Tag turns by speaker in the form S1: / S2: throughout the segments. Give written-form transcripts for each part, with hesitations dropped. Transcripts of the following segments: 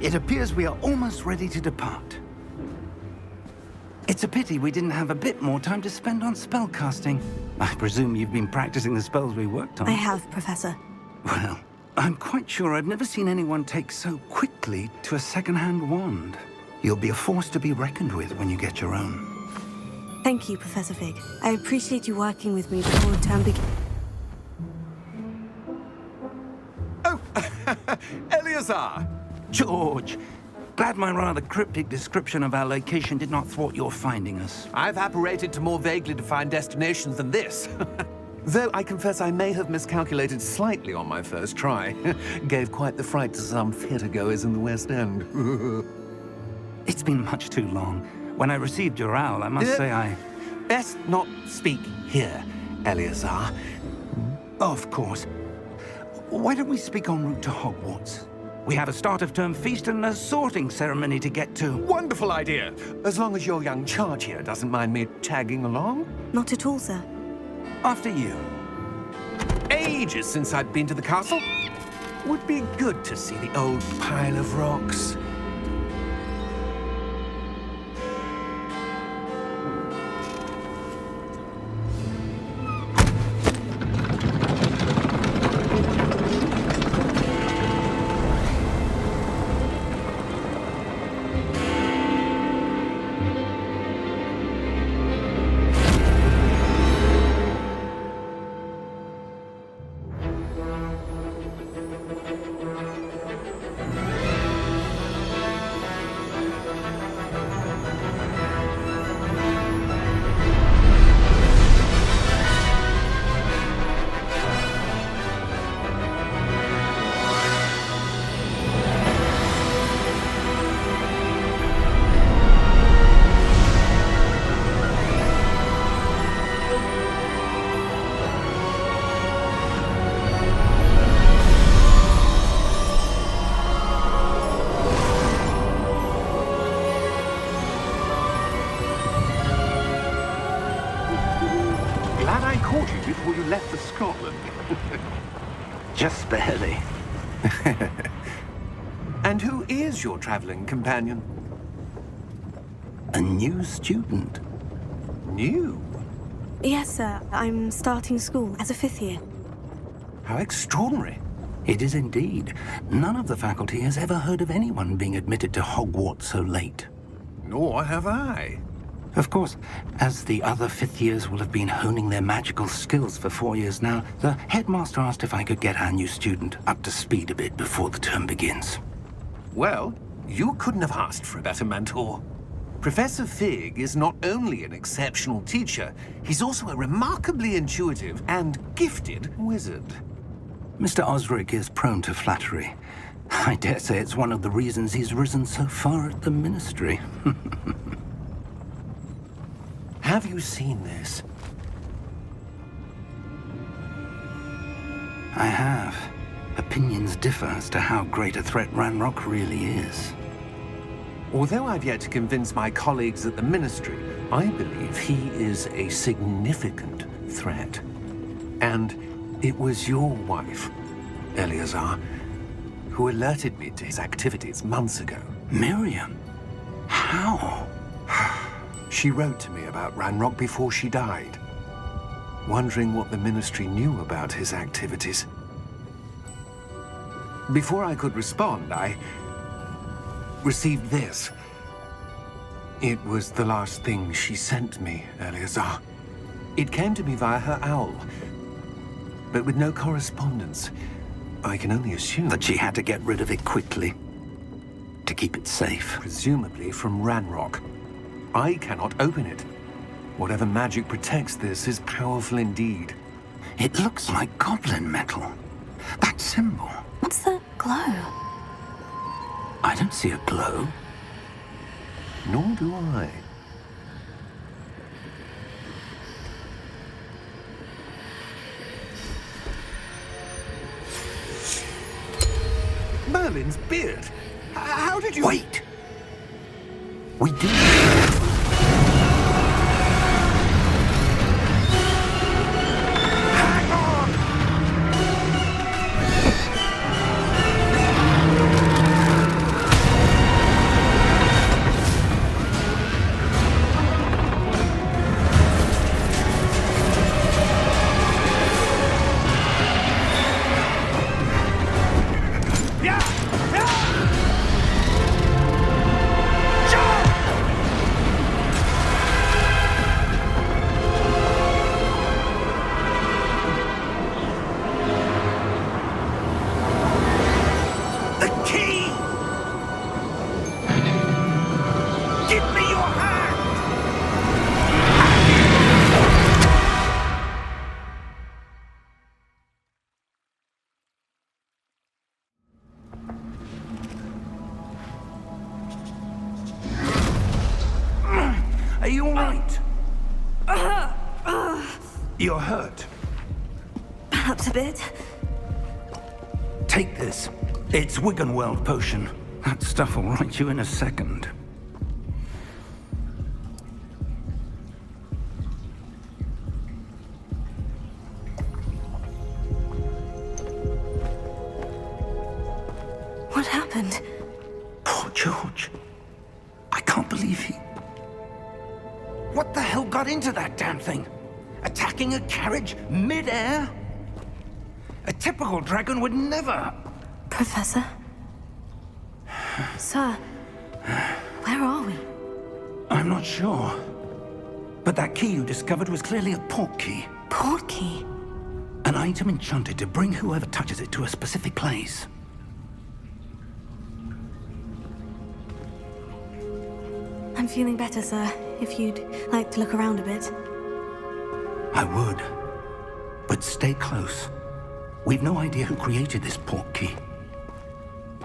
S1: It appears we are almost ready to depart. It's a pity we didn't have a bit more time to spend on spellcasting. I presume you've been practicing the spells we worked on.
S2: I have, Professor.
S1: Well, I'm quite sure I've never seen anyone take so quickly to a second-hand wand. You'll be a force to be reckoned with when you get your own.
S2: Thank you, Professor Fig. I appreciate you working with me before the term begins.
S3: Oh, Eleazar!
S1: George, glad my rather cryptic description of our location did not thwart your finding us.
S3: I've apparated to more vaguely defined destinations than this. Though I confess I may have miscalculated slightly on my first try. Gave quite the fright to some theatre-goers in the West End.
S1: It's been much too long. When I received your owl, I must say I...
S3: Best not speak here, Eleazar.
S1: Of course. Why don't we speak en route to Hogwarts? We have a start-of-term feast and a sorting ceremony to get to.
S3: Wonderful idea! As long as your young charge here doesn't mind me tagging along.
S2: Not at all, sir.
S1: After you.
S3: Ages since I'd been to the castle. Would be good to see the old pile of rocks.
S4: Before you left for Scotland.
S1: Just barely.
S3: And who is your traveling companion?
S1: A new student.
S3: New?
S2: Yes, sir. I'm starting school as a 5th year.
S3: How extraordinary.
S1: It is indeed. None of the faculty has ever heard of anyone being admitted to Hogwarts so late.
S3: Nor have I.
S1: Of course, as the other 5th years will have been honing their magical skills for 4 years now, the headmaster asked if I could get our new student up to speed a bit before the term begins.
S3: Well, you couldn't have asked for a better mentor. Professor Fig is not only an exceptional teacher, he's also a remarkably intuitive and gifted wizard.
S1: Mr. Osric is prone to flattery. I dare say it's one of the reasons he's risen so far at the Ministry.
S3: Have you seen this?
S1: I have. Opinions differ as to how great a threat Ranrock really is.
S3: Although I've yet to convince my colleagues at the Ministry, I believe he is a significant threat. And it was your wife, Eleazar, who alerted me to his activities months ago.
S1: Miriam? How?
S3: She wrote to me about Ranrock before she died, wondering what the Ministry knew about his activities. Before I could respond, I received this. It was the last thing she sent me, Eleazar. It came to me via her owl, but with no correspondence. I can only assume
S1: That she had to get rid of it quickly, to keep it safe.
S3: presumably from Ranrock. I cannot open it. Whatever magic protects this is powerful indeed.
S1: It looks like goblin metal. That symbol.
S2: What's the glow?
S1: I don't see a glow.
S3: Nor do I. Merlin's beard. How did you...
S1: Wait! We do.
S3: Hang on!
S1: Are you all right? You're hurt.
S2: Perhaps a bit.
S1: Take this. It's Wiggenweld potion. That stuff will right you in a second.
S2: What happened?
S1: Poor George. I can't believe he... What the hell got into that damn thing? Attacking a carriage mid-air? A typical dragon would never...
S2: Professor? Sir, where are we?
S1: I'm not sure. But that key you discovered was clearly a port key.
S2: Port key?
S1: An item enchanted to bring whoever touches it to a specific place.
S2: I'm feeling better, sir. If you'd like to look around a bit.
S1: I would. But stay close. We've no idea who created this port key.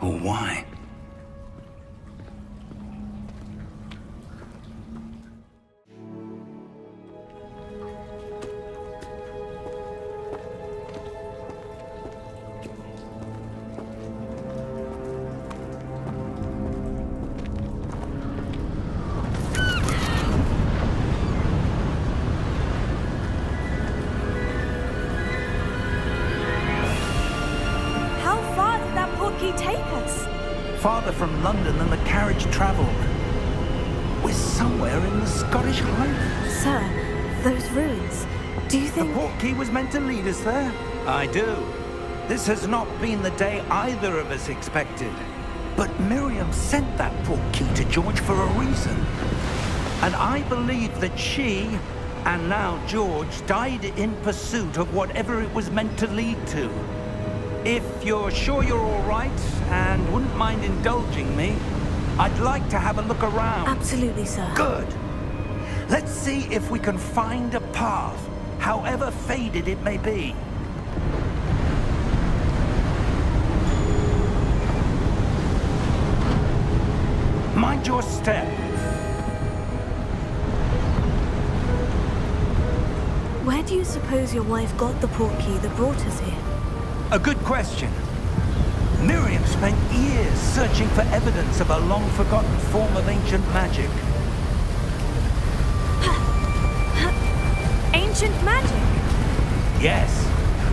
S1: Or why. Farther from London than the carriage travelled. We're somewhere in the Scottish Highlands.
S2: Sir, those ruins. Do you think...
S1: The port key was meant to lead us there? I do. This has not been the day either of us expected. But Miriam sent that port key to George for a reason. And I believe that she, and now George, died in pursuit of whatever it was meant to lead to. If you're sure you're all right and wouldn't mind indulging me, I'd like to have a look around.
S2: Absolutely, sir.
S1: Good. Let's see if we can find a path, however faded it may be. Mind your step.
S2: Where do you suppose your wife got the port key that brought us here?
S1: A good question. Miriam spent years searching for evidence of a long-forgotten form of ancient magic.
S2: Ancient magic?
S1: Yes,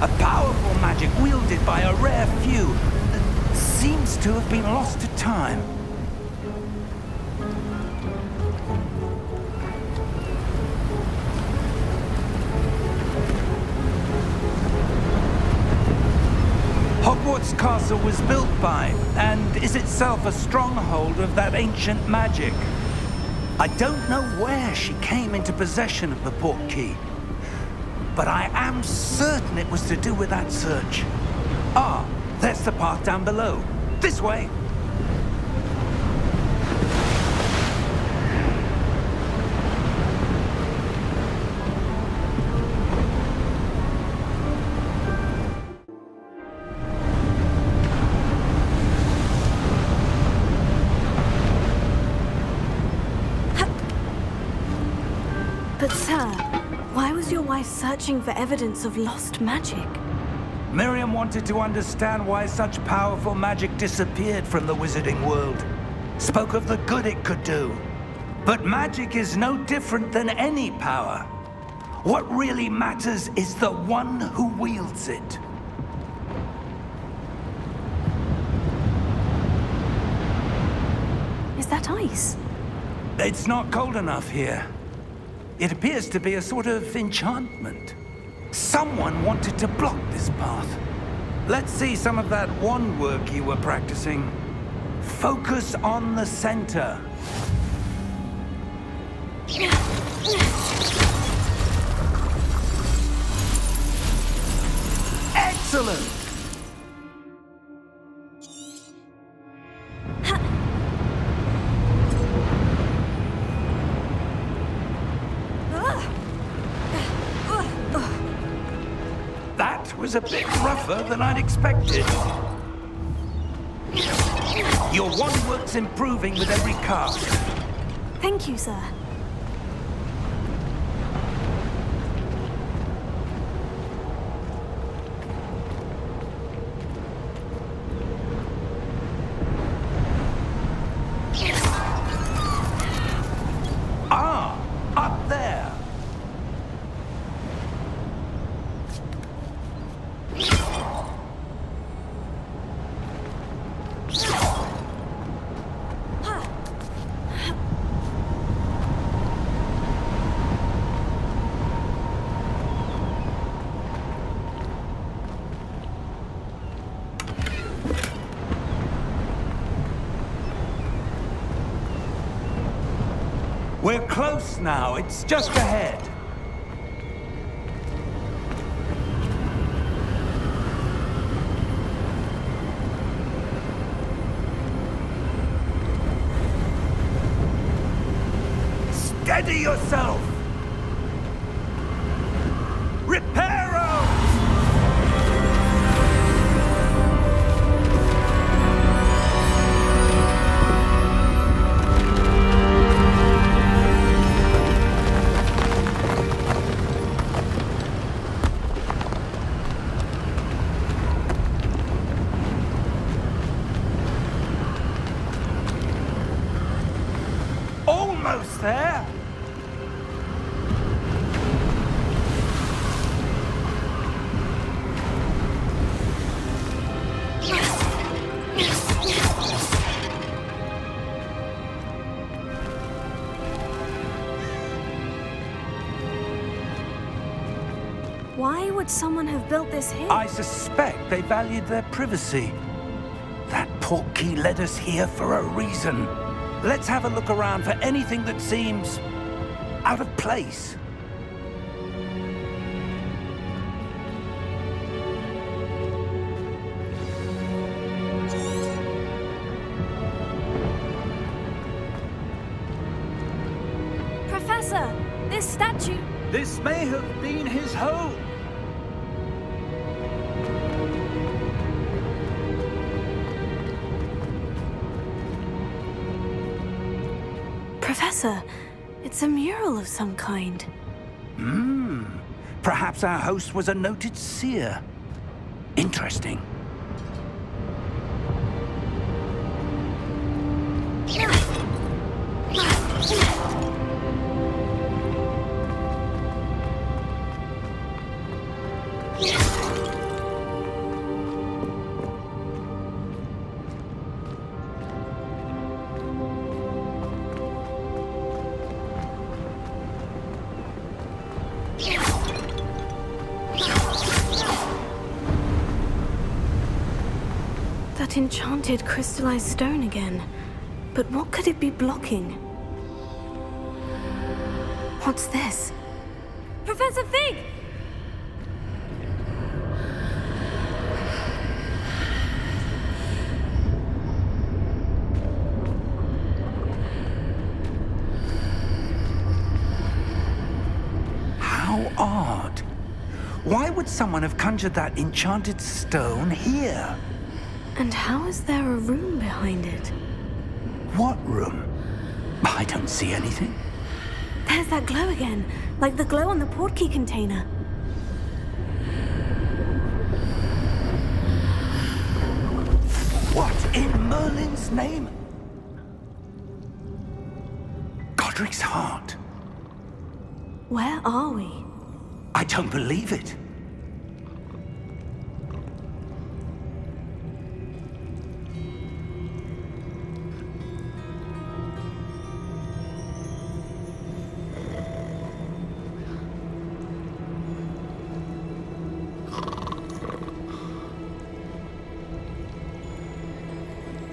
S1: a powerful magic wielded by a rare few that seems to have been lost to time. Hogwarts Castle was built by, and is itself a stronghold of that ancient magic. I don't know where she came into possession of the port key, but I am certain it was to do with that search. Ah, there's the path down below. This way.
S2: But sir, why was your wife searching for evidence of lost magic?
S1: Miriam wanted to understand why such powerful magic disappeared from the wizarding world. Spoke of the good it could do. But magic is no different than any power. What really matters is the one who wields it.
S2: Is that ice?
S1: It's not cold enough here. It appears to be a sort of enchantment. Someone wanted to block this path. Let's see some of that wand work you were practicing. Focus on the center. Excellent! That was a bit rougher than I'd expected. Your wand work's improving with every cast.
S2: Thank you, sir.
S1: We're close now. It's just ahead. Steady yourself! Reparo! Almost there!
S2: Why would someone have built this here?
S1: I suspect they valued their privacy. That portkey led us here for a reason. Let's have a look around for anything that seems out of place.
S2: Professor, this statue...
S1: This may have been his home.
S2: Professor, it's a mural of some kind.
S1: Perhaps our host was a noted seer. Interesting.
S2: That enchanted crystallized stone again. But what could it be blocking? What's this? Professor Fig!
S1: How odd. Why would someone have conjured that enchanted stone here?
S2: And how is there a room behind it?
S1: What room? I don't see anything.
S2: There's that glow again, like the glow on the portkey container.
S1: What in Merlin's name? Godric's heart.
S2: Where are we?
S1: I don't believe it.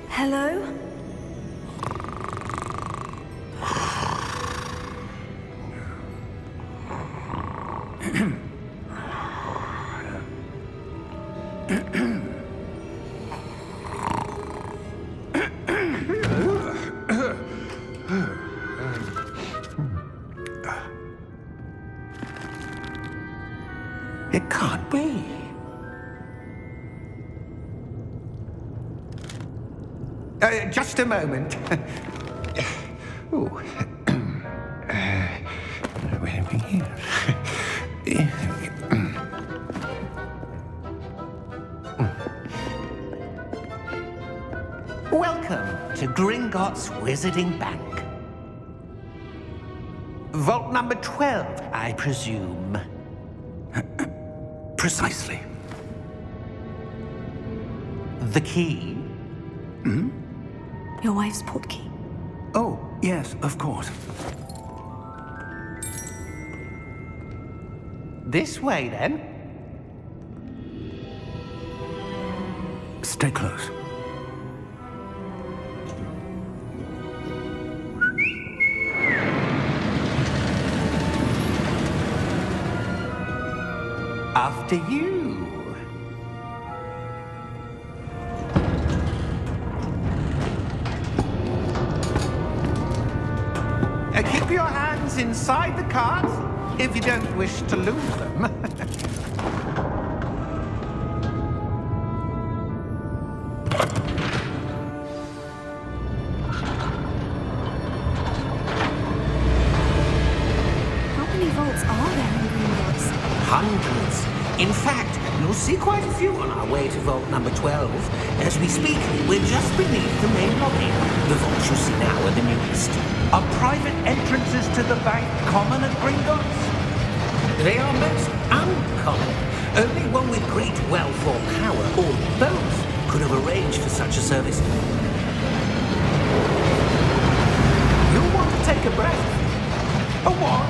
S2: Hello?
S1: It can't be. Just a moment. Ooh. Where are we here? Welcome to Gringotts Wizarding Bank. Vault number 12, I presume. Precisely. The key?
S2: Your wife's portkey.
S1: Oh, yes, of course. This way, then. Stay close.
S3: after you. Keep your hands inside the cart if you don't wish to lose them.
S2: How many vaults are there in Gringotts?
S4: Hundreds. In fact, you'll see quite a few on our way to vault number 12. As we speak, we're just beneath the main lobby. The vaults you see now are the newest.
S1: Are private entrances to the bank common at Gringotts?
S4: They are most uncommon. Only one with great wealth or power, or both, could have arranged for such a service.
S1: You'll want to take a breath. A what?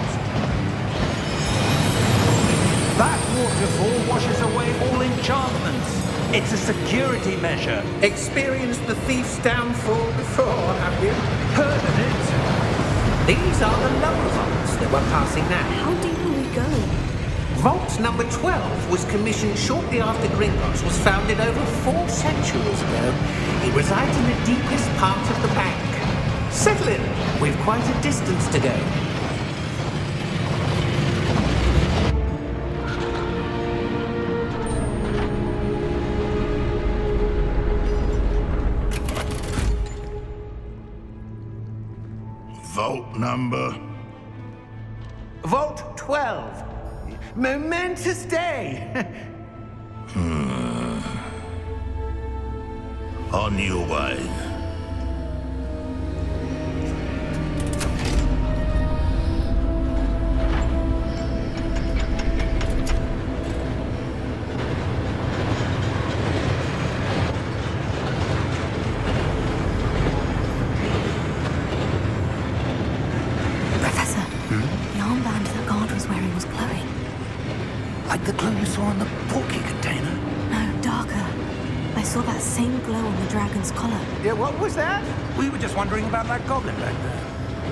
S1: That waterfall washes away all enchantments. It's a security measure.
S4: Experienced the thief's downfall before, have you?
S1: Heard of it?
S4: These are the lower vaults that we're passing now.
S2: How deep will we go?
S4: Vault number 12 was commissioned shortly after Gringotts was founded over 4 centuries ago. It resides in the deepest part of the bank. Settle in. We've quite a distance to go.
S5: Vault number?
S1: Vault 12. Momentous day.
S5: On your way.
S2: Professor, the armband that guard was wearing was glowing.
S1: Like the glow you saw on the porky container?
S2: No, darker. I saw that same glow on the dragon's collar.
S1: Yeah, what was that? We were just wondering about that goblin back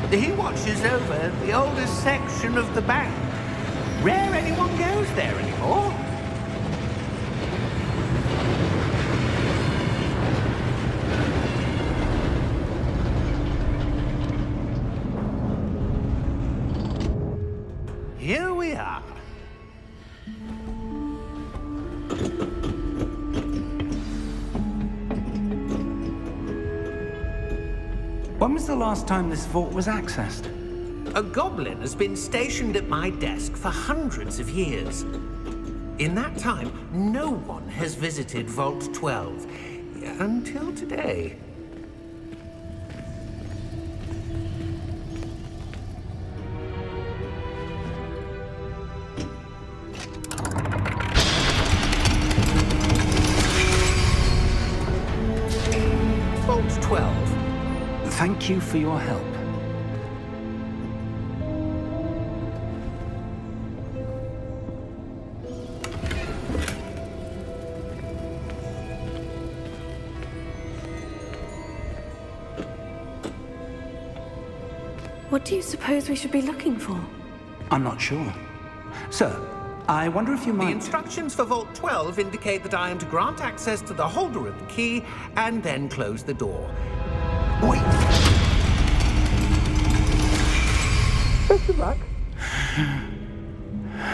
S1: there.
S3: He watches over the oldest section of the bank. Rare anyone goes there anymore. Here we are.
S1: When was the last time this vault was accessed?
S4: A goblin has been stationed at my desk for hundreds of years. In that time, no one has visited Vault 12 until today. Vault 12.
S1: Thank you for your help.
S2: What do you suppose we should be looking for?
S1: I'm not sure. Sir, I wonder if you
S4: The
S1: might...
S4: instructions for Vault 12 indicate that I am to grant access to the holder of the key and then close the door.
S1: Wait!
S4: Best of luck.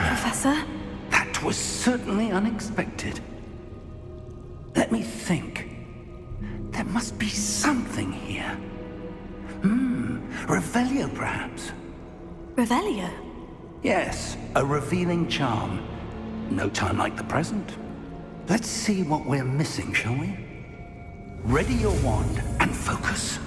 S2: Professor?
S1: That was certainly unexpected. Let me think. There must be something here. Revelio, perhaps?
S2: Revelio?
S1: Yes, a revealing charm. No time like the present. Let's see what we're missing, shall we? Ready your wand and focus.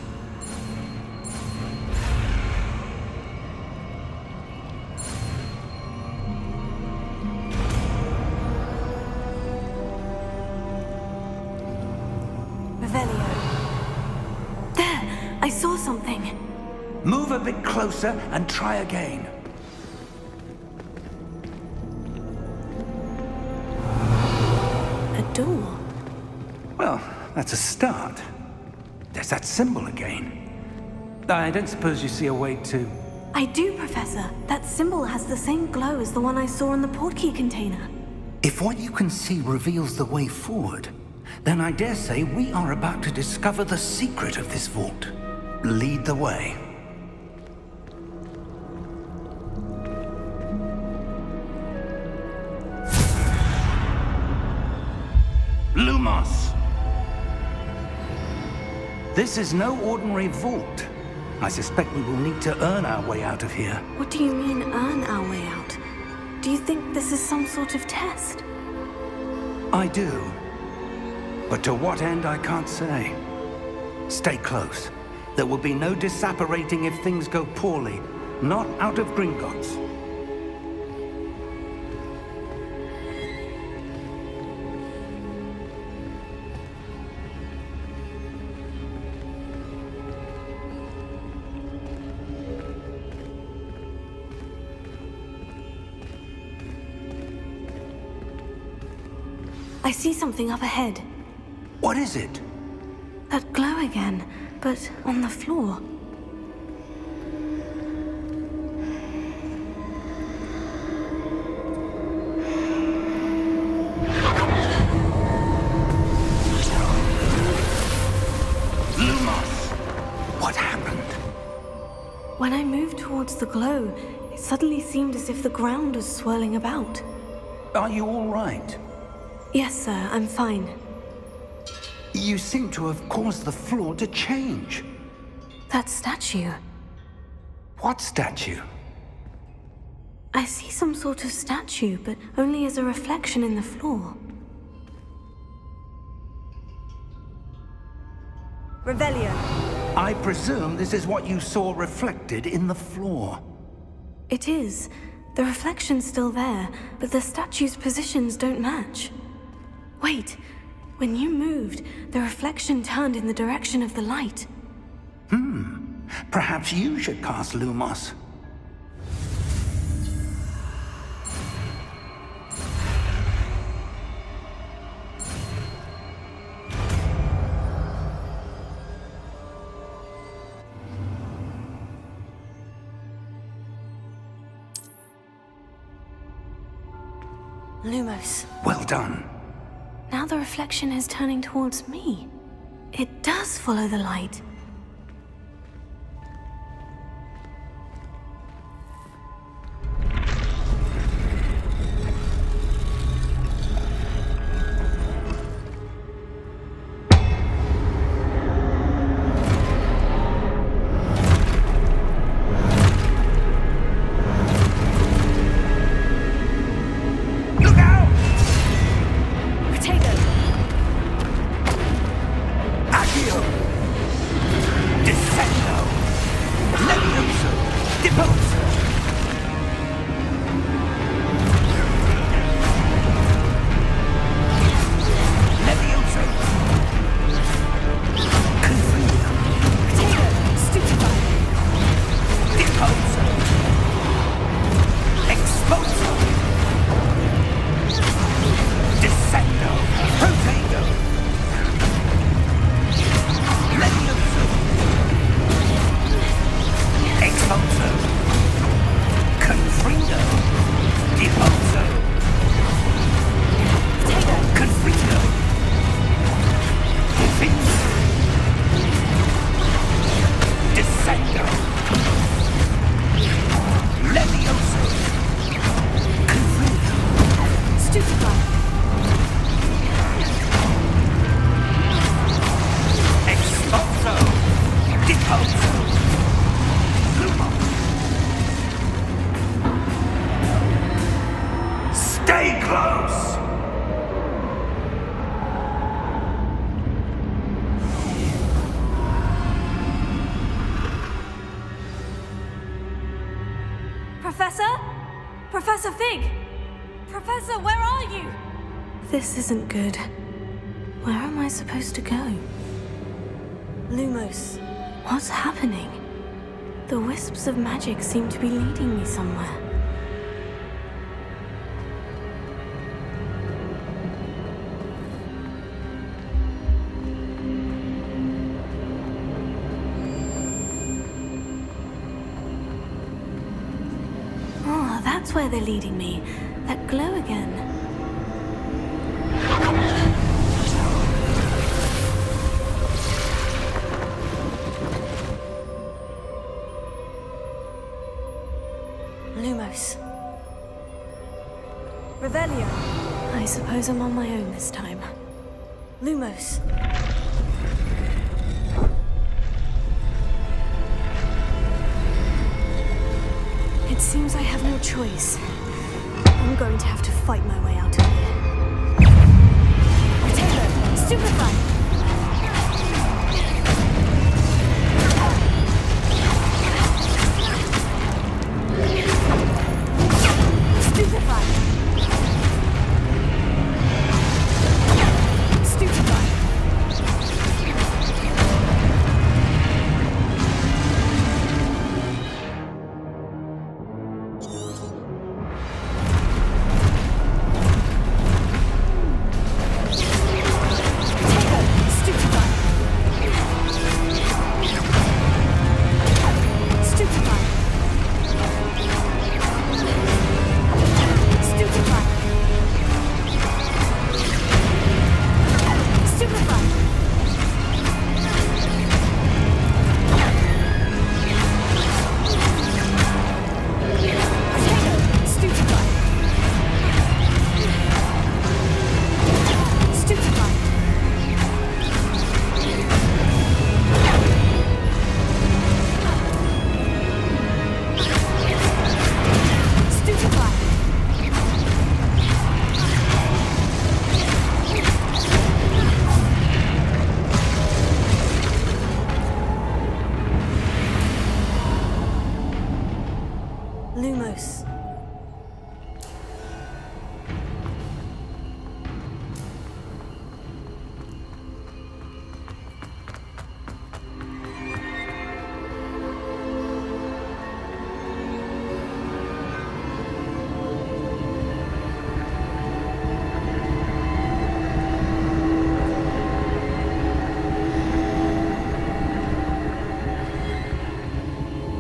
S2: Revelio. There! I saw something.
S1: Move a bit closer and try again.
S2: A door.
S1: Well, that's a start. There's that symbol again. I don't suppose you see a way to...
S2: I do, Professor. That symbol has the same glow as the one I saw in the portkey container.
S1: If what you can see reveals the way forward, then I dare say we are about to discover the secret of this vault. Lead the way. Lumos! This is no ordinary vault. I suspect we will need to earn our way out of here.
S2: What do you mean, earn our way out? Do you think this is some sort of test?
S1: I do. But to what end, I can't say. Stay close. There will be no disapparating if things go poorly. Not out of Gringotts.
S2: I see something up ahead.
S1: What is it?
S2: That glow again, but on the floor.
S1: Lumos! What happened?
S2: When I moved towards the glow, it suddenly seemed as if the ground was swirling about.
S1: Are you all right?
S2: Yes, sir, I'm fine.
S1: You seem to have caused the floor to change.
S2: That statue.
S1: What statue?
S2: I see some sort of statue, but only as a reflection in the floor. Revelio.
S1: I presume this is what you saw reflected in the floor.
S2: It is. The reflection's still there, but the statue's positions don't match. Wait. When you moved, the reflection turned in the direction of the light.
S1: Perhaps you should cast Lumos.
S2: Lumos.
S1: Well done.
S2: Now the reflection is turning towards me. It does follow the light.
S1: Stay close!
S2: Professor? Professor Fig! Professor, where are you? This isn't good. Where am I supposed to go? Lumos, what's happening? The wisps of magic seem to be leading me somewhere. Oh, that's where they're leading me. That glow again. Lumos. Revelio. I suppose I'm on my own this time. Lumos. It seems I have no choice. I'm going to have to fight my way out of here. Potato! Stupefy! Stupefy! Stupefy! Lumos.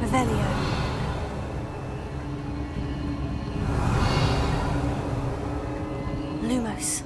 S2: Revelio. Lumos.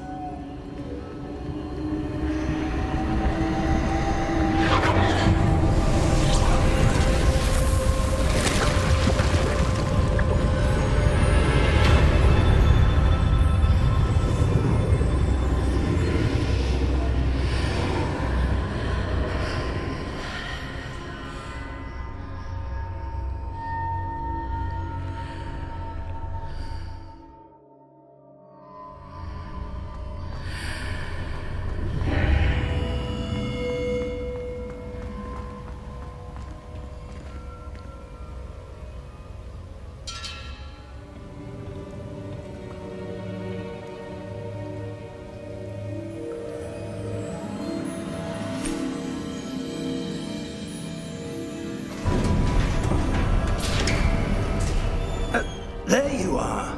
S1: There you are.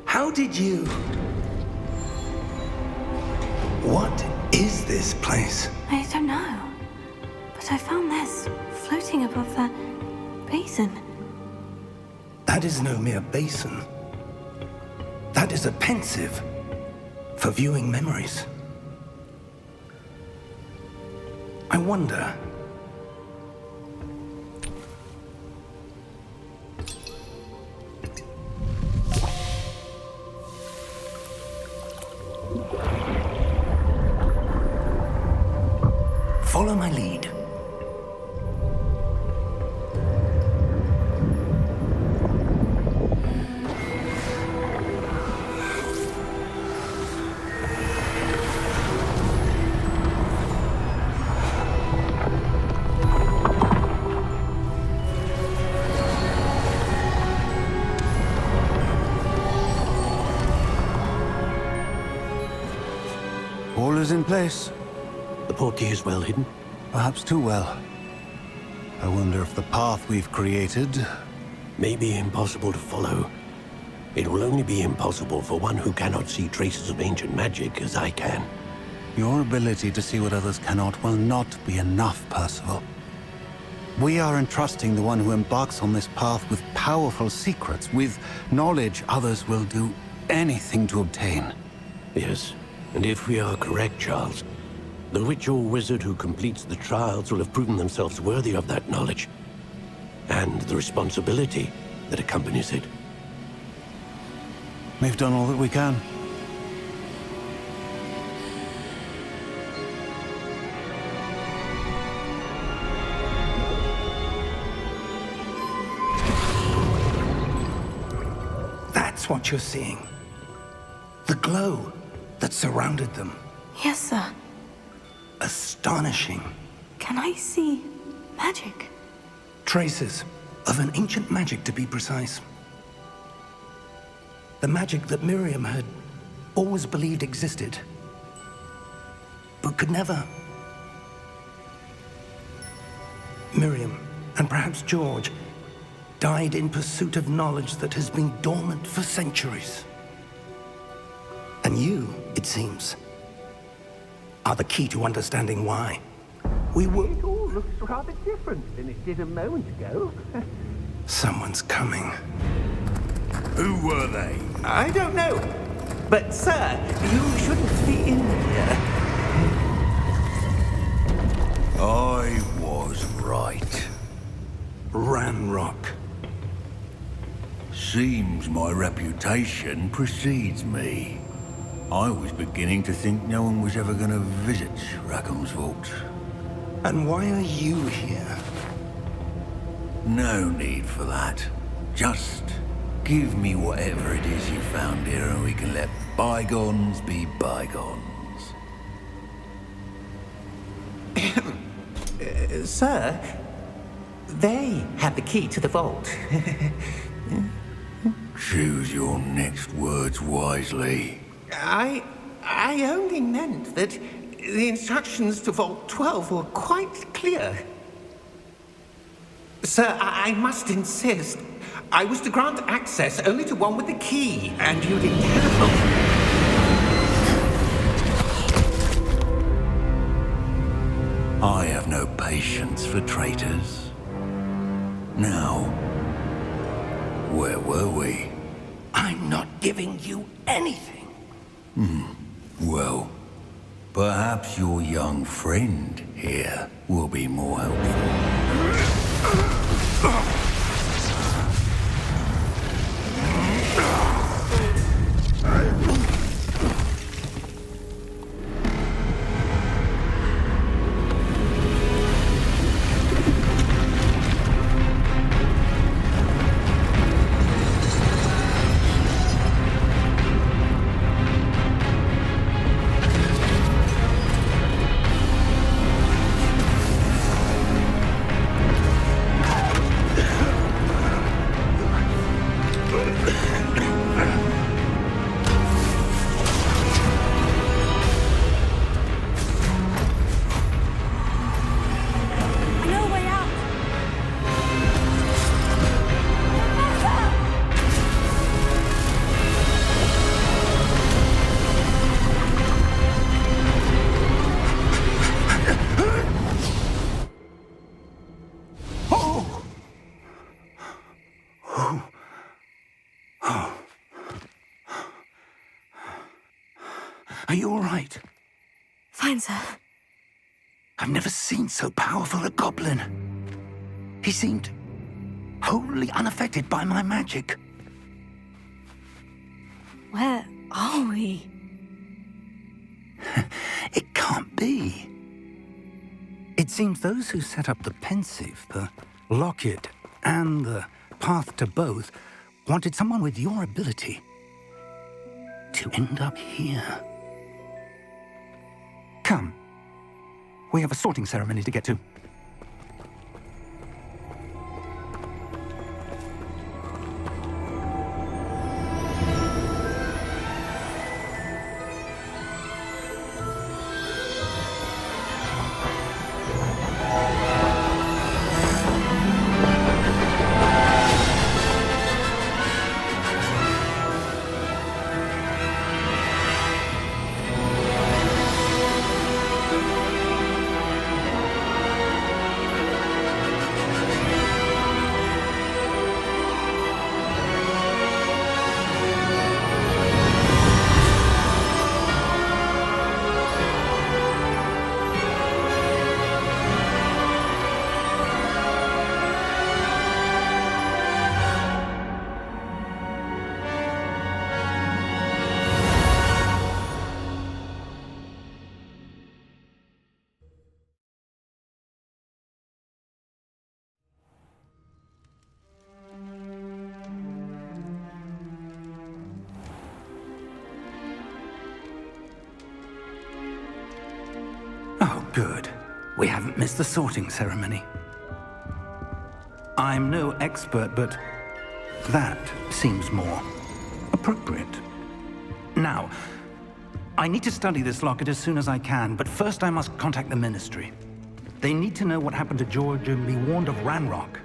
S1: How did you... What is this place?
S2: I don't know. But I found this floating above that basin.
S1: That is no mere basin. That is a pensive for viewing memories. I wonder... Follow my lead.
S6: All is in place.
S7: The portkey is well hidden.
S6: Perhaps too well. I wonder if the path we've created...
S7: May be impossible to follow. It will only be impossible for one who cannot see traces of ancient magic as I can.
S6: Your ability to see what others cannot will not be enough, Percival. We are entrusting the one who embarks on this path with powerful secrets, with knowledge others will do anything to obtain.
S7: Yes, and if we are correct, Charles, the witch or wizard who completes the trials will have proven themselves worthy of that knowledge. And the responsibility that accompanies it.
S6: We've done all that we can.
S1: That's what you're seeing. The glow that surrounded them.
S2: Yes, sir.
S1: Astonishing.
S2: Can I see magic?
S1: Traces of an ancient magic, to be precise. The magic that Miriam had always believed existed, but could never. Miriam, and perhaps George, died in pursuit of knowledge that has been dormant for centuries. And you, it seems, are the key to understanding why. We were...
S4: It all looks rather different than it did a moment ago.
S1: Someone's coming.
S5: Who were they?
S4: I don't know. But, sir, you shouldn't be in here.
S5: I was right.
S1: Ranrock.
S5: Seems my reputation precedes me. I was beginning to think no one was ever going to visit Rackham's vault.
S1: And why are you here?
S5: No need for that. Just give me whatever it is you found here and we can let bygones be bygones.
S4: Sir, they have the key to the vault.
S5: Choose your next words wisely.
S4: I only meant that the instructions to Vault 12 were quite clear. Sir, I must insist. I was to grant access only to one with the key, and you didn't have.
S5: I have no patience for traitors. Now, where were we?
S1: I'm not giving you anything.
S5: Well, perhaps your young friend here will be more helpful.
S1: Are you all right?
S2: Fine, sir.
S1: I've never seen so powerful a goblin. He seemed wholly unaffected by my magic.
S2: Where are we?
S1: It can't be. It seems those who set up the pensive, the locket, and the path to both wanted someone with your ability to end up here. Come. We have a sorting ceremony to get to. We haven't missed the sorting ceremony. I'm no expert, but that seems more appropriate. Now, I need to study this locket as soon as I can, but first I must contact the Ministry. They need to know what happened to George and be warned of Ranrock.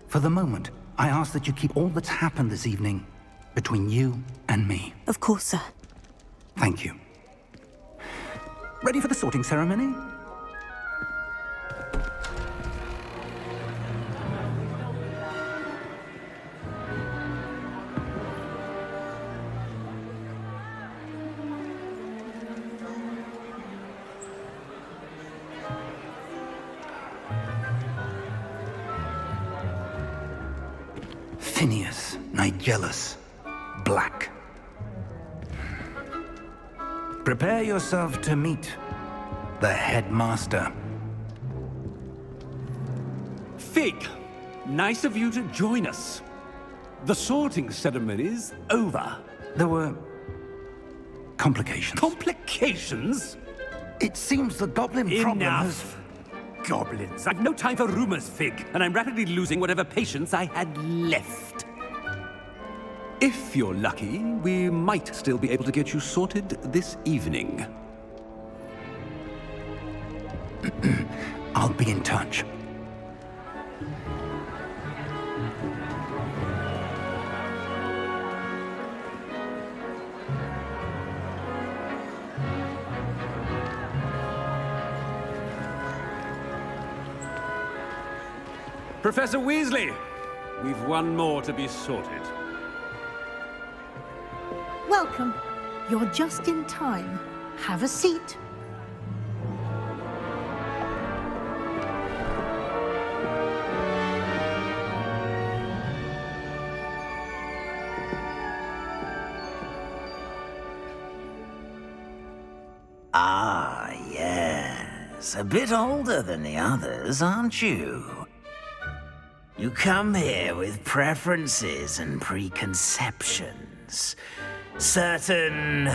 S1: For the moment, I ask that you keep all that's happened this evening between you and me.
S2: Of course, sir.
S1: Thank you. Ready for the sorting ceremony? Phineas, Nigellus, Black. Prepare yourself to meet the headmaster.
S8: Fig, nice of you to join us. The sorting ceremony's over.
S1: There were complications.
S8: Complications?
S1: It seems the goblin problem has...
S8: Enough! Goblins. I've no time for rumors, Fig, and I'm rapidly losing whatever patience I had left. If you're lucky, we might still be able to get you sorted this evening.
S1: I'll be in touch.
S8: Professor Weasley, we've one more to be sorted.
S9: Welcome. You're just in time. Have a seat.
S10: Ah, yes. A bit older than the others, aren't you? You come here with preferences and preconceptions. Certain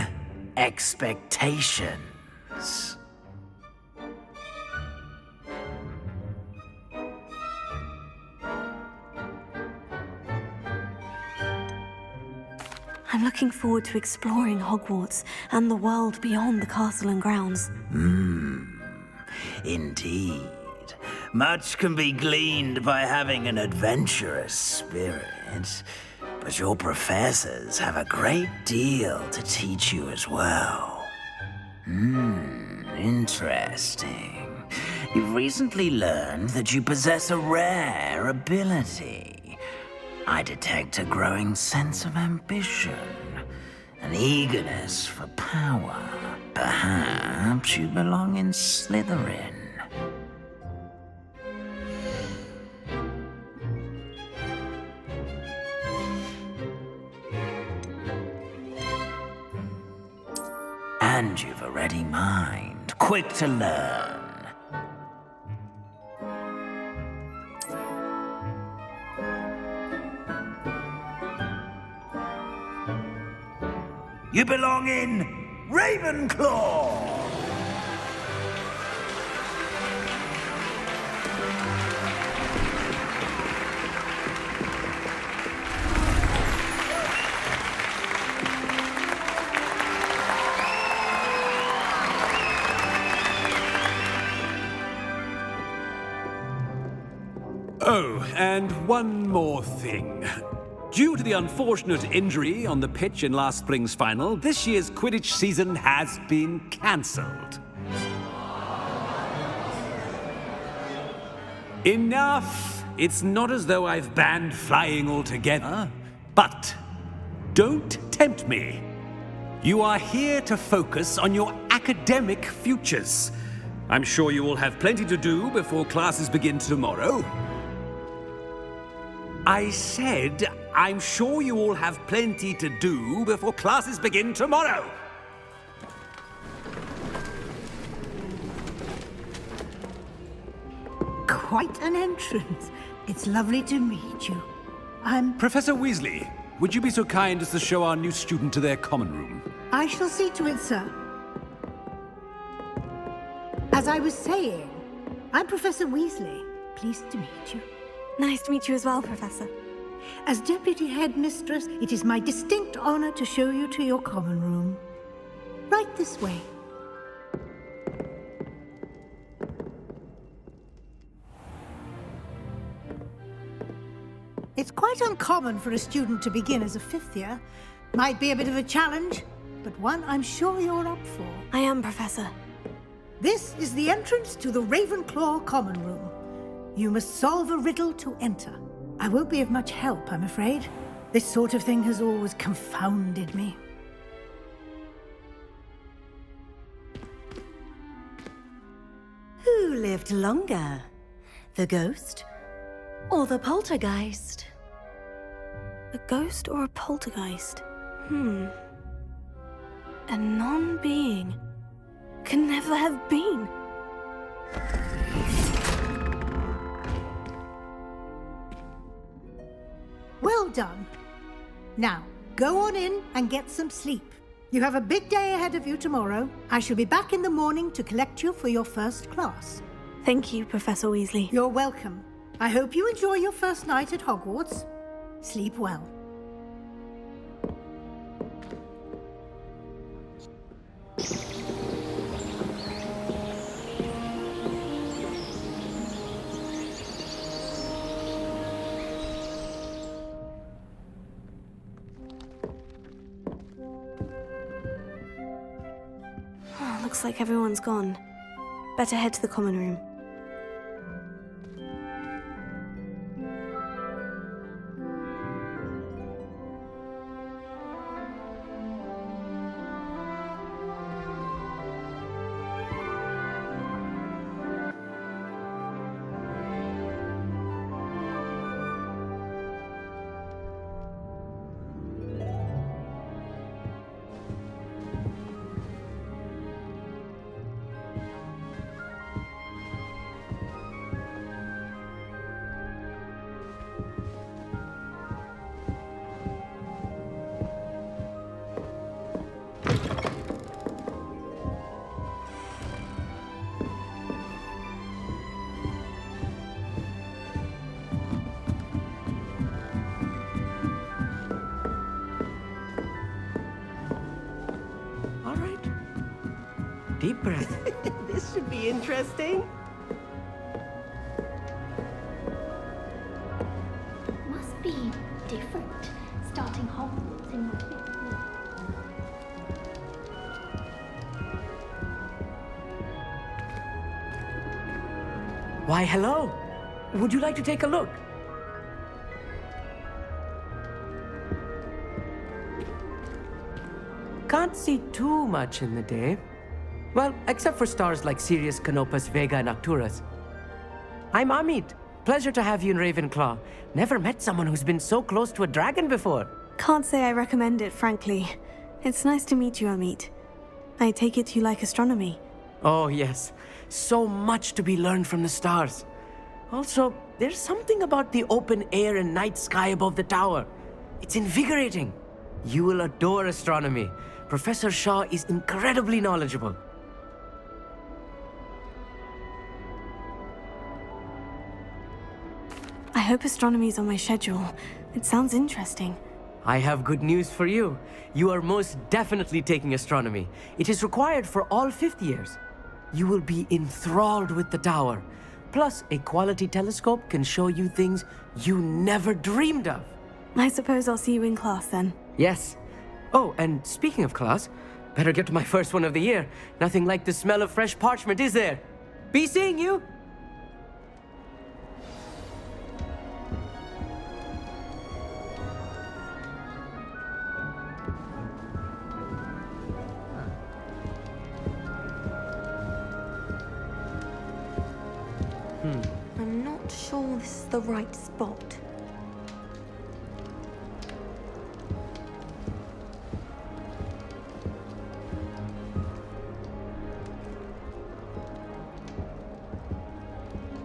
S10: expectations.
S2: I'm looking forward to exploring Hogwarts and the world beyond the castle and grounds.
S10: Indeed. Much can be gleaned by having an adventurous spirit, but your professors have a great deal to teach you as well. Interesting. You've recently learned that you possess a rare ability. I detect a growing sense of ambition, an eagerness for power. Perhaps you belong in Slytherin. And you've a ready mind, quick to learn. You belong in Ravenclaw!
S8: Oh, and one more thing. Due to the unfortunate injury on the pitch in last spring's final, this year's Quidditch season has been cancelled. Enough! It's not as though I've banned flying altogether, but don't tempt me. You are here to focus on your academic futures. I'm sure you will have plenty to do before classes begin tomorrow. I said, I'm sure you all have plenty to do before classes begin tomorrow.
S9: Quite an entrance. It's lovely to meet you. I'm...
S8: Professor Weasley, would you be so kind as to show our new student to their common room?
S9: I shall see to it, sir. As I was saying, I'm Professor Weasley. Pleased to meet you.
S2: Nice to meet you as well, Professor.
S9: As Deputy Headmistress, it is my distinct honor to show you to your common room. Right this way. It's quite uncommon for a student to begin as a fifth year. Might be a bit of a challenge, but one I'm sure you're up for.
S2: I am, Professor.
S9: This is the entrance to the Ravenclaw common room. You must solve a riddle to enter. I won't be of much help, I'm afraid. This sort of thing has always confounded me.
S11: Who lived longer? The ghost or the poltergeist?
S2: A ghost or a poltergeist? A non-being can never have been.
S9: Well done. Now, go on in and get some sleep. You have a big day ahead of you tomorrow. I shall be back in the morning to collect you for your first class.
S2: Thank you, Professor Weasley.
S9: You're welcome. I hope you enjoy your first night at Hogwarts. Sleep well.
S2: Looks like everyone's gone. Better head to the common room.
S12: Deep breath.
S13: This should be interesting.
S14: Must be different, starting Hogwarts in my fifth year.
S12: Why, hello. Would you like to take a look? Can't see too much in the day. Well, except for stars like Sirius, Canopus, Vega, and Arcturus. I'm Amit. Pleasure to have you in Ravenclaw. Never met someone who's been so close to a dragon before.
S2: Can't say I recommend it, frankly. It's nice to meet you, Amit. I take it you like astronomy.
S12: Oh, yes. So much to be learned from the stars. Also, there's something about the open air and night sky above the tower. It's invigorating. You will adore astronomy. Professor Shaw is incredibly knowledgeable.
S2: I hope astronomy's on my schedule. It sounds interesting.
S12: I have good news for you. You are most definitely taking astronomy. It is required for all fifth years. You will be enthralled with the tower. Plus, a quality telescope can show you things you never dreamed of.
S2: I suppose I'll see you in class then.
S12: Yes. Oh, and speaking of class, better get to my first one of the year. Nothing like the smell of fresh parchment, is there? Be seeing you!
S11: I'm not sure this is the right spot.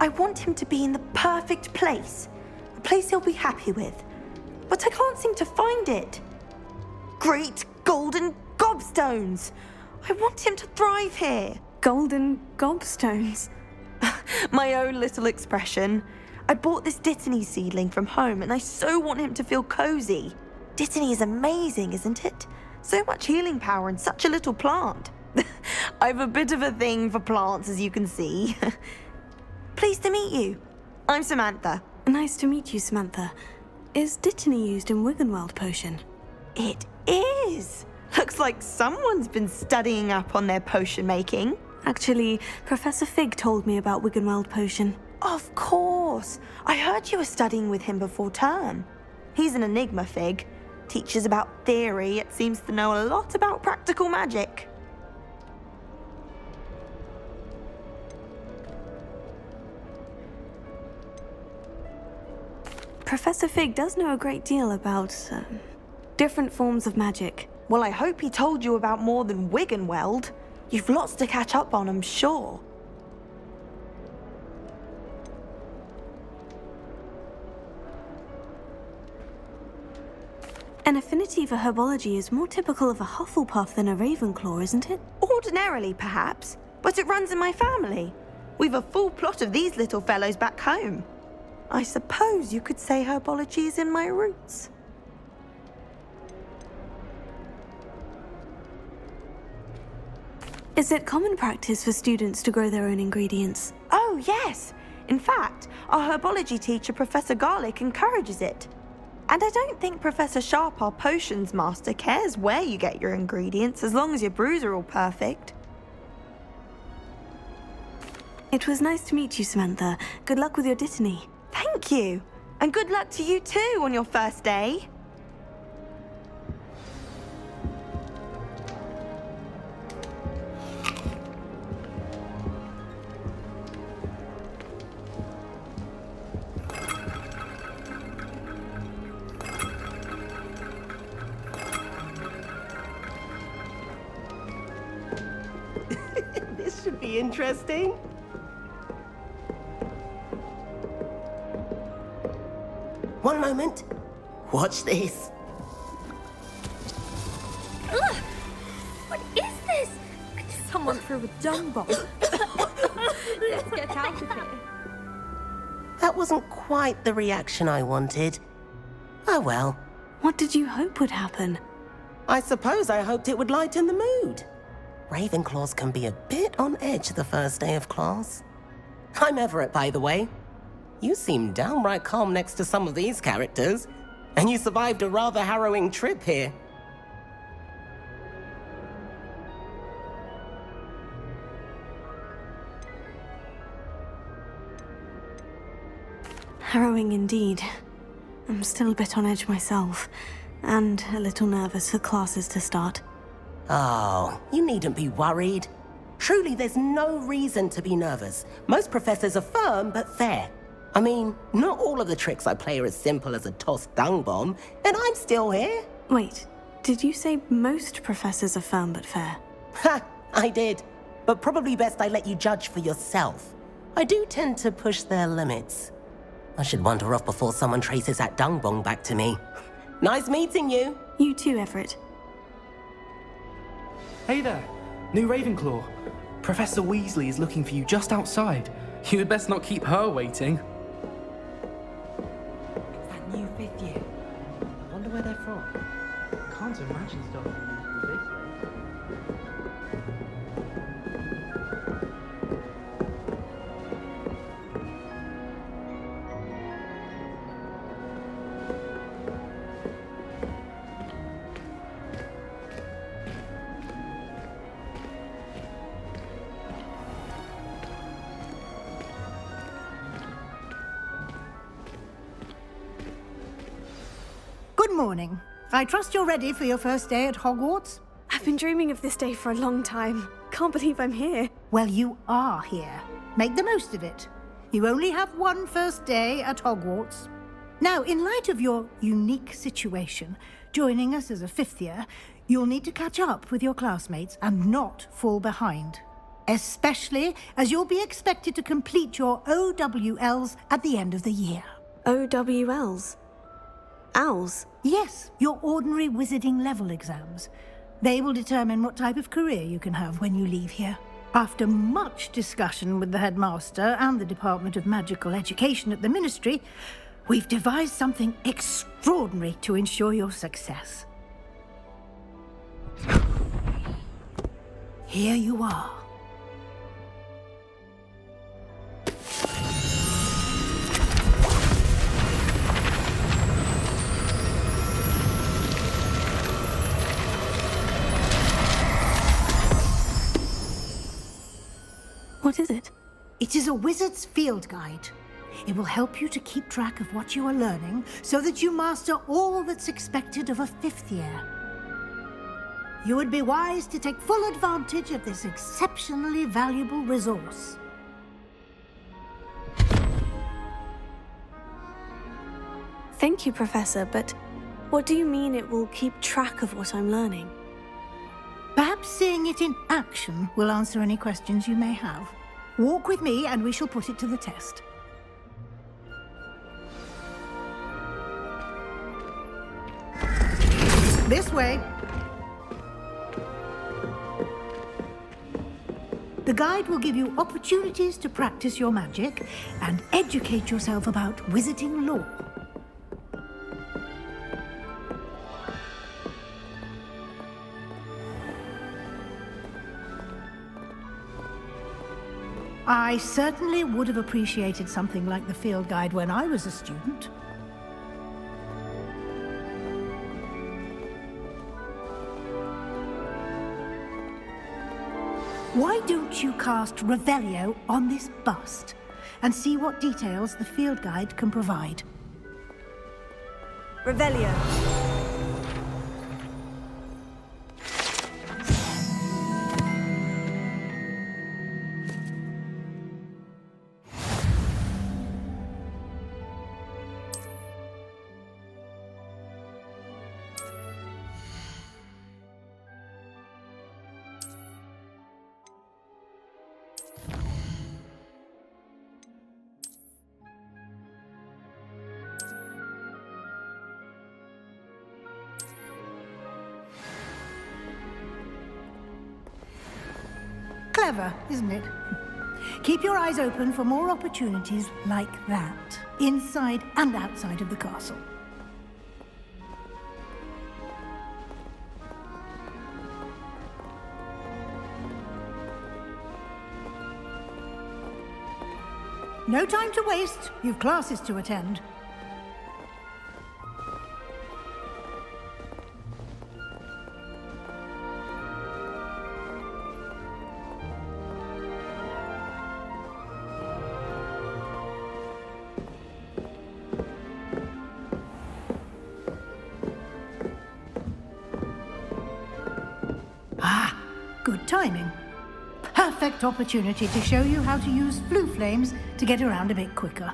S11: I want him to be in the perfect place. A place he'll be happy with. But I can't seem to find it. Great golden gobstones! I want him to thrive here.
S2: Golden gobstones?
S11: My own little expression. I bought this Dittany seedling from home and I so want him to feel cozy. Dittany is amazing, isn't it? So much healing power in such a little plant. I've a bit of a thing for plants, as you can see. Pleased to meet you. I'm Samantha.
S2: Nice to meet you, Samantha. Is Dittany used in Wiggenweld potion?
S11: It is. Looks like someone's been studying up on their potion making.
S2: Actually, Professor Fig told me about Wiggenweld potion.
S11: Of course. I heard you were studying with him before term. He's an enigma, Fig. Teaches about theory, yet seems to know a lot about practical magic.
S2: Professor Fig does know a great deal about different forms of magic.
S11: Well, I hope he told you about more than Wiggenweld. You've lots to catch up on, I'm sure.
S2: An affinity for herbology is more typical of a Hufflepuff than a Ravenclaw, isn't it?
S11: Ordinarily, perhaps, but it runs in my family. We've a full plot of these little fellows back home. I suppose you could say herbology is in my roots.
S2: Is it common practice for students to grow their own ingredients?
S11: Oh, yes. In fact, our herbology teacher, Professor Garlick, encourages it. And I don't think Professor Sharp, our potions master, cares where you get your ingredients as long as your brews are all perfect.
S2: It was nice to meet you, Samantha. Good luck with your Dittany.
S11: Thank you. And good luck to you too on your first day.
S13: This should be interesting. One moment. Watch this.
S14: Ugh! What is this? Someone threw a dung bomb. Let's get out of here.
S13: That wasn't quite the reaction I wanted. Oh well.
S2: What did you hope would happen?
S13: I suppose I hoped it would lighten the mood. Ravenclaws can be a bit on edge the first day of class. I'm Everett, by the way. You seem downright calm next to some of these characters, and you survived a rather harrowing trip here.
S2: Harrowing indeed. I'm still a bit on edge myself, and a little nervous for classes to start.
S13: Oh, you needn't be worried. Truly, there's no reason to be nervous. Most professors are firm but fair. I mean, not all of the tricks I play are as simple as a tossed dung bomb, and I'm still here.
S2: Wait, did you say most professors are firm but fair?
S13: Ha, I did. But probably best I let you judge for yourself. I do tend to push their limits. I should wander off before someone traces that dung bomb back to me. Nice meeting you.
S2: You too, Everett.
S15: Hey there, new Ravenclaw. Professor Weasley is looking for you just outside. You had best not keep her waiting.
S12: It's that new fifth year. I wonder where they're from. Can't imagine stuff from this place.
S9: Good morning. I trust you're ready for your first day at Hogwarts?
S2: I've been dreaming of this day for a long time. Can't believe I'm here.
S9: Well, you are here. Make the most of it. You only have one first day at Hogwarts. Now, in light of your unique situation, joining us as a fifth year, you'll need to catch up with your classmates and not fall behind. Especially as you'll be expected to complete your OWLs at the end of the year.
S2: OWLs? Owls?
S9: Yes, your ordinary wizarding level exams. They will determine what type of career you can have when you leave here. After much discussion with the headmaster and the Department of Magical Education at the Ministry, we've devised something extraordinary to ensure your success. Here you are.
S2: What is it?
S9: It is a wizard's field guide. It will help you to keep track of what you are learning so that you master all that's expected of a 5th year. You would be wise to take full advantage of this exceptionally valuable resource.
S2: Thank you, Professor, but what do you mean it will keep track of what I'm learning?
S9: Perhaps seeing it in action will answer any questions you may have. Walk with me and we shall put it to the test. This way. The guide will give you opportunities to practice your magic and educate yourself about wizarding lore. I certainly would have appreciated something like the field guide when I was a student. Why don't you cast Revelio on this bust and see what details the field guide can provide?
S11: Revelio.
S9: Clever, isn't it? Keep your eyes open for more opportunities like that, inside and outside of the castle. No time to waste. You've classes to attend. Good timing. Perfect opportunity to show you how to use flue flames to get around a bit quicker.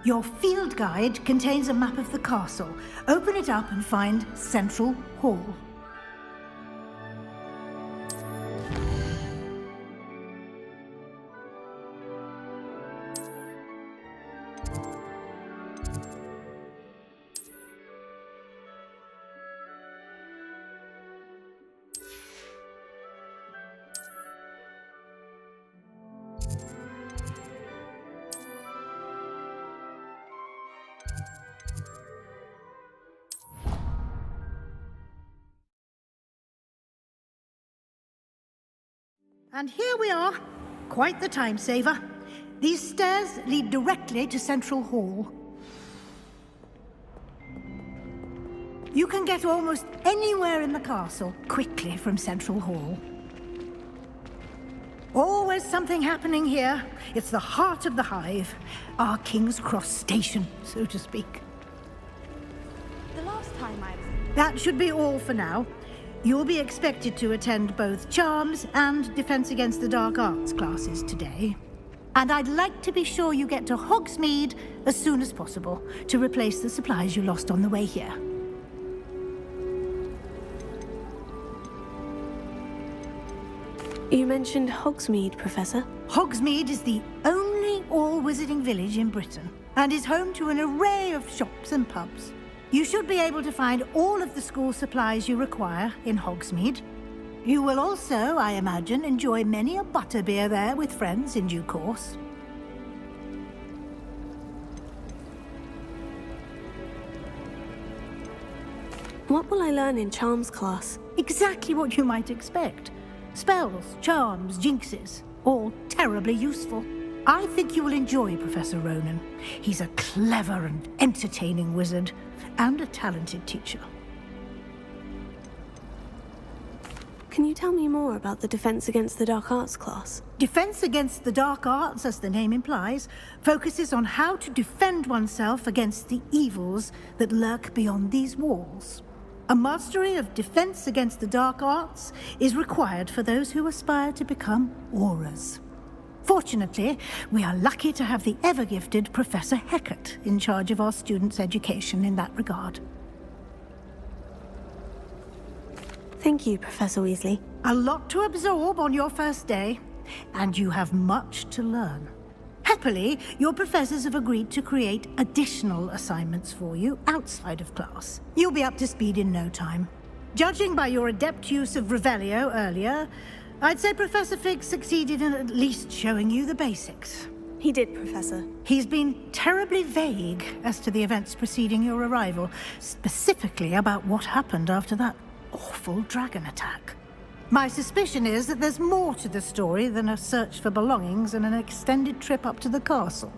S9: Your field guide contains a map of the castle. Open it up and find Central Hall. And here we are. Quite the time saver. These stairs lead directly to Central Hall. You can get almost anywhere in the castle quickly from Central Hall. Always something happening here. It's the heart of the hive. Our King's Cross station, so to speak.
S11: The last time I was...
S9: That should be all for now. You'll be expected to attend both Charms and Defense Against the Dark Arts classes today. And I'd like to be sure you get to Hogsmeade as soon as possible to replace the supplies you lost on the way here.
S2: You mentioned Hogsmeade, Professor.
S9: Hogsmeade is the only all-wizarding village in Britain and is home to an array of shops and pubs. You should be able to find all of the school supplies you require in Hogsmeade. You will also, I imagine, enjoy many a butterbeer there with friends in due course.
S2: What will I learn in Charms class?
S9: Exactly what you might expect. Spells, charms, jinxes, all terribly useful. I think you will enjoy Professor Ronan. He's a clever and entertaining wizard, and a talented teacher.
S2: Can you tell me more about the Defense Against the Dark Arts class?
S9: Defense Against the Dark Arts, as the name implies, focuses on how to defend oneself against the evils that lurk beyond these walls. A mastery of Defense Against the Dark Arts is required for those who aspire to become auras. Fortunately, we are lucky to have the ever-gifted Professor Hecat in charge of our students' education in that regard.
S2: Thank you, Professor Weasley.
S9: A lot to absorb on your first day, and you have much to learn. Happily, your professors have agreed to create additional assignments for you outside of class. You'll be up to speed in no time. Judging by your adept use of Revelio earlier, I'd say Professor Fig succeeded in at least showing you the basics.
S2: He did, Professor.
S9: He's been terribly vague as to the events preceding your arrival, specifically about what happened after that awful dragon attack. My suspicion is that there's more to the story than a search for belongings and an extended trip up to the castle.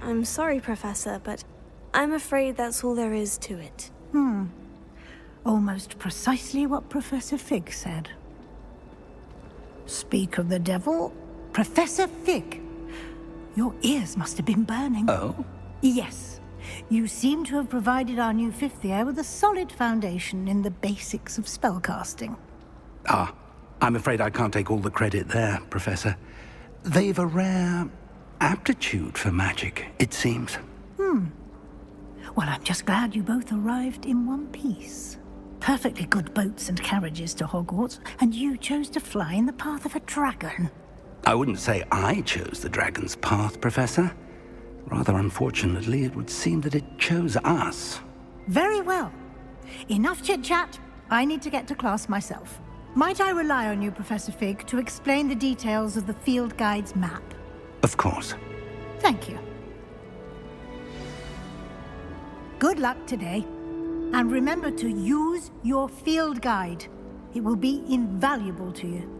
S2: I'm sorry, Professor, but I'm afraid that's all there is to it.
S9: Almost precisely what Professor Fig said. Speak of the devil, Professor Fig. Your ears must have been burning.
S1: Oh?
S9: Yes. You seem to have provided our new fifth year with a solid foundation in the basics of spellcasting.
S1: Ah, I'm afraid I can't take all the credit there, Professor. They've a rare aptitude for magic, it seems.
S9: Well, I'm just glad you both arrived in one piece. Perfectly good boats and carriages to Hogwarts, and you chose to fly in the path of a dragon.
S1: I wouldn't say I chose the dragon's path, Professor. Rather unfortunately, it would seem that it chose us.
S9: Very well. Enough chit-chat. I need to get to class myself. Might I rely on you, Professor Fig, to explain the details of the field guide's map?
S1: Of course.
S9: Thank you. Good luck today. And remember to use your field guide. It will be invaluable to you.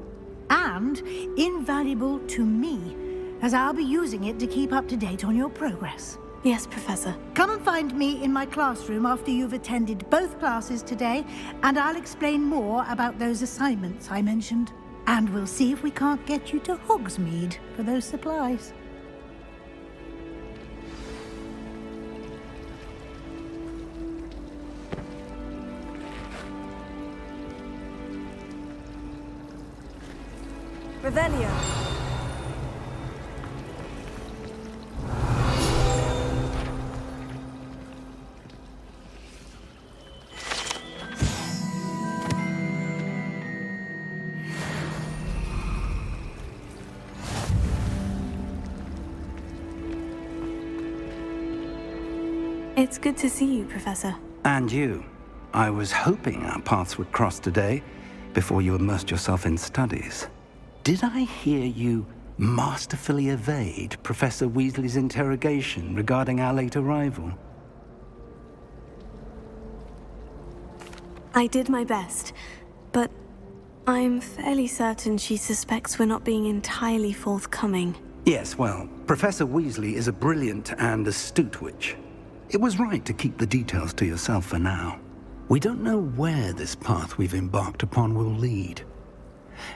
S9: And invaluable to me, as I'll be using it to keep up to date on your progress.
S2: Yes, Professor.
S9: Come and find me in my classroom after you've attended both classes today, and I'll explain more about those assignments I mentioned. And we'll see if we can't get you to Hogsmeade for those supplies.
S2: Revelio. It's good to see you, Professor.
S1: And you. I was hoping our paths would cross today, before you immersed yourself in studies. Did I hear you masterfully evade Professor Weasley's interrogation regarding our late arrival?
S2: I did my best, but I'm fairly certain she suspects we're not being entirely forthcoming.
S1: Yes, well, Professor Weasley is a brilliant and astute witch. It was right to keep the details to yourself for now. We don't know where this path we've embarked upon will lead.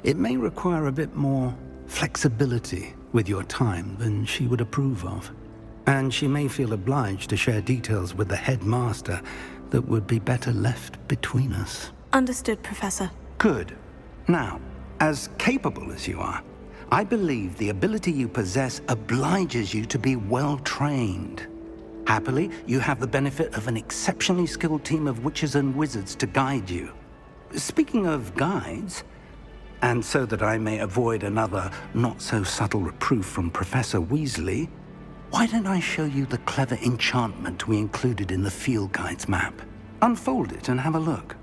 S1: It may require a bit more flexibility with your time than she would approve of. And she may feel obliged to share details with the headmaster that would be better left between us.
S2: Understood, Professor.
S1: Good. Now, as capable as you are, I believe the ability you possess obliges you to be well trained. Happily, you have the benefit of an exceptionally skilled team of witches and wizards to guide you. Speaking of guides, And so that I may avoid another not-so-subtle reproof from Professor Weasley, why don't I show you the clever enchantment we included in the field guide's map? Unfold it and have a look.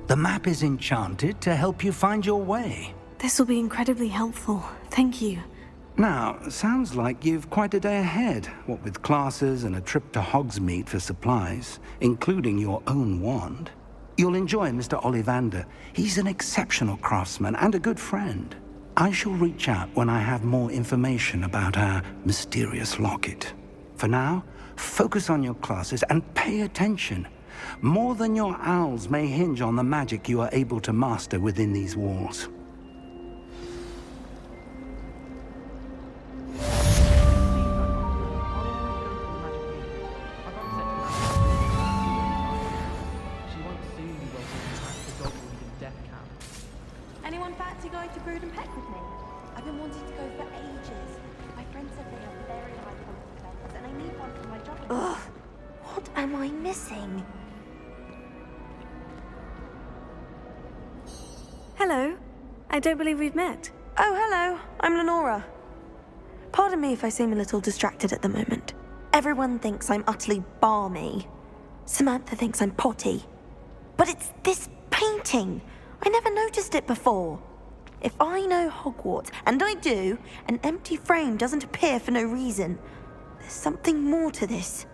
S1: The map is enchanted to help you find your way.
S2: This will be incredibly helpful. Thank you.
S1: Now, sounds like you've quite a day ahead, what with classes and a trip to Hogsmeade for supplies, including your own wand. You'll enjoy Mr. Ollivander. He's an exceptional craftsman and a good friend. I shall reach out when I have more information about our mysterious locket. For now, focus on your classes and pay attention. More than your owls may hinge on the magic you are able to master within these walls.
S11: Anyone fancy going to Brood and Peck with me? I've been wanting to go for ages. My friend said they have very high quality vendors, and I need one for my job. Ugh! What am I missing?
S2: Hello. I don't believe we've met.
S11: Oh, hello. I'm Lenora. Pardon me if I seem a little distracted at the moment. Everyone thinks I'm utterly balmy. Samantha thinks I'm potty. But it's this painting. I never noticed it before. If I know Hogwarts, and I do, an empty frame doesn't appear for no reason. There's something more to this.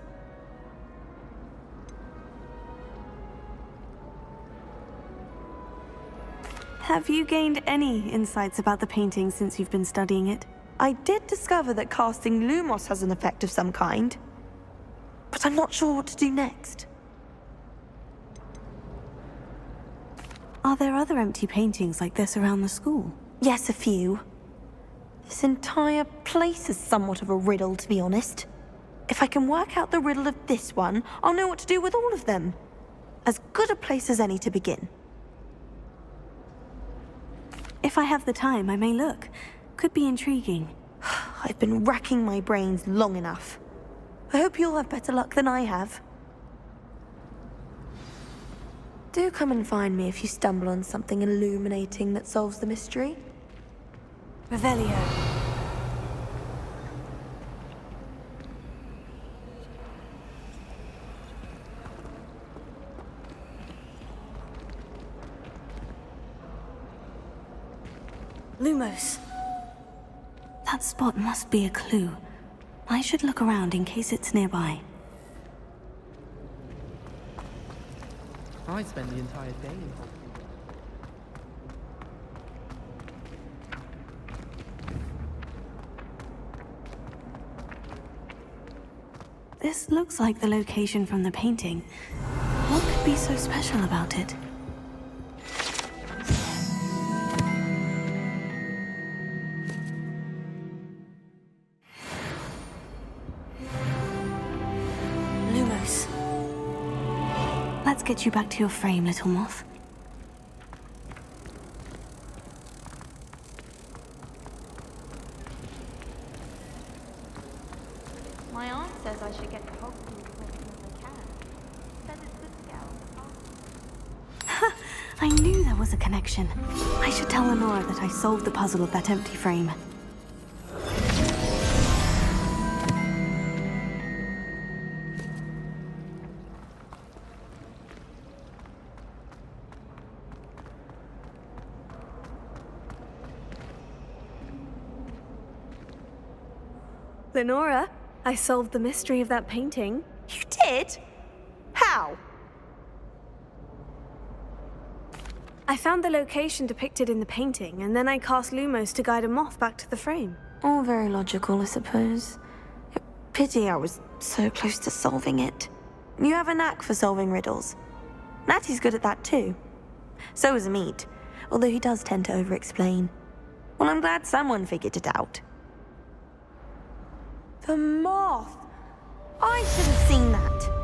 S2: Have you gained any insights about the painting since you've been studying it?
S11: I did discover that casting Lumos has an effect of some kind, but I'm not sure what to do next.
S2: Are there other empty paintings like this around the school?
S11: Yes, a few. This entire place is somewhat of a riddle, to be honest. If I can work out the riddle of this one, I'll know what to do with all of them. As good a place as any to begin.
S2: If I have the time, I may look. Could be intriguing.
S11: I've been racking my brains long enough. I hope you'll have better luck than I have. Do come and find me if you stumble on something illuminating that solves the mystery.
S2: Revelio. Lumos. That spot must be a clue. I should look around in case it's nearby.
S15: I spend the entire day.
S2: This looks like the location from the painting. What could be so special about it? Lumos. Let's get you back to your frame, little moth.
S11: My aunt says I should get to Hogwarts as often as I can. Says it's good to get out.
S2: I knew there was a connection. I should tell Lenora that I solved the puzzle of that empty frame. Lenora, I solved the mystery of that painting.
S11: You did? How?
S2: I found the location depicted in the painting, and then I cast Lumos to guide a moth back to the frame.
S11: All very logical, I suppose. Pity I was so close to solving it. You have a knack for solving riddles. Natty's good at that too. So is Amit, although he does tend to over-explain. Well, I'm glad someone figured it out. The moth! I should have seen that.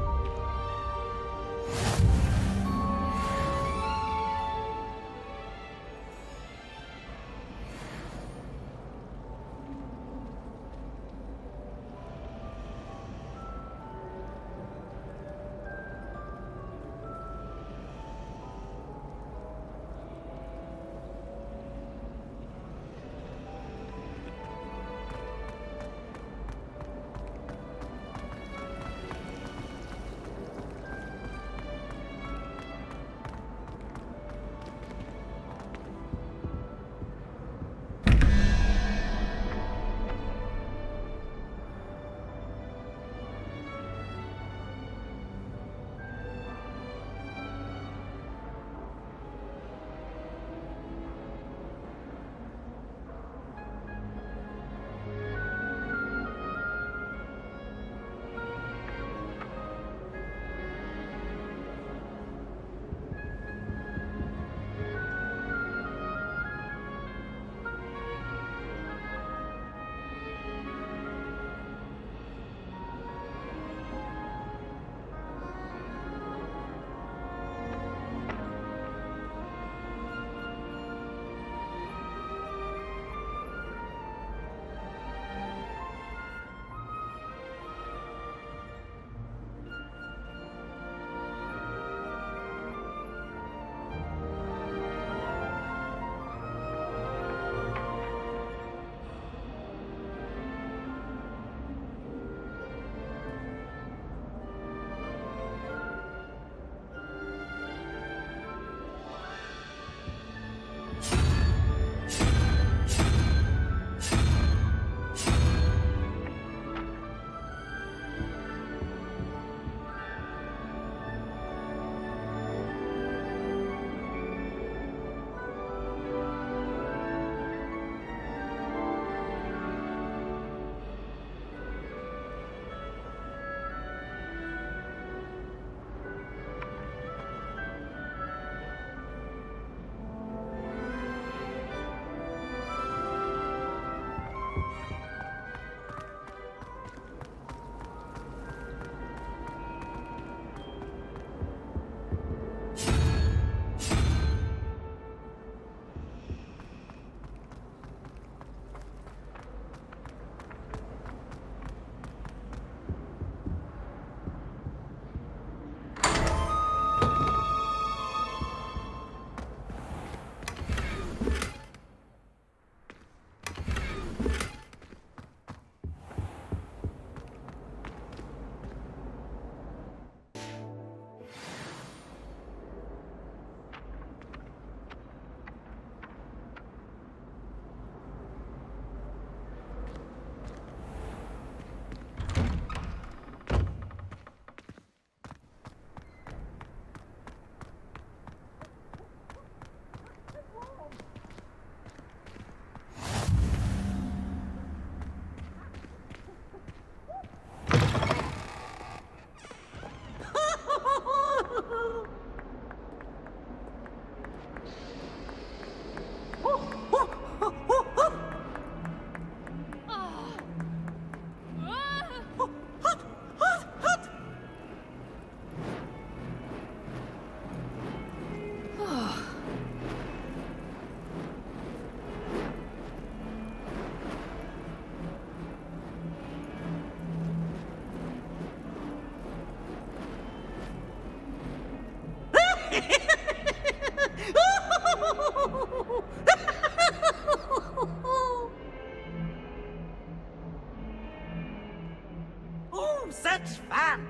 S10: fun.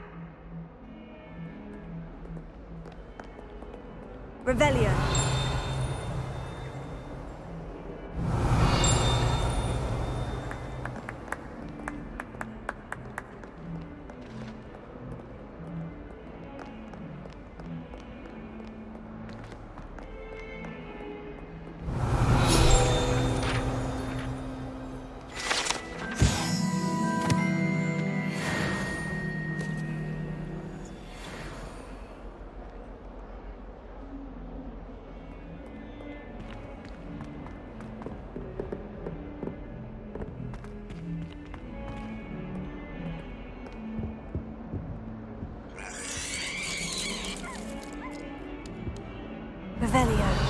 S11: Revelio. Revelio.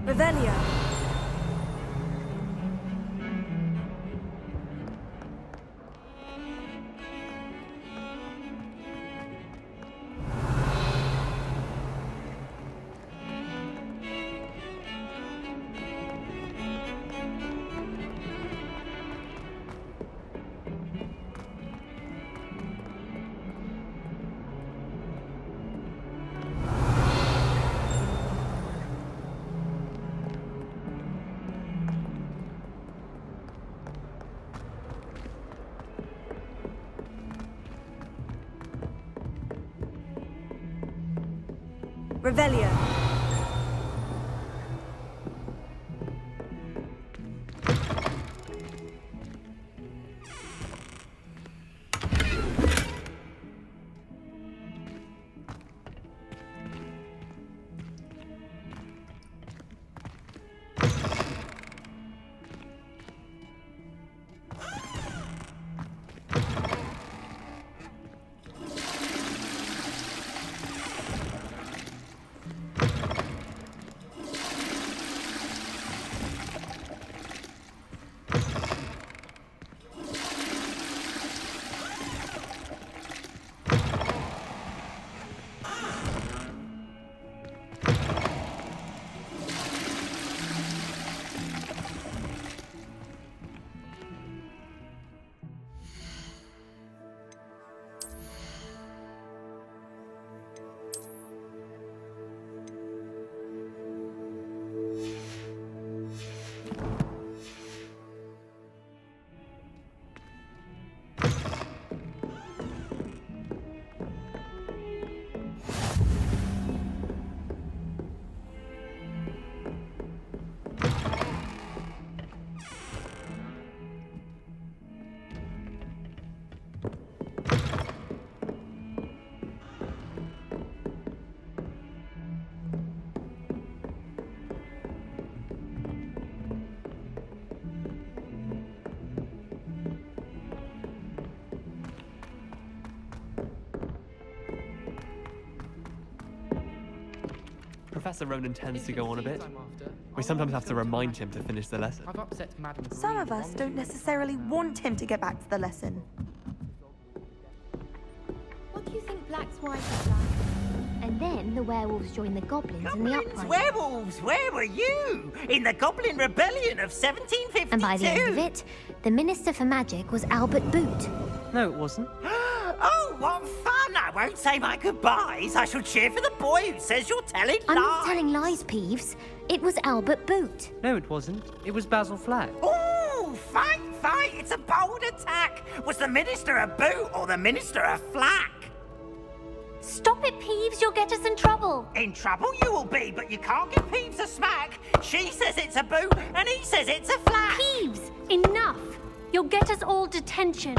S11: Revelio. Revelio.
S16: Professor Ronan tends to go on a bit. We sometimes have to remind him to finish the lesson.
S11: Some of us don't necessarily want him to get back to the lesson.
S14: What do you think Black's wife is like? And then the werewolves join the goblins in the uprising.
S10: Werewolves, where were you? In the Goblin Rebellion of 1752.
S14: And by the end of it, the Minister for Magic was Albert Boot.
S16: No, it wasn't.
S10: Oh, what fun! I won't say my goodbyes. I shall cheer for the boy who says you're telling lies.
S14: I'm not telling lies, Peeves. It was Albert Boot.
S16: No, it wasn't. It was Basil Flack.
S10: Ooh, fight! It's a bold attack. Was the Minister a boot or the Minister a flack?
S14: Stop it, Peeves. You'll get us in trouble.
S10: In trouble you will be, but you can't give Peeves a smack. She says it's a boot and he says it's a flack.
S14: Peeves, enough. You'll get us all detention.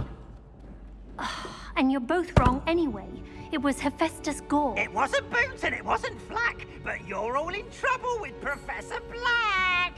S14: and you're both wrong anyway. It was Hephaestus Gore.
S17: It wasn't Boots and it wasn't Flack, but you're all in trouble with Professor Black.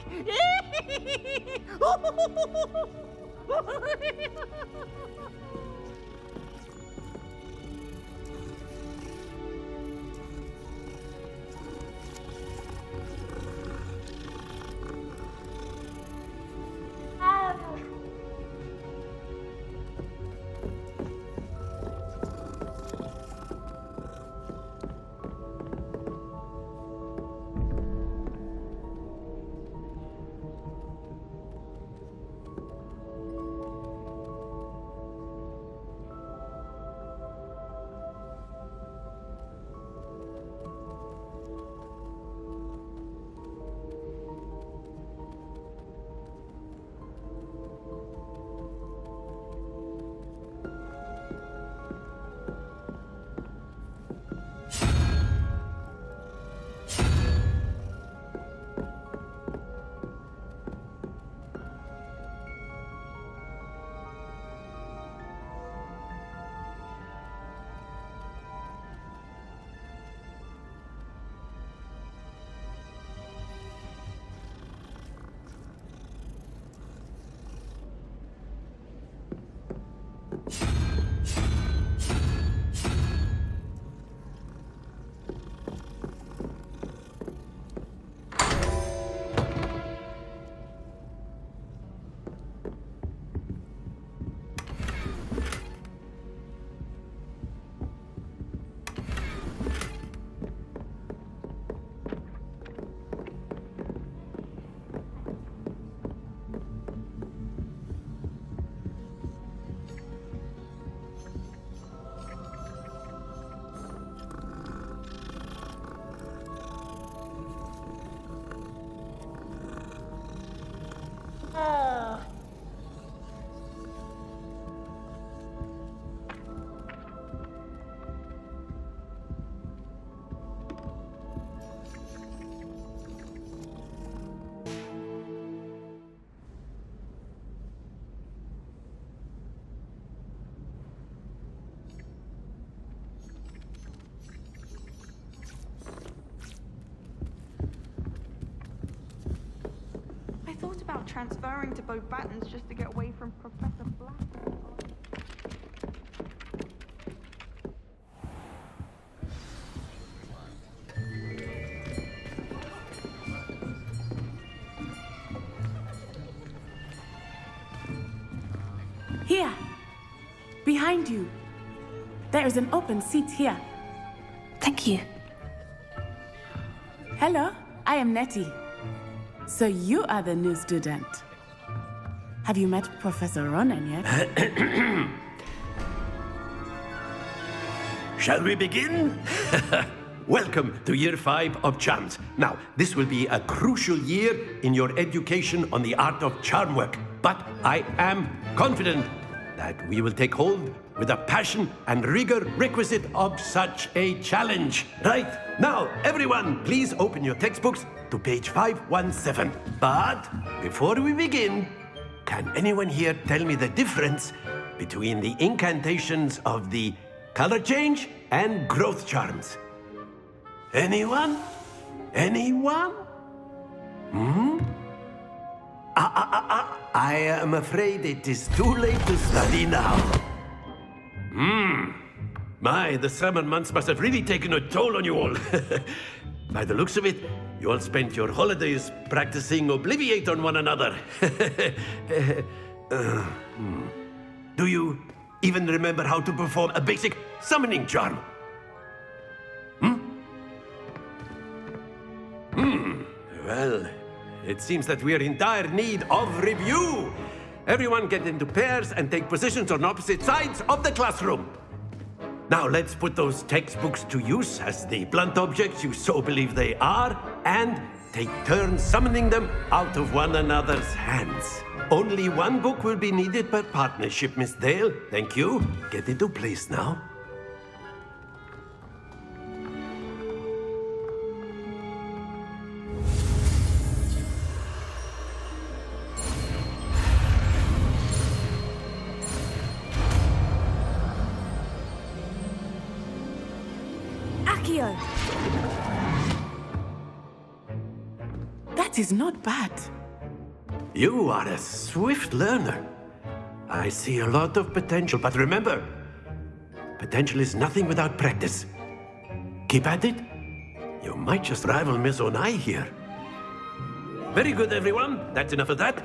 S11: I thought about transferring to both Battens just to get away from Professor Black.
S18: Here! Behind you! There is an open seat here.
S2: Thank you.
S18: Hello, I am Nettie. So you are the new student. Have you met Professor Ronan yet?
S7: Shall we begin? Welcome to Year 5 of Charms. Now, this will be a crucial year in your education on the art of charm work. But I am confident that we will take hold with the passion and rigor requisite of such a challenge. Right, now, everyone, please open your textbooks to page 517. But before we begin, can anyone here tell me the difference between the incantations of the color change and growth charms? Anyone? Anyone? I am afraid it is too late to study now. My, the summer months must have really taken a toll on you all. By the looks of it, you all spent your holidays practicing Obliviate on one another. Do you even remember how to perform a basic summoning charm? Well, it seems that we are in dire need of review. Everyone get into pairs and take positions on opposite sides of the classroom. Now let's put those textbooks to use as the blunt objects you so believe they are, and take turns summoning them out of one another's hands. Only one book will be needed per partnership, Miss Dale. Thank you. Get into place now.
S14: Accio!
S18: That is not bad.
S7: You are a swift learner. I see a lot of potential, but remember, potential is nothing without practice. Keep at it. You might just rival Miss Onai here. Very good, everyone. That's enough of that.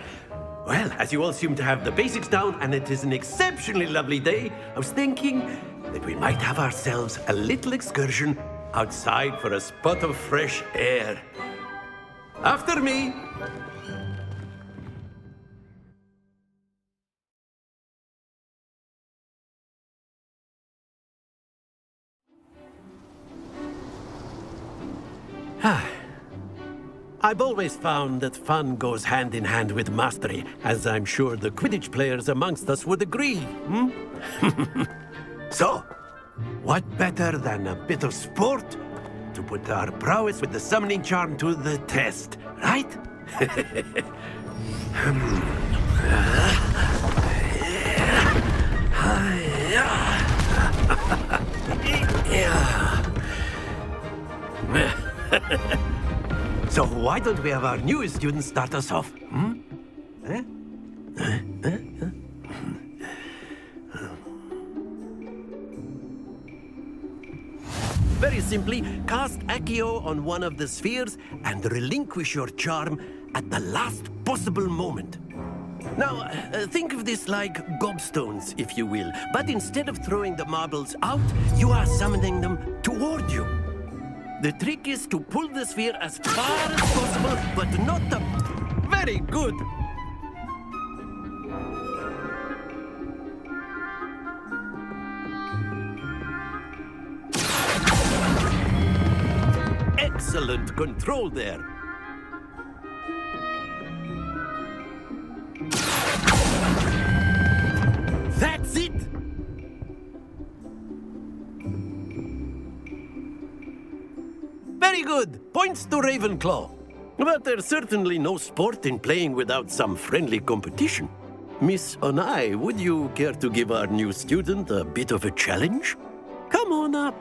S7: Well, as you all seem to have the basics down, and it is an exceptionally lovely day, I was thinking that we might have ourselves a little excursion outside for a spot of fresh air. After me. I've always found that fun goes hand in hand with mastery, as I'm sure the Quidditch players amongst us would agree, So, what better than a bit of sport to put our prowess with the summoning charm to the test, right? So why don't we have our newest student start us off? Very simply, cast Accio on one of the spheres and relinquish your charm at the last possible moment. Now, think of this like gobstones, if you will, but instead of throwing the marbles out, you are summoning them toward you. The trick is to pull the sphere as far as possible, but not the... Very good! Excellent control there. That's it! Very good. Points to Ravenclaw. But there's certainly no sport in playing without some friendly competition. Miss Onai, would you care to give our new student a bit of a challenge? Come on up.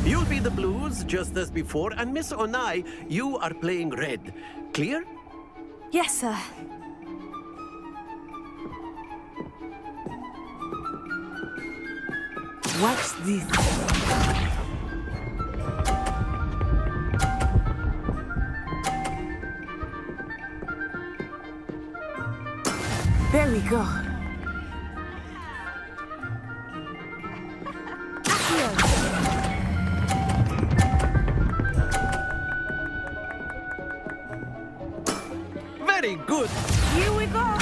S7: You'll be the blues, just as before, and Miss Onai, you are playing red. Clear?
S2: Yes, sir.
S18: Watch this. There we go.
S7: Very good.
S14: Here we go.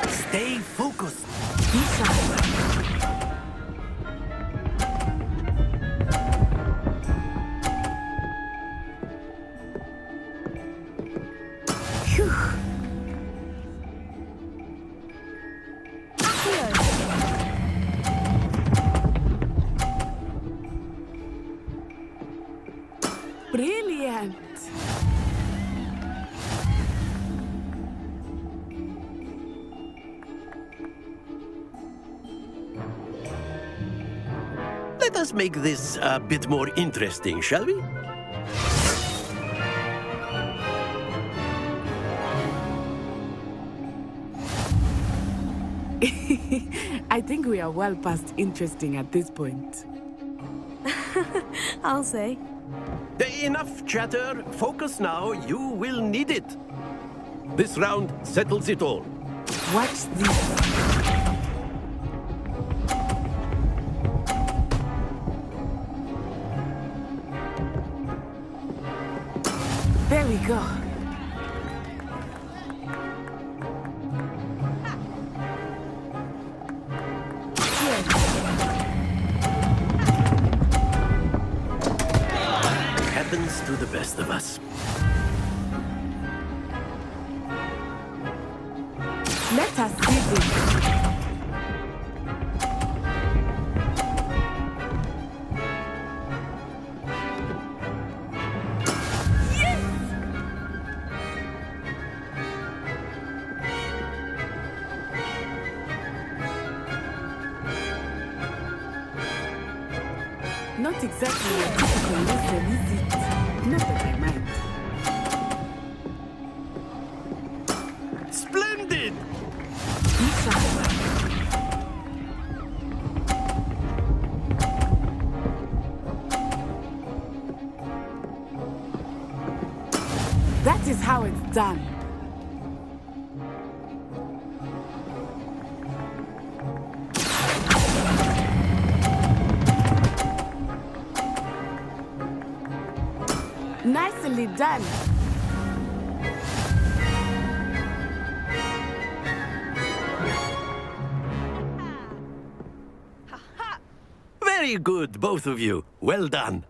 S7: Stay focused.
S18: Brilliant.
S7: Let us make this a bit more interesting, shall we?
S18: I think we are well past interesting at this point.
S2: I'll say.
S7: Enough chatter. Focus now. You will need it. This round settles it all.
S18: Watch this. There we go.
S7: Happens to the best of us.
S18: Let us see this. Not exactly a typical lesson, is it? Not that I mind.
S7: Splendid!
S18: That is how it's done. Nicely done.
S7: Very good, both of you. Well done.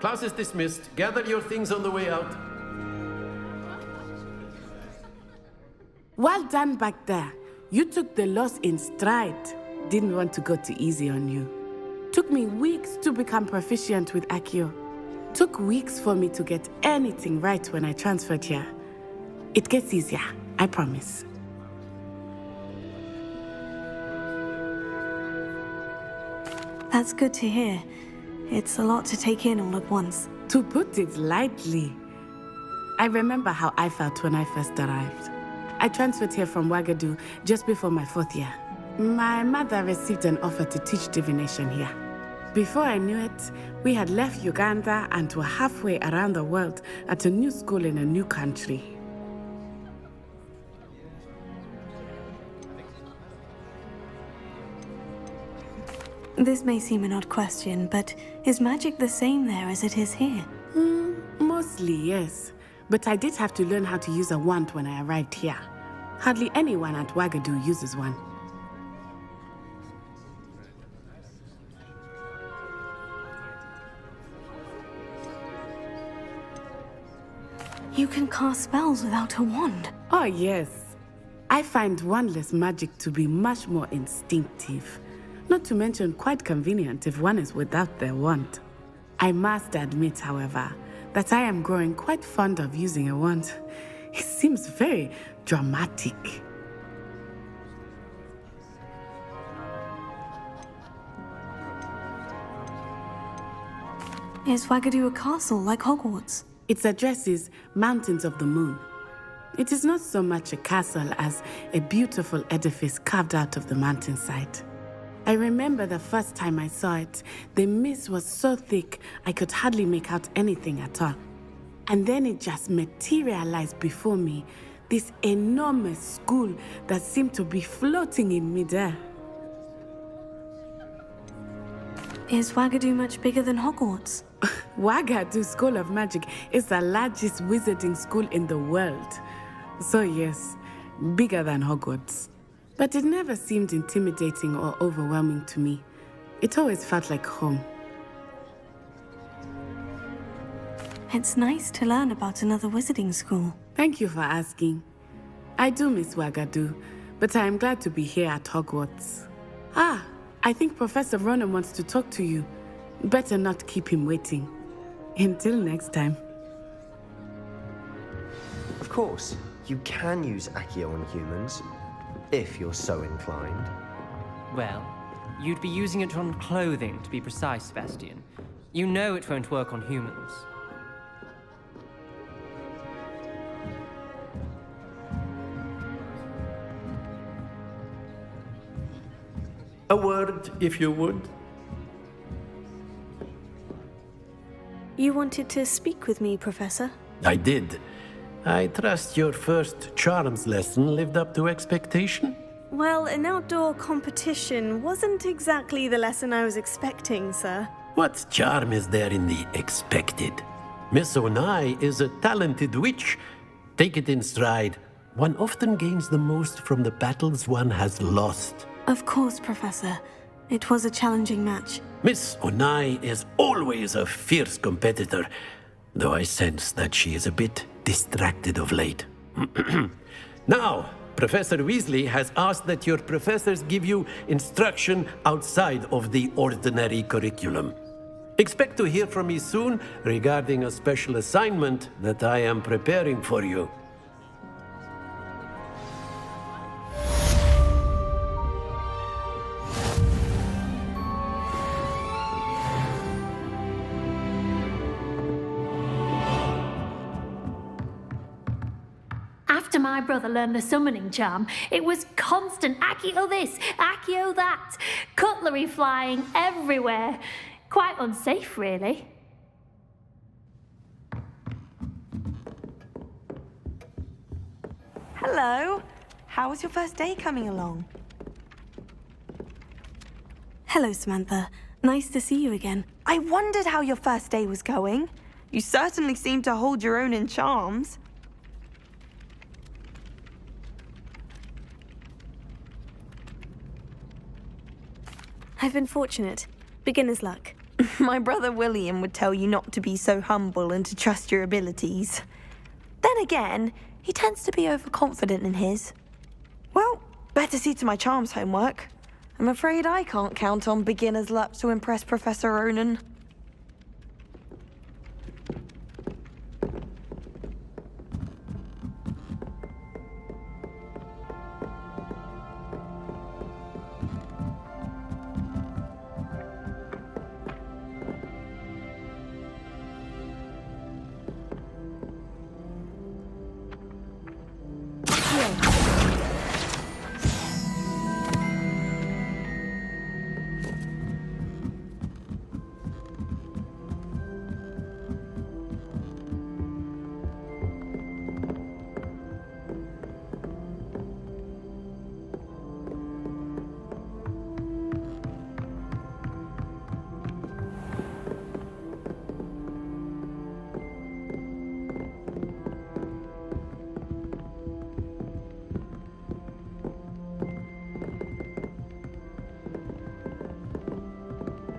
S7: Class is dismissed. Gather your things on the way out.
S18: Well done back there. You took the loss in stride. Didn't want to go too easy on you. Took me weeks to become proficient with Accio. Took weeks for me to get anything right when I transferred here. It gets easier, I promise.
S2: That's good to hear. It's a lot to take in all at once.
S18: To put it lightly, I remember how I felt when I first arrived. I transferred here from Ouagadougou just before my 4th year. My mother received an offer to teach divination here. Before I knew it, we had left Uganda and were halfway around the world at a new school in a new country.
S2: This may seem an odd question, but is magic the same there as it is here?
S18: Mostly, yes. But I did have to learn how to use a wand when I arrived here. Hardly anyone at Ouagadougou uses one.
S2: You can cast spells without a wand.
S18: Oh, yes. I find wandless magic to be much more instinctive. Not to mention quite convenient if one is without their wand. I must admit, however, that I am growing quite fond of using a wand. It seems very dramatic.
S2: Is Ouagadougou a castle like Hogwarts?
S18: Its address is Mountains of the Moon. It is not so much a castle as a beautiful edifice carved out of the mountainside. I remember the first time I saw it, the mist was so thick I could hardly make out anything at all. And then it just materialized before me, this enormous school that seemed to be floating in midair.
S2: Is Ouagadougou much bigger than Hogwarts?
S18: Ouagadougou School of Magic is the largest wizarding school in the world. So yes, bigger than Hogwarts. But it never seemed intimidating or overwhelming to me. It always felt like home.
S2: It's nice to learn about another wizarding school.
S18: Thank you for asking. I do miss Ouagadougou, but I am glad to be here at Hogwarts. Ah, I think Professor Ronan wants to talk to you. Better not keep him waiting. Until next time.
S19: Of course, you can use Accio on humans, if you're so inclined.
S20: Well, you'd be using it on clothing, to be precise, Sebastian. You know it won't work on humans.
S7: A word, if you would.
S2: You wanted to speak with me, Professor?
S7: I did. I trust your first charms lesson lived up to expectation?
S2: Well, an outdoor competition wasn't exactly the lesson I was expecting, sir.
S7: What charm is there in the expected? Miss Onai is a talented witch. Take it in stride. One often gains the most from the battles one has lost.
S2: Of course, Professor. It was a challenging match.
S7: Miss Onai is always a fierce competitor, though I sense that she is a bit distracted of late. Now, Professor Weasley has asked that your professors give you instruction outside of the ordinary curriculum. Expect to hear from me soon regarding a special assignment that I am preparing for you.
S14: After my brother learned the summoning charm, it was constant Accio this, Accio that, cutlery flying everywhere. Quite unsafe, really.
S11: Hello. How was your first day coming along?
S2: Hello, Samantha. Nice to see you again.
S11: I wondered how your first day was going. You certainly seem to hold your own in charms.
S2: I've been fortunate. Beginner's luck.
S11: My brother William would tell you not to be so humble and to trust your abilities. Then again, he tends to be overconfident in his. Well, better see to my charms homework. I'm afraid I can't count on beginner's luck to impress Professor Ronan.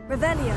S2: Revelio.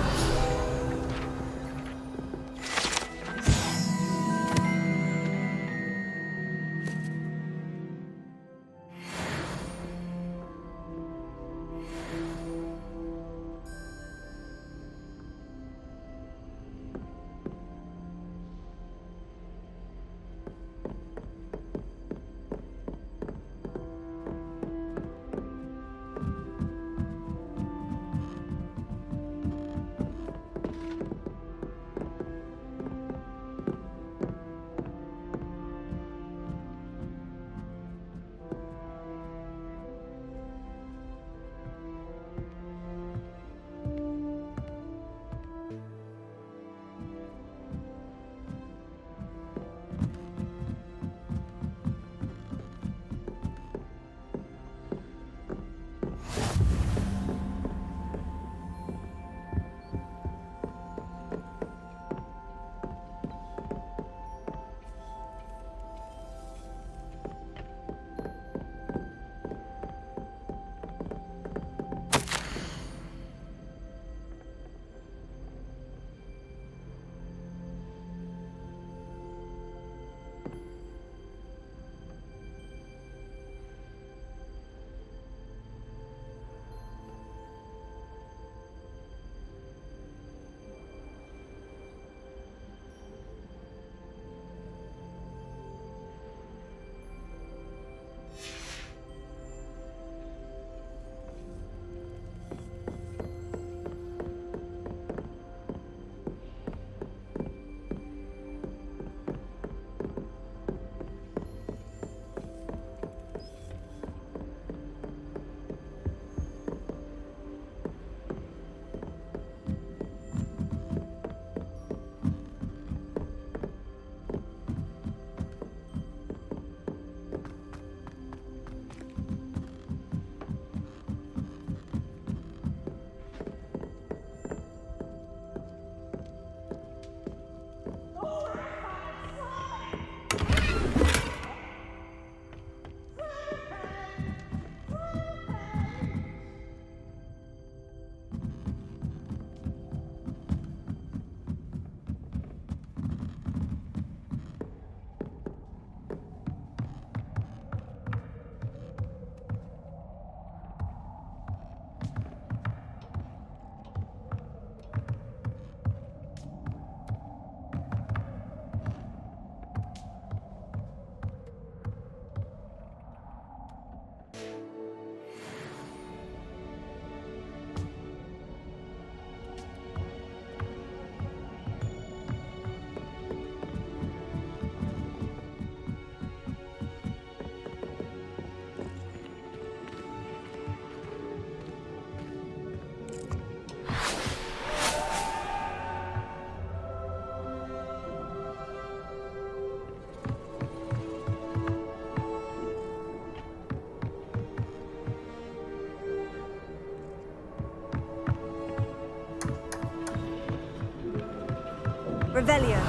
S11: Revelio.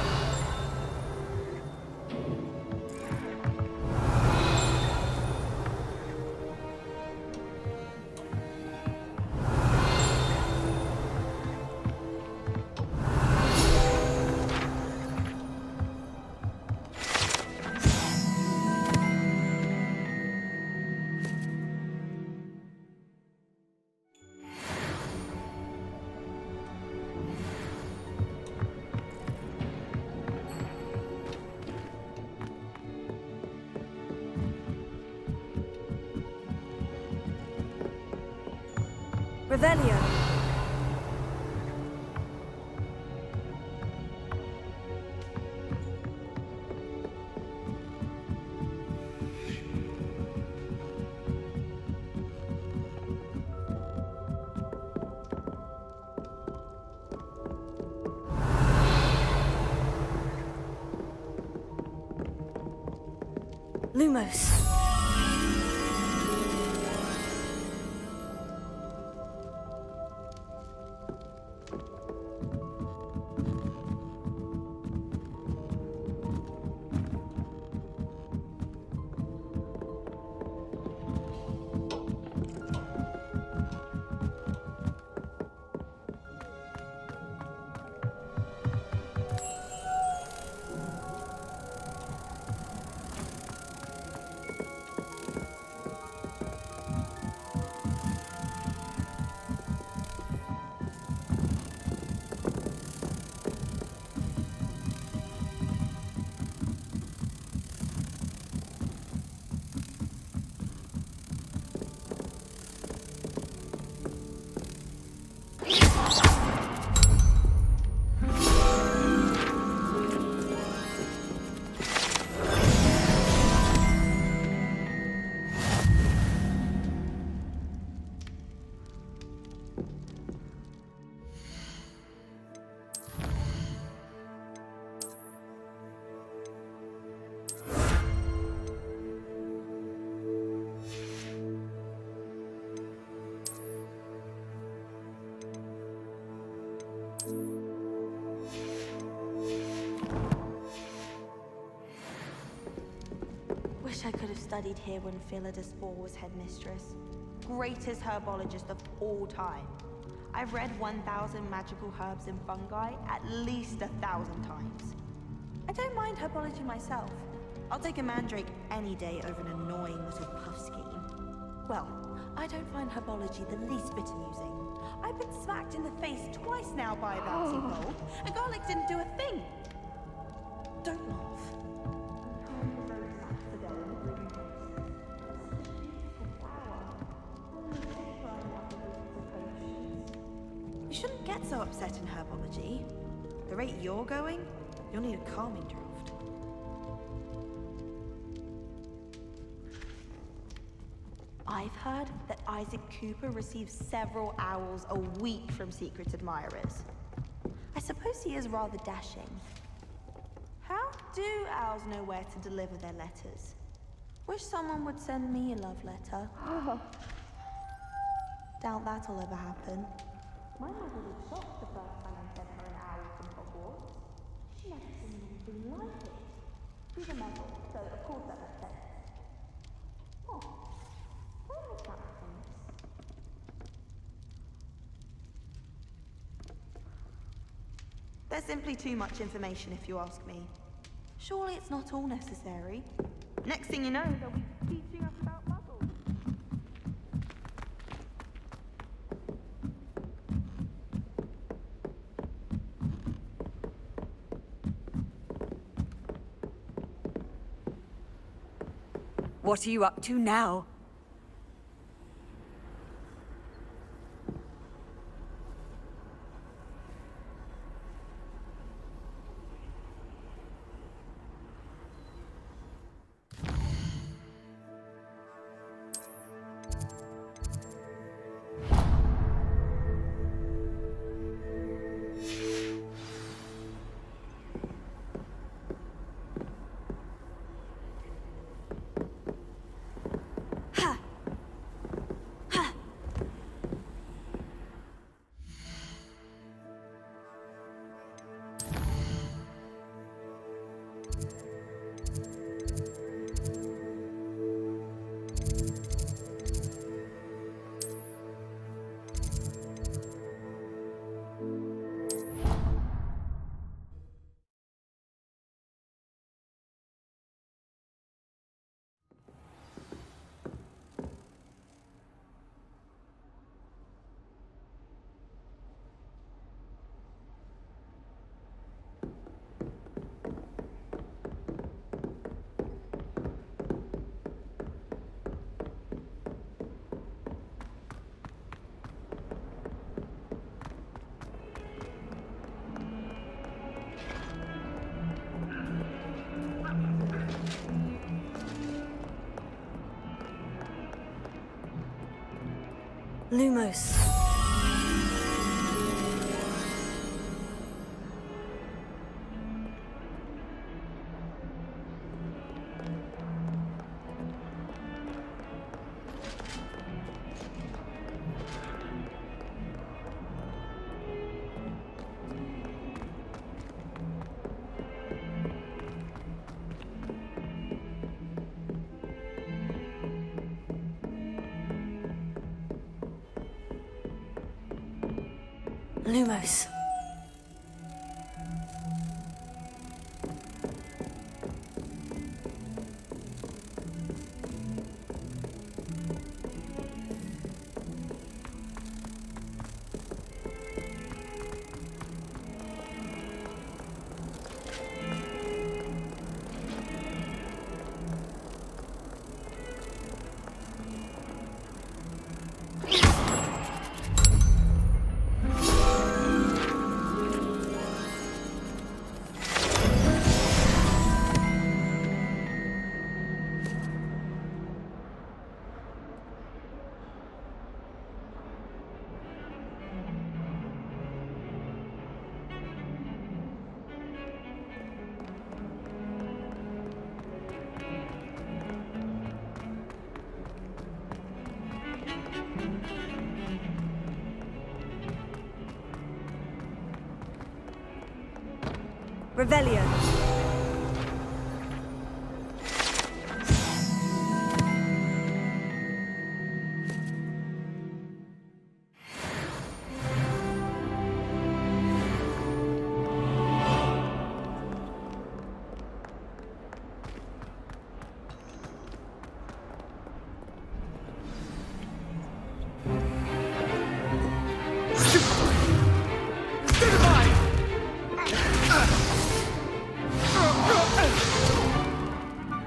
S11: Revelio. Lumos. Wish I could have studied here when Philida Spore was headmistress. Greatest herbologist of all time. I've read 1,000 magical herbs and fungi at least 1,000 times. I don't mind herbology myself. I'll take a mandrake any day over an annoying little puff scheme. Well, I don't find herbology the least bit amusing. I've been smacked in the face twice now by a bouncing ball, and garlic didn't do a thing. Don't laugh. You shouldn't get so upset in herbology. The rate you're going, you'll need a calming draft. I've heard that Isaac Cooper receives several owls a week from secret admirers. I suppose he is rather dashing. How do owls know where to deliver their letters? Wish someone would send me a love letter. Doubt that'll ever happen. My mother was shocked the first time I sent her an owl from Hogwarts. She never seen anything like it. She's a muggle, so of course that makes sense. Oh, where was that from? There's simply too much information if you ask me. Surely it's not all necessary. Next thing you know, they'll be teaching us about muggles.
S21: What are you up to now?
S2: Lumos. Lumos. Revelio.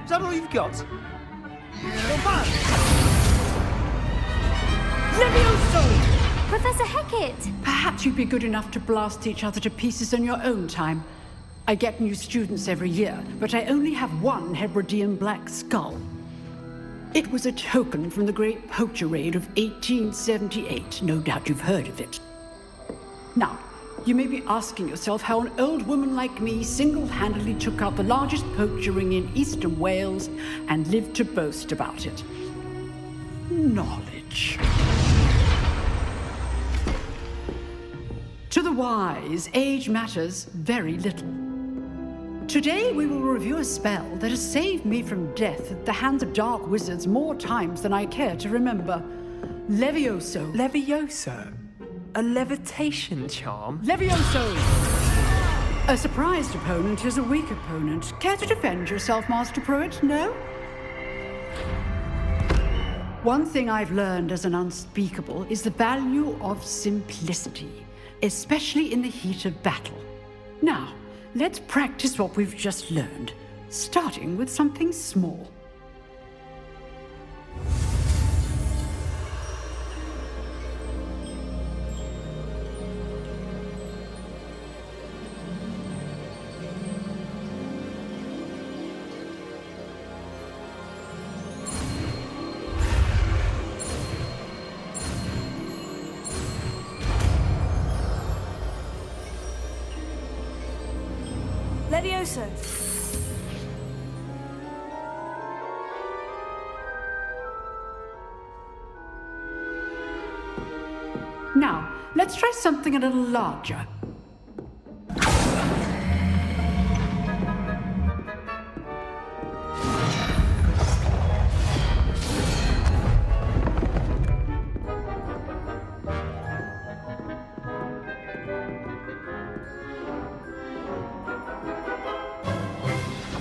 S17: Is that all you've got?
S3: Levioso!
S14: Professor Hecat!
S3: Perhaps you'd be good enough to blast each other to pieces in your own time. I get new students every year, but I only have one Hebridean black skull. It was a token from the Great Poacher Raid of 1878. No doubt you've heard of it. Now, you may be asking yourself how an old woman like me single-handedly took out the largest poacher ring in eastern Wales and lived to boast about it. Knowledge. To the wise, age matters very little. Today we will review a spell that has saved me from death at the hands of dark wizards more times than I care to remember. Levioso.
S15: Levioso? A levitation charm?
S3: Levioso! A surprised opponent is a weak opponent. Care to defend yourself, Master Pruitt? No? One thing I've learned as an unspeakable is the value of simplicity, especially in the heat of battle. Now, let's practice what we've just learned, starting with something small. Levioso. Now, let's try something a little larger.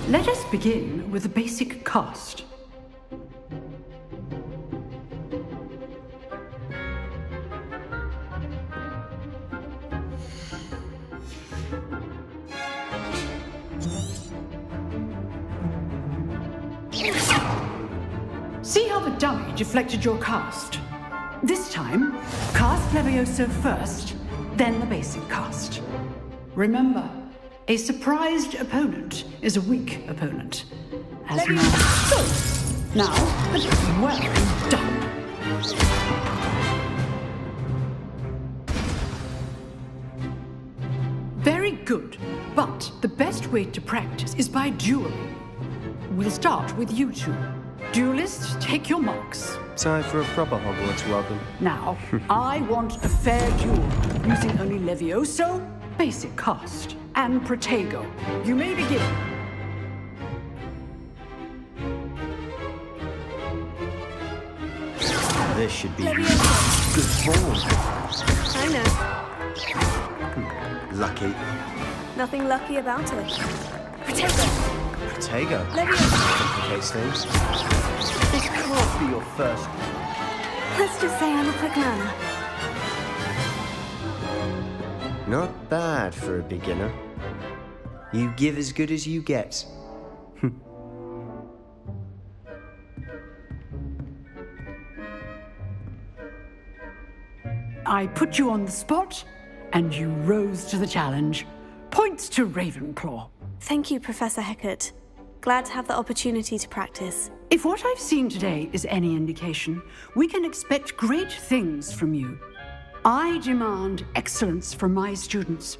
S3: Let us begin with the basic cast. See how the dummy deflected your cast? This time, cast Levioso first, then the basic cast. Remember, a surprised opponent is a weak opponent. As now, well done. good. But the best way to practice is by dueling. We'll start with you two. Duelists, take your marks.
S19: Time for a proper Hogwarts welcome.
S3: Now, I want a fair duel, using only Levioso, basic cast, and Protego. You may begin.
S19: This should be good form.
S2: I know.
S19: Lucky.
S2: Nothing lucky about it. Protego!
S19: Protego.
S2: Levioso!
S19: Complicates things. This can't be your first.
S2: Let's just say I'm a quick learner.
S19: Not bad for a beginner. You give as good as you get.
S3: I put you on the spot, and you rose to the challenge. Points to Ravenclaw.
S2: Thank you, Professor Hecat. Glad to have the opportunity to practice.
S3: If what I've seen today is any indication, we can expect great things from you. I demand excellence from my students.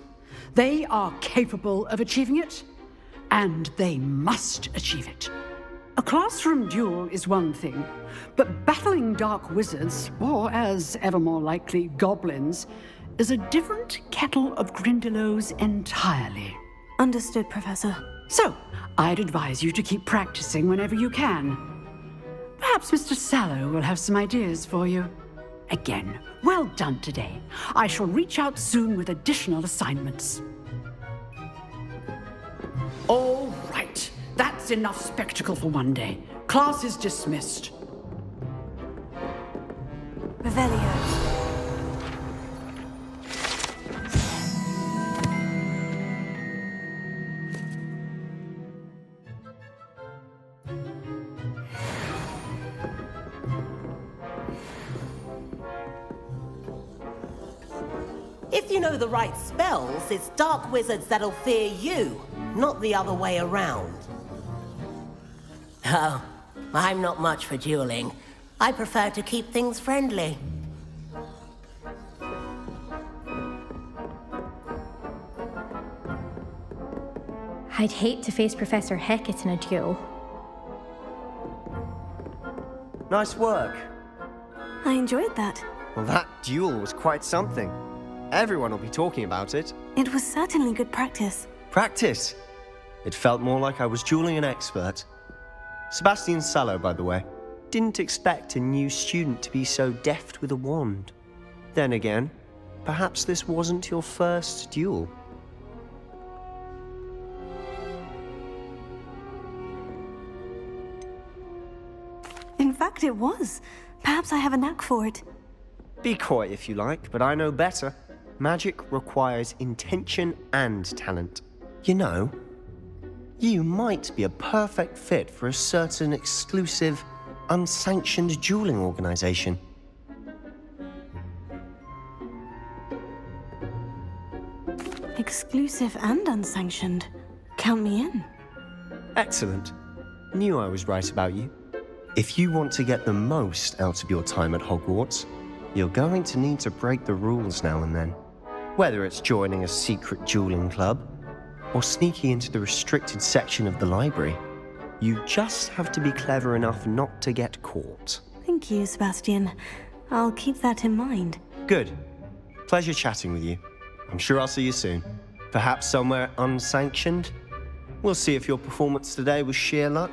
S3: They are capable of achieving it, and they must achieve it. A classroom duel is one thing, but battling dark wizards, or as ever more likely, goblins, is a different kettle of Grindylows entirely.
S2: Understood, Professor.
S3: So, I'd advise you to keep practicing whenever you can. Perhaps Mr. Sallow will have some ideas for you. Again, well done today. I shall reach out soon with additional assignments. All right. That's enough spectacle for one day. Class is dismissed.
S2: Revelio.
S13: If you know the right spells, it's dark wizards that'll fear you, not the other way around. Oh, I'm not much for dueling. I prefer to keep things friendly.
S6: I'd hate to face Professor Hecat in a duel.
S19: Nice work.
S2: I enjoyed that.
S19: Well, that duel was quite something. Everyone will be talking about it.
S2: It was certainly good practice.
S19: Practice? It felt more like I was dueling an expert. Sebastian Sallow, by the way. Didn't expect a new student to be so deft with a wand. Then again, perhaps this wasn't your first duel.
S2: In fact, it was. Perhaps I have a knack for it.
S19: Be coy if you like, but I know better. Magic requires intention and talent. You know, you might be a perfect fit for a certain exclusive, unsanctioned dueling organization.
S2: Exclusive and unsanctioned. Count me in.
S19: Excellent. Knew I was right about you. If you want to get the most out of your time at Hogwarts, you're going to need to break the rules now and then. Whether it's joining a secret dueling club, or sneaking into the restricted section of the library, you just have to be clever enough not to get caught.
S2: Thank you, Sebastian. I'll keep that in mind.
S19: Good. Pleasure chatting with you. I'm sure I'll see you soon. Perhaps somewhere unsanctioned? We'll see if your performance today was sheer luck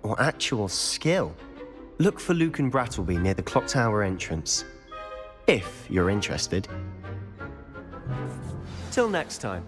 S19: or actual skill. Look for Luke and Brattleby near the clock tower entrance, if you're interested. Till next time.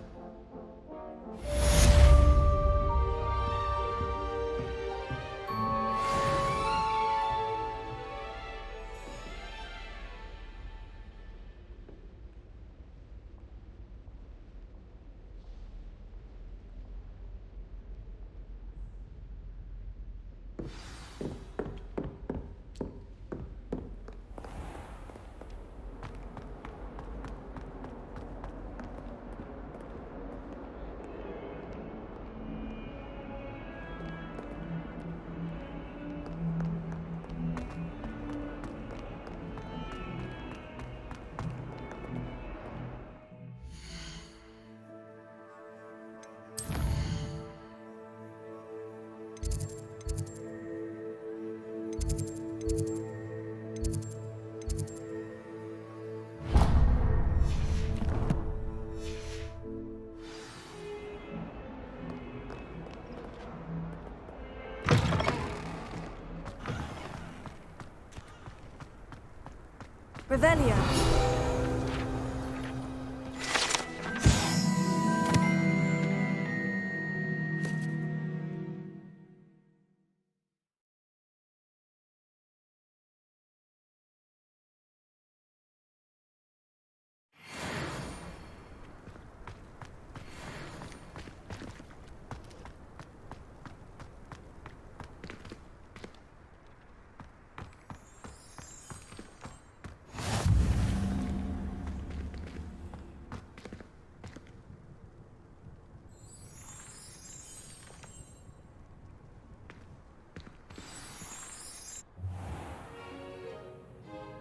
S2: Revelio.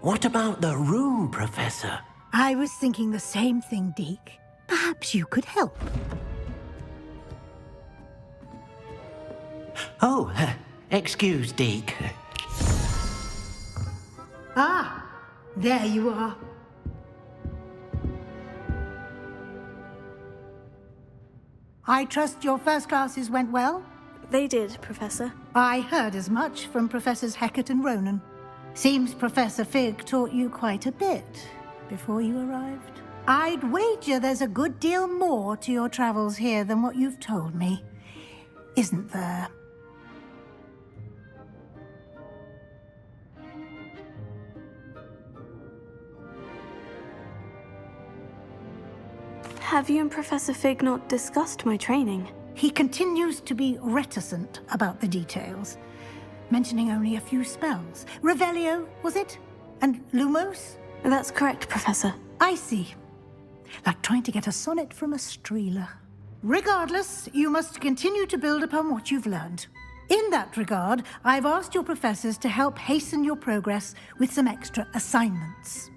S7: What about the room, Professor?
S9: I was thinking the same thing, Deke. Perhaps you could help.
S7: Oh, excuse, Deke.
S9: Ah, there you are. I trust your first classes went well?
S2: They did, Professor.
S9: I heard as much from Professors Hecat and Ronan. Seems Professor Fig taught you quite a bit before you arrived. I'd wager there's a good deal more to your travels here than what you've told me. Isn't there?
S2: Have you and Professor Fig not discussed my training?
S9: He continues to be reticent about the details, mentioning only a few spells. Revelio, was it? And Lumos?
S2: That's correct, Professor.
S9: I see. Like trying to get a sonnet from a streeler. Regardless, you must continue to build upon what you've learned. In that regard, I've asked your professors to help hasten your progress with some extra assignments.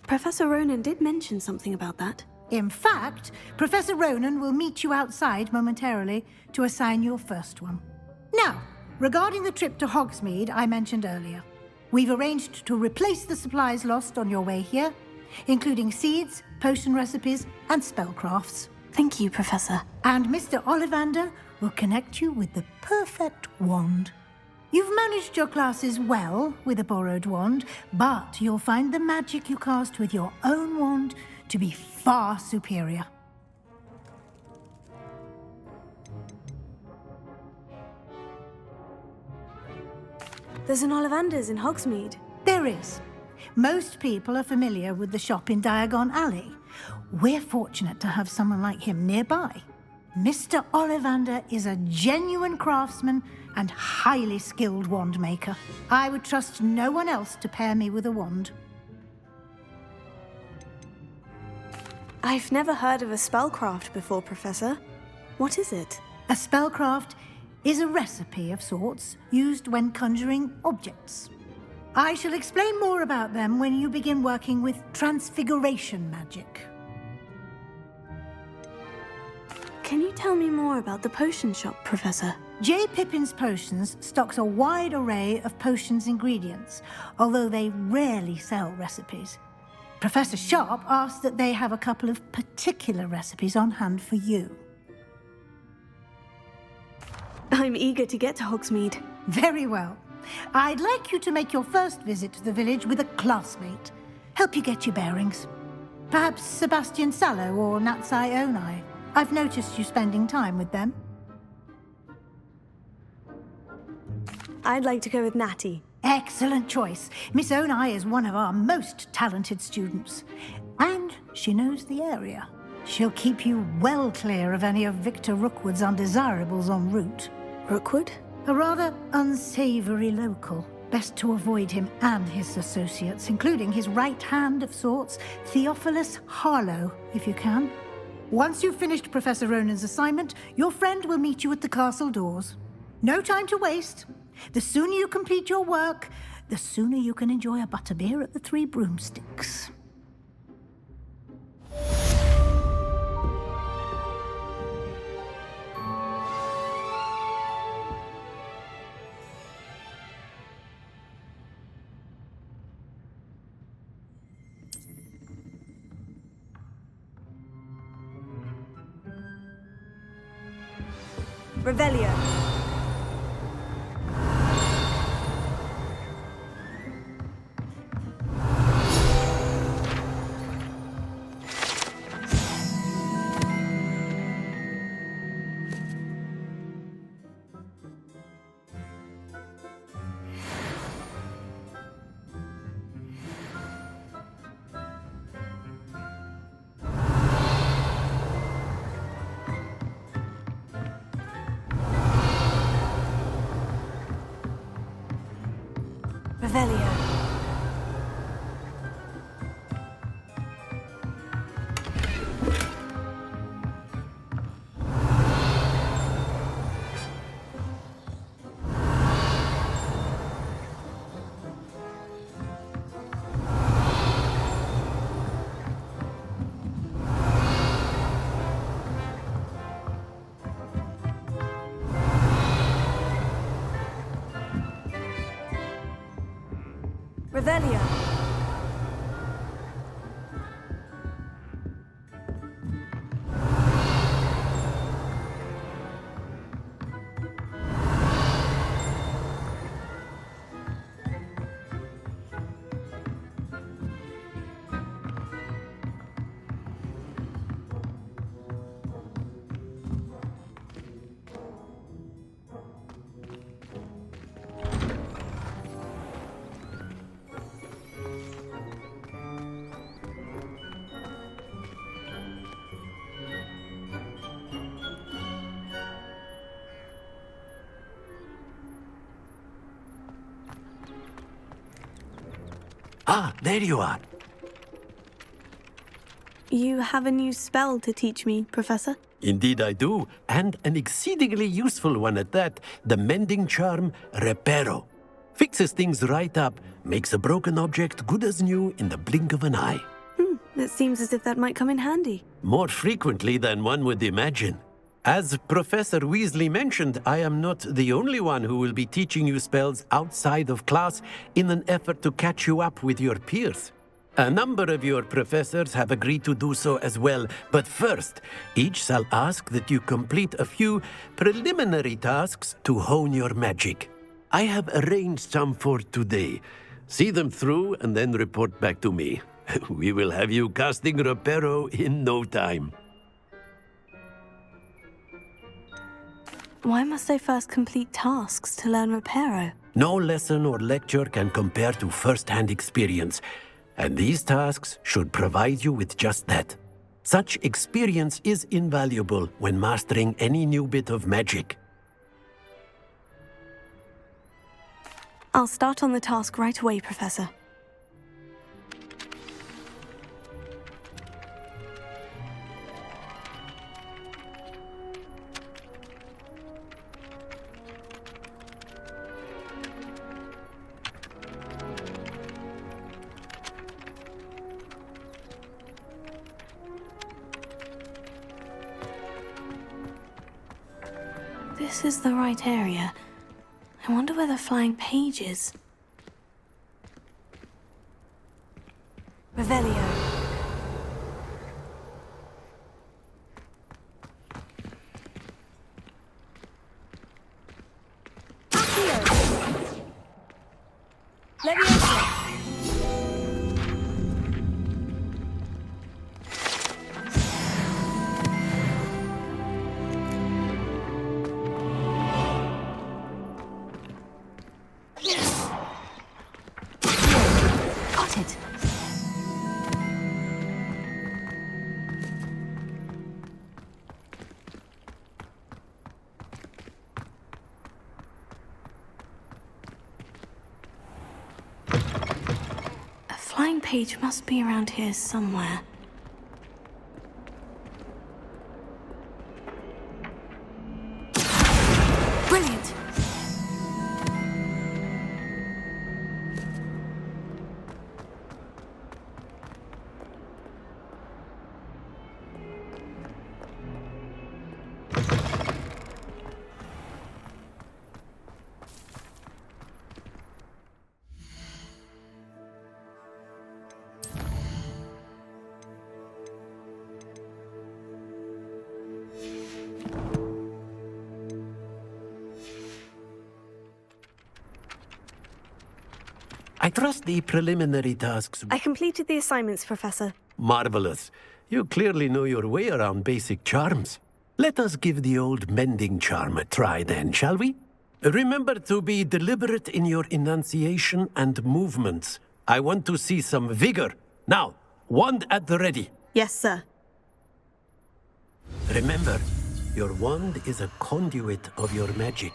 S2: Professor Ronan did mention something about that.
S9: In fact, Professor Ronan will meet you outside momentarily to assign your first one. Now, regarding the trip to Hogsmeade I mentioned earlier, we've arranged to replace the supplies lost on your way here, including seeds, potion recipes, and spellcrafts.
S2: Thank you, Professor.
S9: And Mr. Ollivander will connect you with the perfect wand. You've managed your classes well with a borrowed wand, but you'll find the magic you cast with your own wand to be far superior.
S2: There's an Ollivander's in Hogsmeade.
S9: There is. Most people are familiar with the shop in Diagon Alley. We're fortunate to have someone like him nearby. Mr. Ollivander is a genuine craftsman and highly skilled wand maker. I would trust no one else to pair me with a wand.
S2: I've never heard of a spellcraft before, Professor. What is it?
S9: A spellcraft is a recipe of sorts used when conjuring objects. I shall explain more about them when you begin working with transfiguration magic.
S2: Can you tell me more about the potion shop, Professor?
S9: J. Pippin's Potions stocks a wide array of potions ingredients, although they rarely sell recipes. Professor Sharp asked that they have a couple of particular recipes on hand for you.
S2: I'm eager to get to Hogsmeade.
S9: Very well. I'd like you to make your first visit to the village with a classmate. Help you get your bearings. Perhaps Sebastian Sallow or Natsai Onai. I've noticed you spending time with them.
S2: I'd like to go with Natty.
S9: Excellent choice. Miss Onai is one of our most talented students. And she knows the area. She'll keep you well clear of any of Victor Rookwood's undesirables en route.
S2: Rookwood?
S9: A rather unsavory local. Best to avoid him and his associates, including his right hand of sorts, Theophilus Harlow, if you can. Once you've finished Professor Ronan's assignment, your friend will meet you at the castle doors. No time to waste. The sooner you complete your work, the sooner you can enjoy a butterbeer at the Three Broomsticks.
S2: Revelio. Revelio. Revelio.
S7: Ah, there you are.
S2: You have a new spell to teach me, Professor?
S7: Indeed I do, and an exceedingly useful one at that. The mending charm, Reparo. Fixes things right up, makes a broken object good as new in the blink of an eye.
S2: It seems as if that might come in handy.
S7: More frequently than one would imagine. As Professor Weasley mentioned, I am not the only one who will be teaching you spells outside of class in an effort to catch you up with your peers. A number of your professors have agreed to do so as well, but first, each shall ask that you complete a few preliminary tasks to hone your magic. I have arranged some for today. See them through and then report back to me. We will have you casting Reparo in no time.
S2: Why must I first complete tasks to learn Reparo?
S7: No lesson or lecture can compare to first-hand experience, and these tasks should provide you with just that. Such experience is invaluable when mastering any new bit of magic.
S2: I'll start on the task right away, Professor. This is the right area. I wonder where the flying page is. Revelio. Flying page must be around here somewhere. Brilliant!
S7: I trust the preliminary tasks.
S2: I completed the assignments, Professor.
S7: Marvelous. You clearly know your way around basic charms. Let us give the old mending charm a try then, shall we? Remember to be deliberate in your enunciation and movements. I want to see some vigor. Now, wand at the ready.
S2: Yes, sir.
S7: Remember, your wand is a conduit of your magic.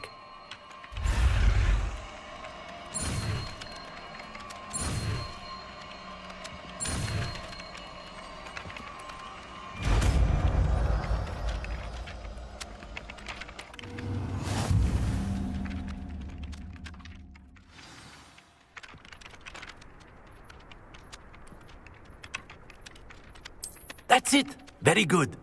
S7: That's it. Very good.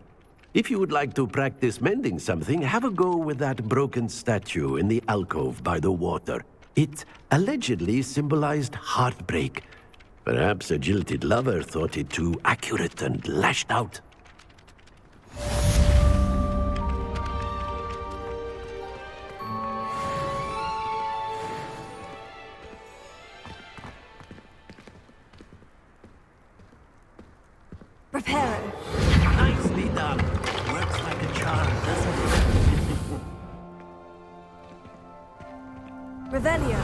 S7: If you would like to practice mending something, have a go with that broken statue in the alcove by the water. It allegedly symbolized heartbreak. Perhaps a jilted lover thought it too accurate and lashed out.
S11: Reparo.
S1: Nicely done. Works like a charm, doesn't it?
S11: Revelio.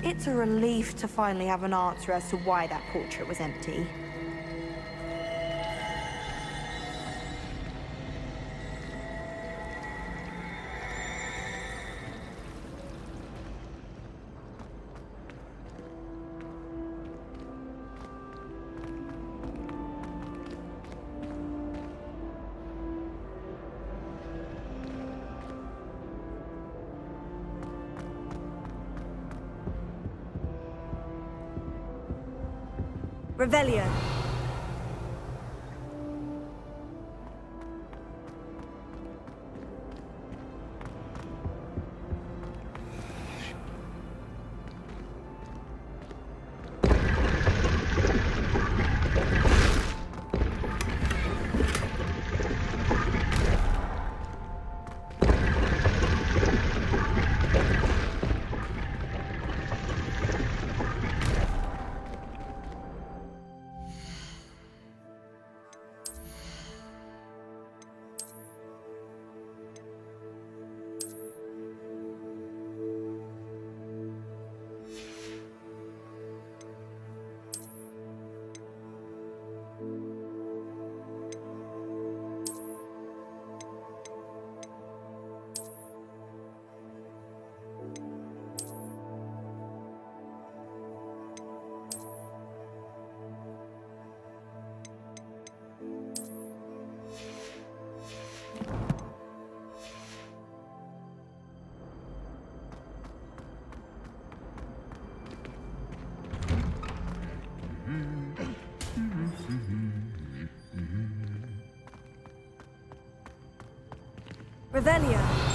S11: It's a relief to finally have an answer as to why that portrait was empty. Revelio. Revelio.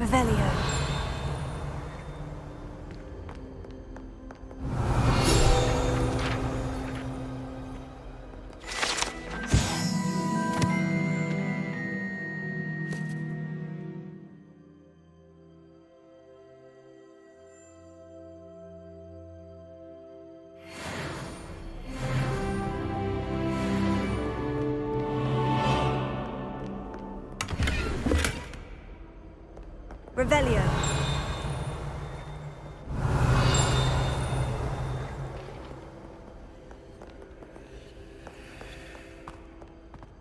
S11: Revelio. Revelio.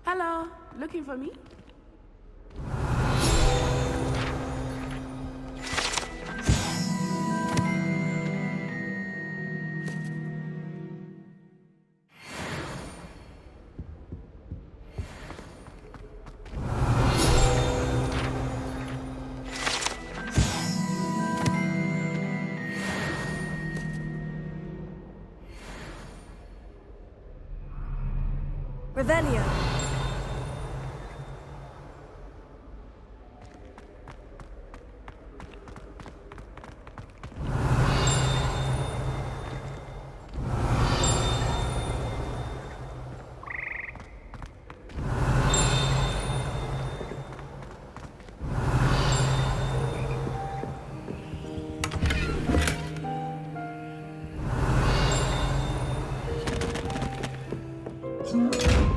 S18: Hello, looking for me?
S11: Revelio.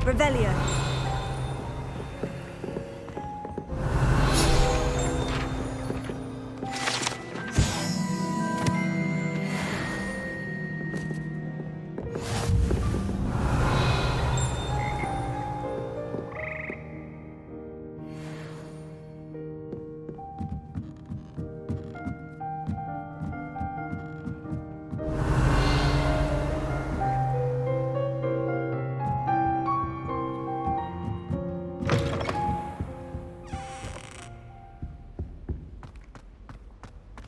S11: Revelio.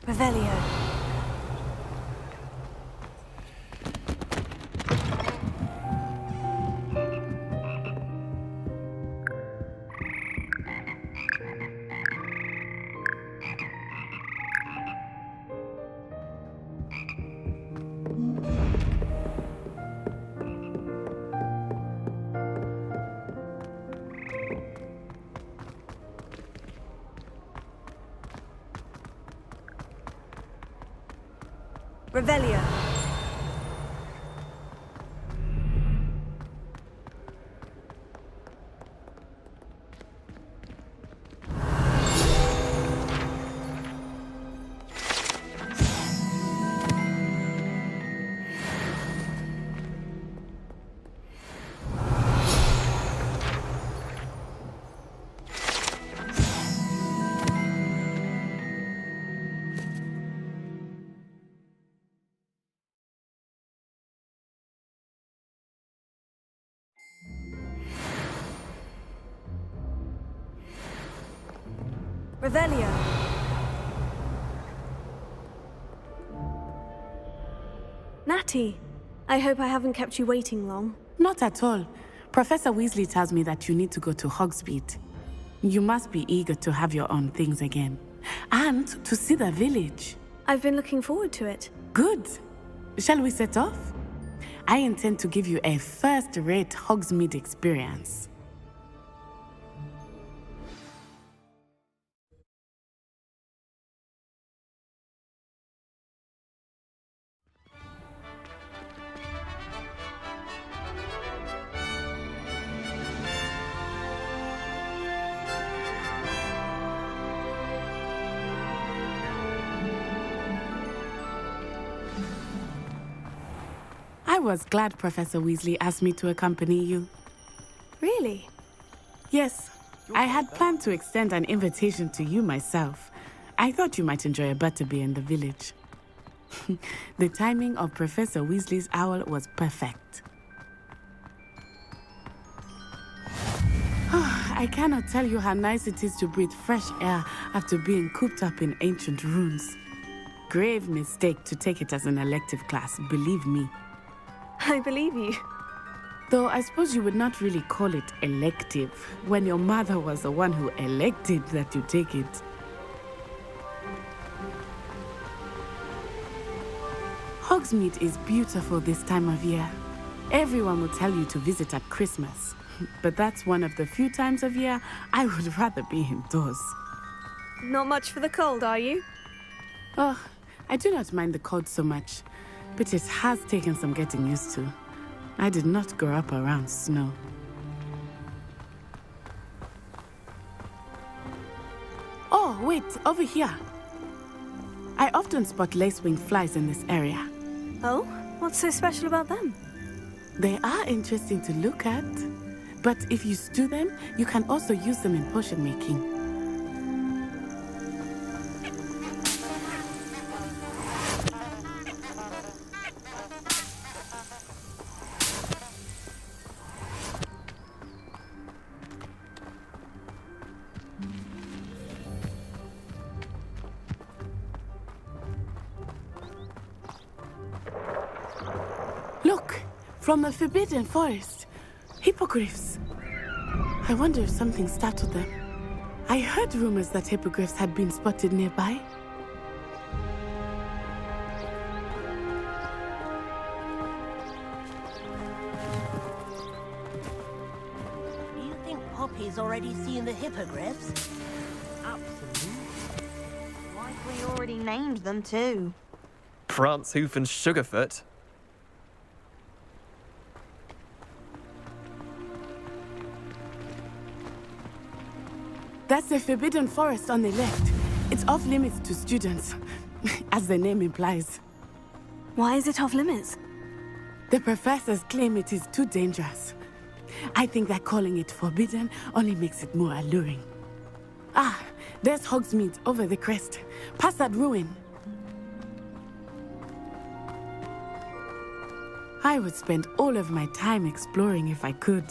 S11: Revelio. Revelio. Revelio.
S2: Natty, I hope I haven't kept you waiting long.
S18: Not at all. Professor Weasley tells me that you need to go to Hogsmeade. You must be eager to have your own things again. And to see the village.
S2: I've been looking forward to it.
S18: Good. Shall we set off? I intend to give you a first-rate Hogsmeade experience. I was glad Professor Weasley asked me to accompany you.
S2: Really?
S18: Yes. I had planned to extend an invitation to you myself. I thought you might enjoy a butterbeer in the village. The timing of Professor Weasley's owl was perfect. I cannot tell you how nice it is to breathe fresh air after being cooped up in ancient ruins. Grave mistake to take it as an elective class, believe me.
S2: I believe you.
S18: Though I suppose you would not really call it elective when your mother was the one who elected that you take it. Hogsmeade is beautiful this time of year. Everyone will tell you to visit at Christmas. But that's one of the few times of year I would rather be indoors.
S2: Not much for the cold, are you?
S18: Oh, I do not mind the cold so much, but it has taken some getting used to. I did not grow up around snow. Oh, wait, over here. I often spot lacewing flies in this area.
S2: Oh? What's so special about them?
S18: They are interesting to look at. But if you stew them, you can also use them in potion making. Look! From the Forbidden Forest. Hippogriffs. I wonder if something startled them. I heard rumors that hippogriffs had been spotted nearby.
S13: Do you think Poppy's already seen the hippogriffs?
S11: Absolutely. Like we already named them too.
S16: Prance, Hoof, and Sugarfoot.
S18: That's the Forbidden Forest on the left. It's off limits to students, as the name implies.
S2: Why is it off limits?
S18: The professors claim it is too dangerous. I think that calling it forbidden only makes it more alluring. Ah, there's Hogsmeade over the crest. Past that ruin. I would spend all of my time exploring if I could.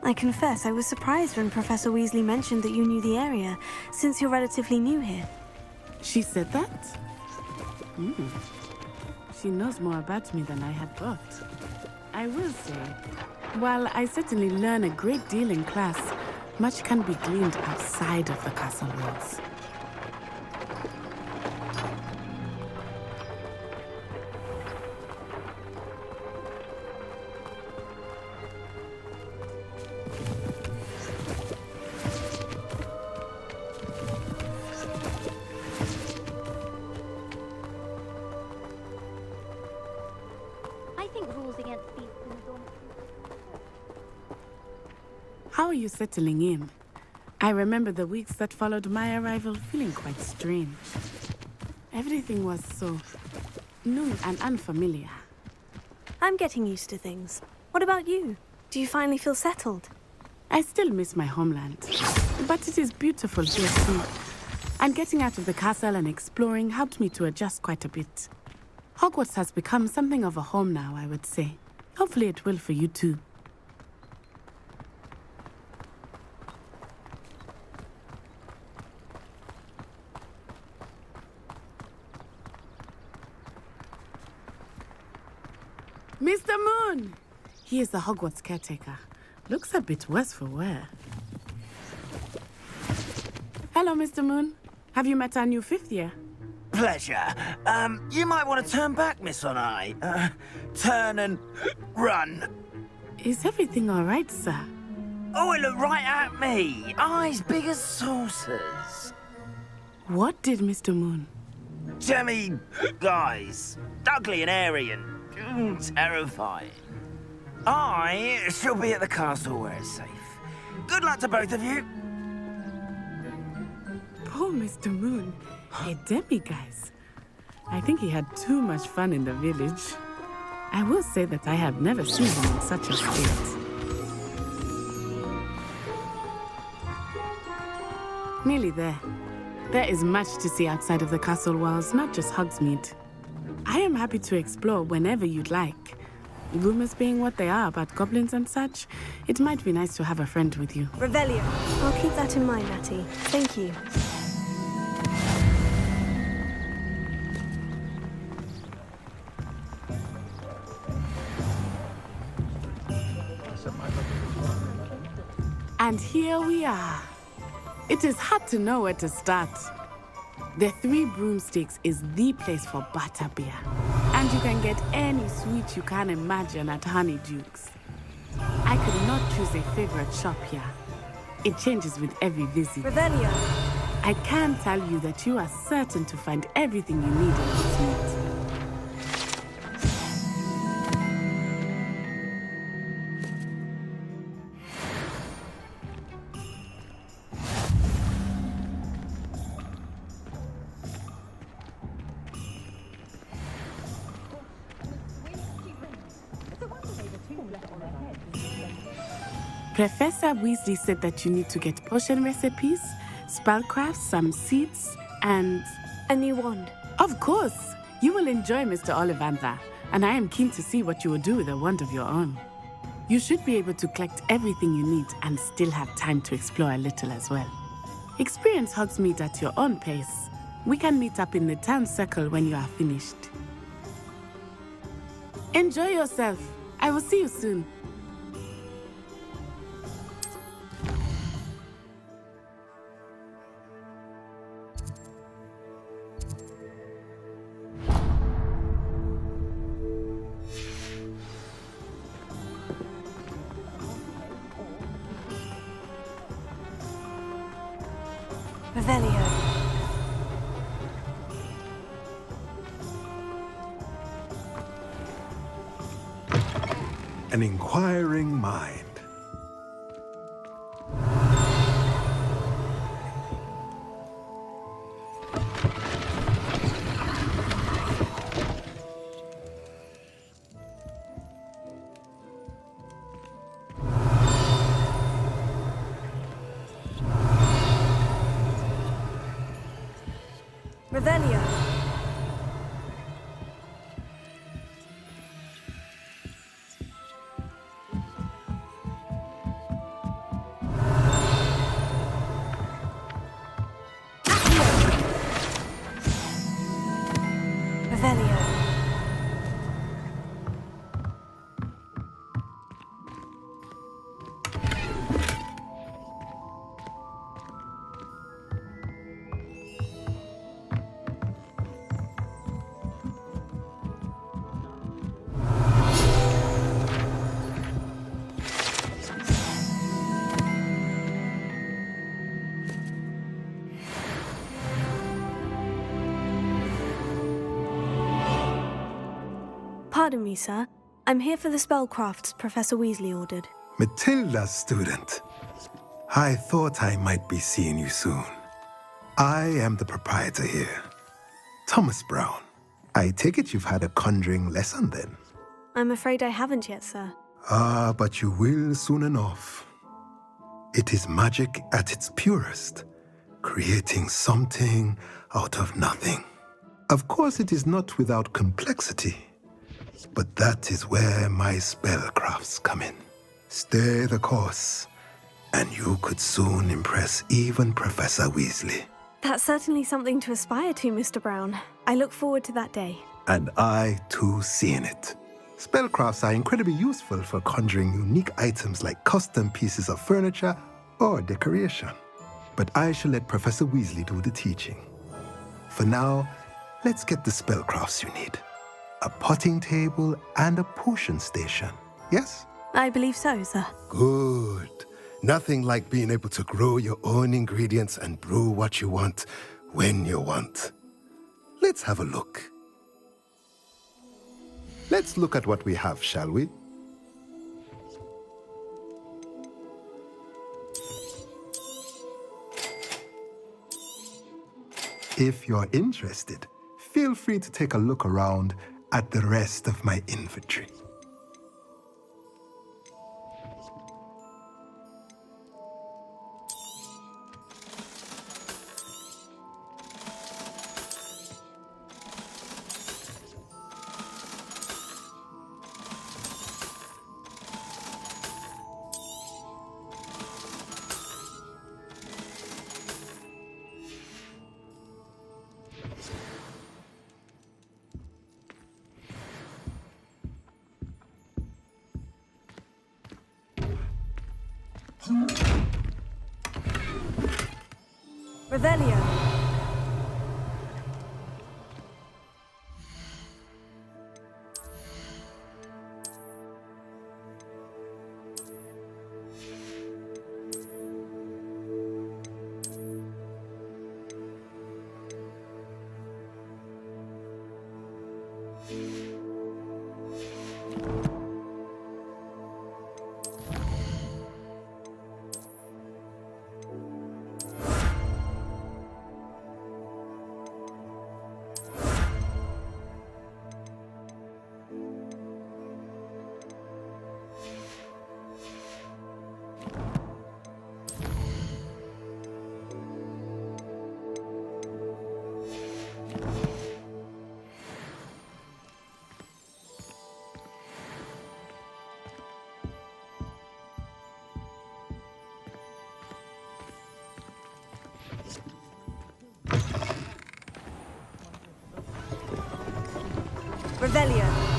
S2: I confess I was surprised when Professor Weasley mentioned that you knew the area, since you're relatively new here.
S18: She said that? She knows more about me than I had thought. I will say, while I certainly learn a great deal in class, much can be gleaned outside of the castle walls. How are you settling in? I remember the weeks that followed my arrival feeling quite strange. Everything was so new and unfamiliar.
S2: I'm getting used to things. What about you? Do you finally feel settled?
S18: I still miss my homeland, but it is beautiful here too. And getting out of the castle and exploring helped me to adjust quite a bit. Hogwarts has become something of a home now, I would say. Hopefully it will for you too. Mr. Moon! He is the Hogwarts caretaker. Looks a bit worse for wear. Hello, Mr. Moon. Have you met our new fifth year?
S10: Pleasure. You might want to turn back, Miss Onai. Turn and run.
S18: Is everything all right, sir?
S10: Oh, it looked right at me. Eyes big as saucers.
S18: What did Mr. Moon?
S10: Jemmy guys. Ugly and airy and terrifying. I shall be at the castle where it's safe. Good luck to both of you.
S18: Poor Mr. Moon. A demiguise. I think he had too much fun in the village. I will say that I have never seen him in such a state. Nearly there. There is much to see outside of the castle walls, not just Hogsmeade. I am happy to explore whenever you'd like. Rumors being what they are about goblins and such, it might be nice to have a friend with you.
S2: Revelio. I'll keep that in mind, Natty. Thank you.
S18: And here we are. It is hard to know where to start. The Three Broomsticks is the place for butterbeer. And you can get any sweet you can imagine at Honeyduke's. I could not choose a favorite shop here. It changes with every visit.
S2: Revelio.
S18: I can tell you that you are certain to find everything you need in Hogsmeade. Professor Weasley said that you need to get potion recipes, spellcrafts, some seeds, and...
S2: a new wand.
S18: Of course! You will enjoy Mr. Ollivander, and I am keen to see what you will do with a wand of your own. You should be able to collect everything you need and still have time to explore a little as well. Experience Hogsmeade at your own pace. We can meet up in the town circle when you are finished. Enjoy yourself. I will see you soon.
S2: Revelio.
S4: An inquiring mind.
S2: Revelio. Revelio. Pardon me, sir. I'm here for the spellcrafts Professor Weasley ordered.
S4: Matilda's student. I thought I might be seeing you soon. I am the proprietor here, Thomas Brown. I take it you've had a conjuring lesson then?
S2: I'm afraid I haven't yet, sir.
S4: Ah, but you will soon enough. It is magic at its purest, creating something out of nothing. Of course, it is not without complexity, but that is where my spellcrafts come in. Stay the course, and you could soon impress even Professor Weasley.
S2: That's certainly something to aspire to, Mr. Brown. I look forward to that day.
S4: And I, too, seeing it. Spellcrafts are incredibly useful for conjuring unique items like custom pieces of furniture or decoration. But I shall let Professor Weasley do the teaching. For now, let's get the spellcrafts you need. A potting table and a potion station, yes?
S2: I believe so, sir.
S4: Good. Nothing like being able to grow your own ingredients and brew what you want when you want. Let's have a look. Let's look at what we have, shall we? If you're interested, feel free to take a look around at the rest of my inventory.
S2: Revelio.
S11: Revelio.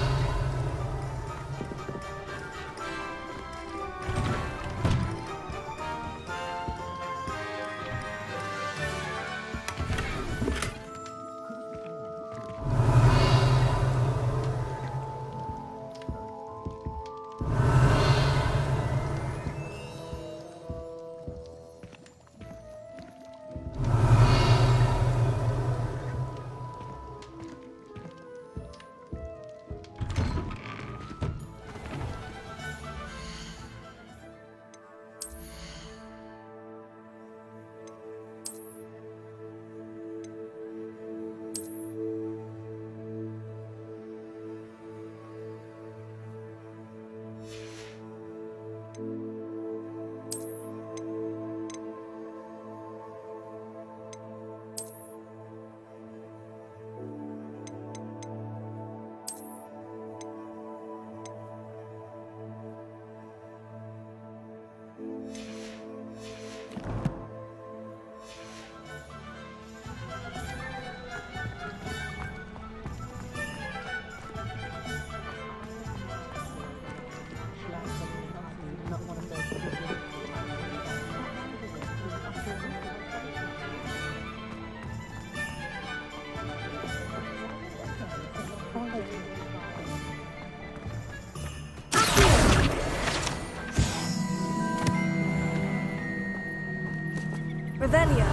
S11: Revelio.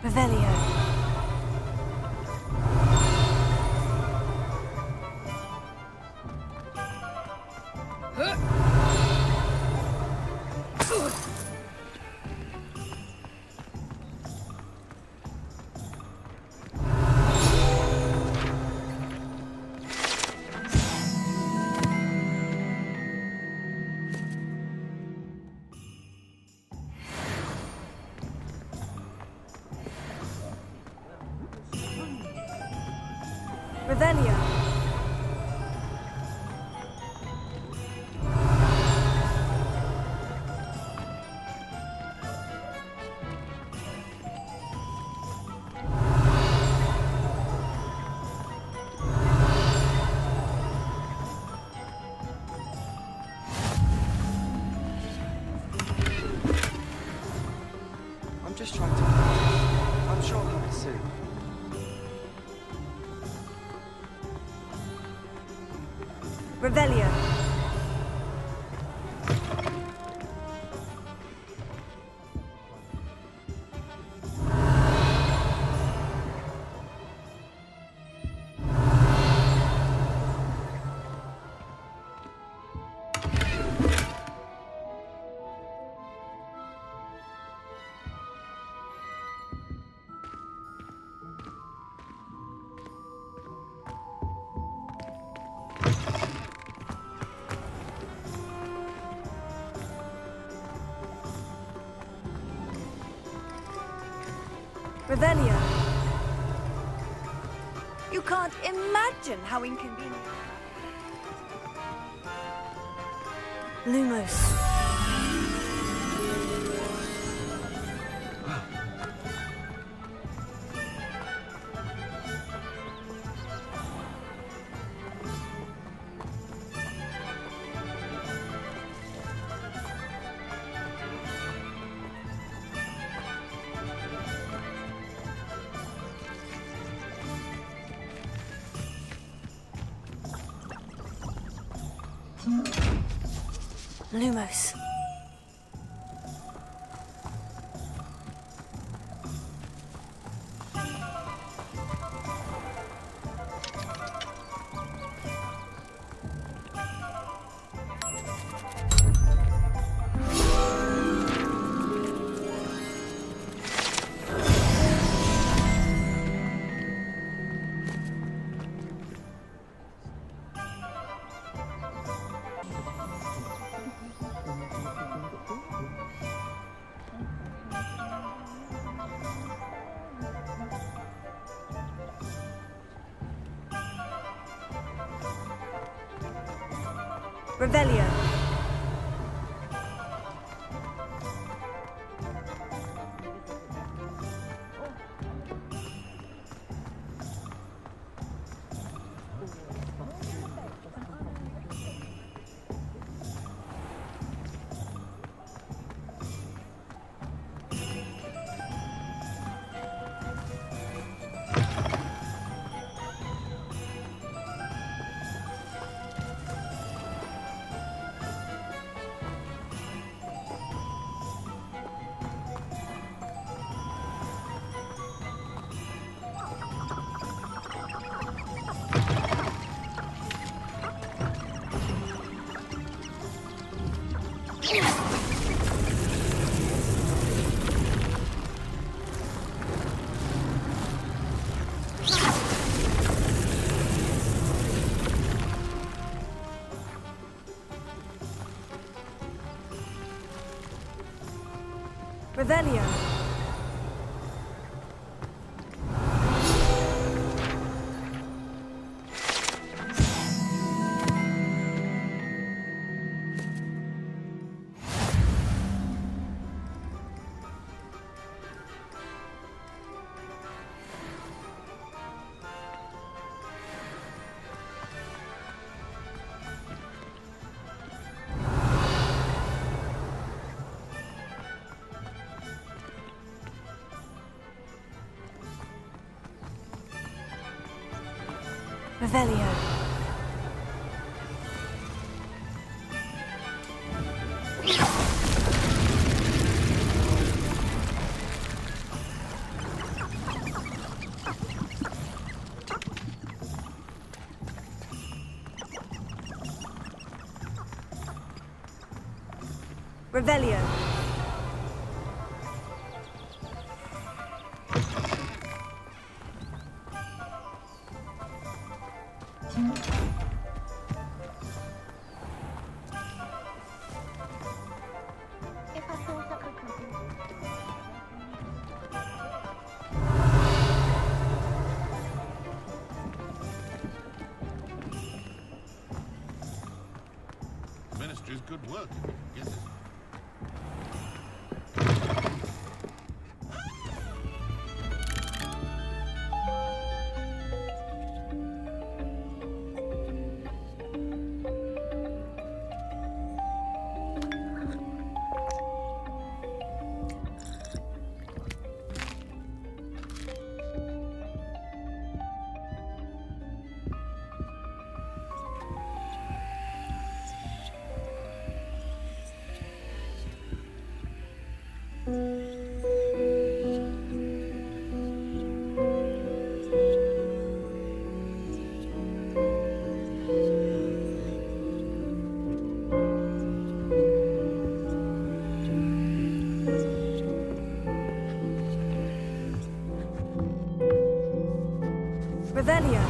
S11: Revelio. Revelio.
S5: I'm just trying to practice. I'm sure I'll have it soon.
S11: Revelio. Revelio. You can't imagine how inconvenient. Lumos. Lumos. Revelio. Revelio. Revelio. Revelio.
S8: Ministry's good work. Yes. Revelio.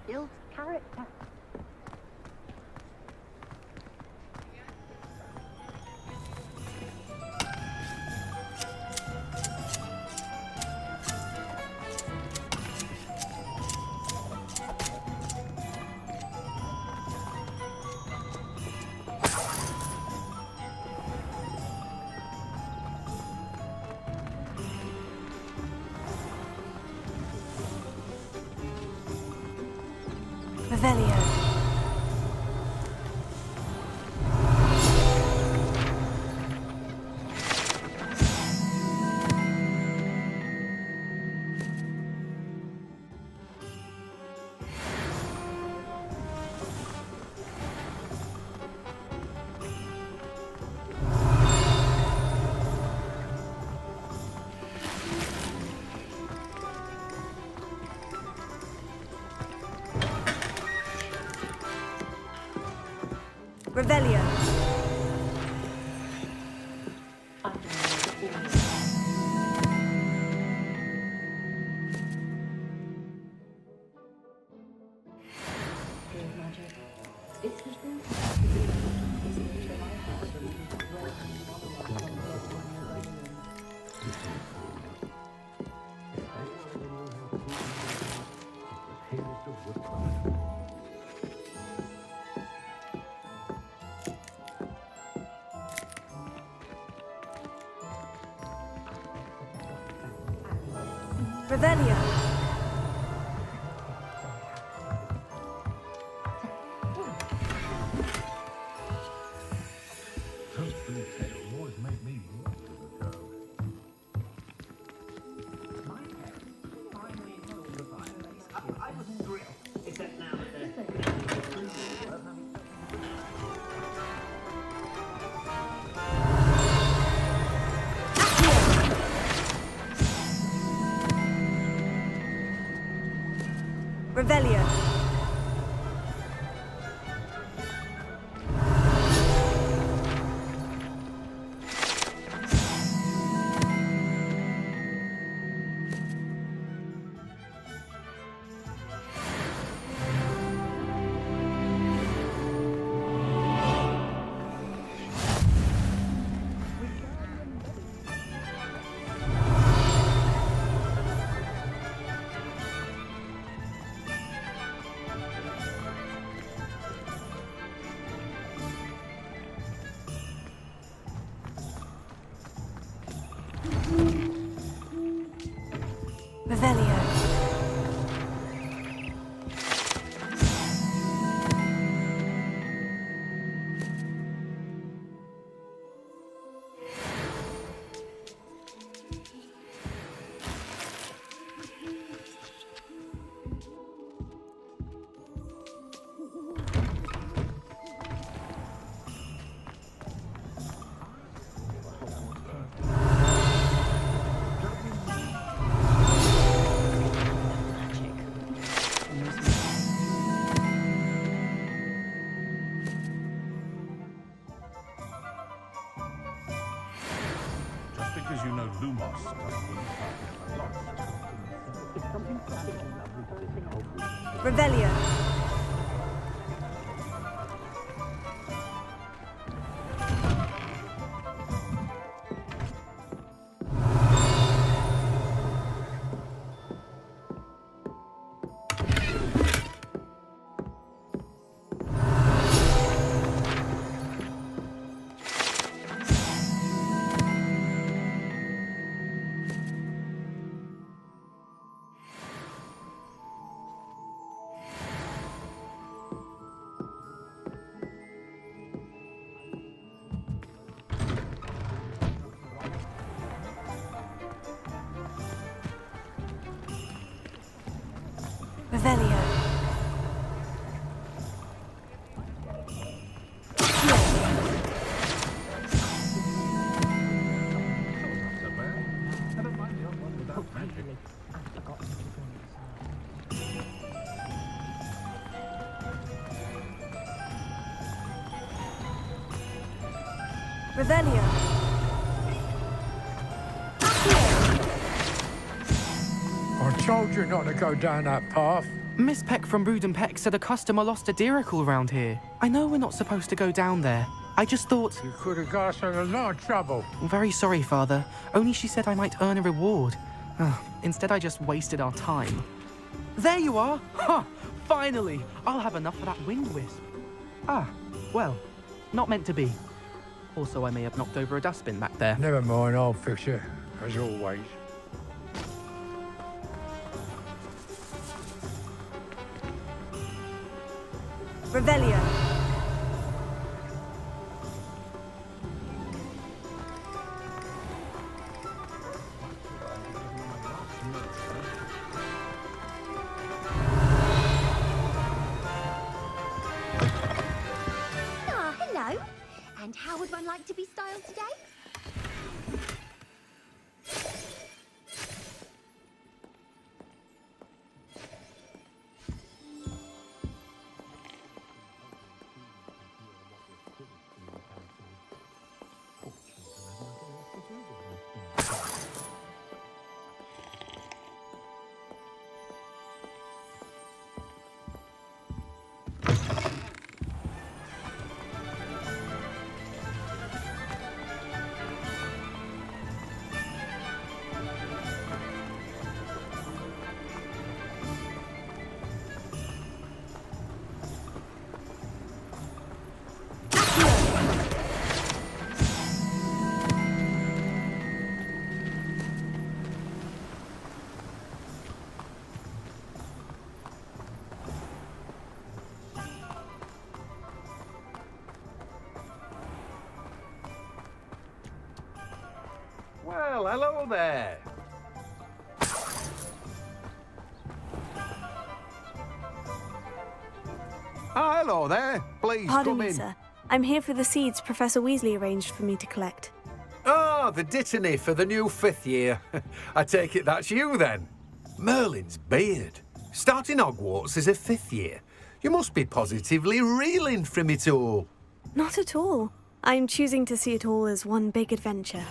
S22: Builds character.
S11: Revelio.
S21: Revelio. Revelio. Revelio. Revelio.
S8: Just because you know Lumos doesn't mean lost.
S21: Revelio. Revelio. Revelio.
S12: I told you not to go down that path.
S15: Miss Peck from Brood and Peck said a customer lost a deeracle around here. I know we're not supposed to go down there. I just thought...
S12: You could have got us in a lot of trouble.
S15: I'm very sorry, Father. Only she said I might earn a reward. Instead, I just wasted our time. There you are! Ha! Finally! I'll have enough for that wind wisp. Ah, well, not meant to be. Also, I may have knocked over a dustbin back there.
S12: Never mind, I'll fix it, as always.
S21: Revelio.
S22: Ah, hello. And how would one like to be styled today?
S17: hello there. Ah, hello there. Please
S2: Pardon
S17: come
S2: me,
S17: in.
S2: sir. I'm here for the seeds Professor Weasley arranged for me to collect.
S17: Oh, the dittany for the new 5th year. I take it that's you then. Merlin's beard. Starting Hogwarts as a 5th year. You must be positively reeling from it all.
S2: Not at all. I'm choosing to see it all as one big adventure.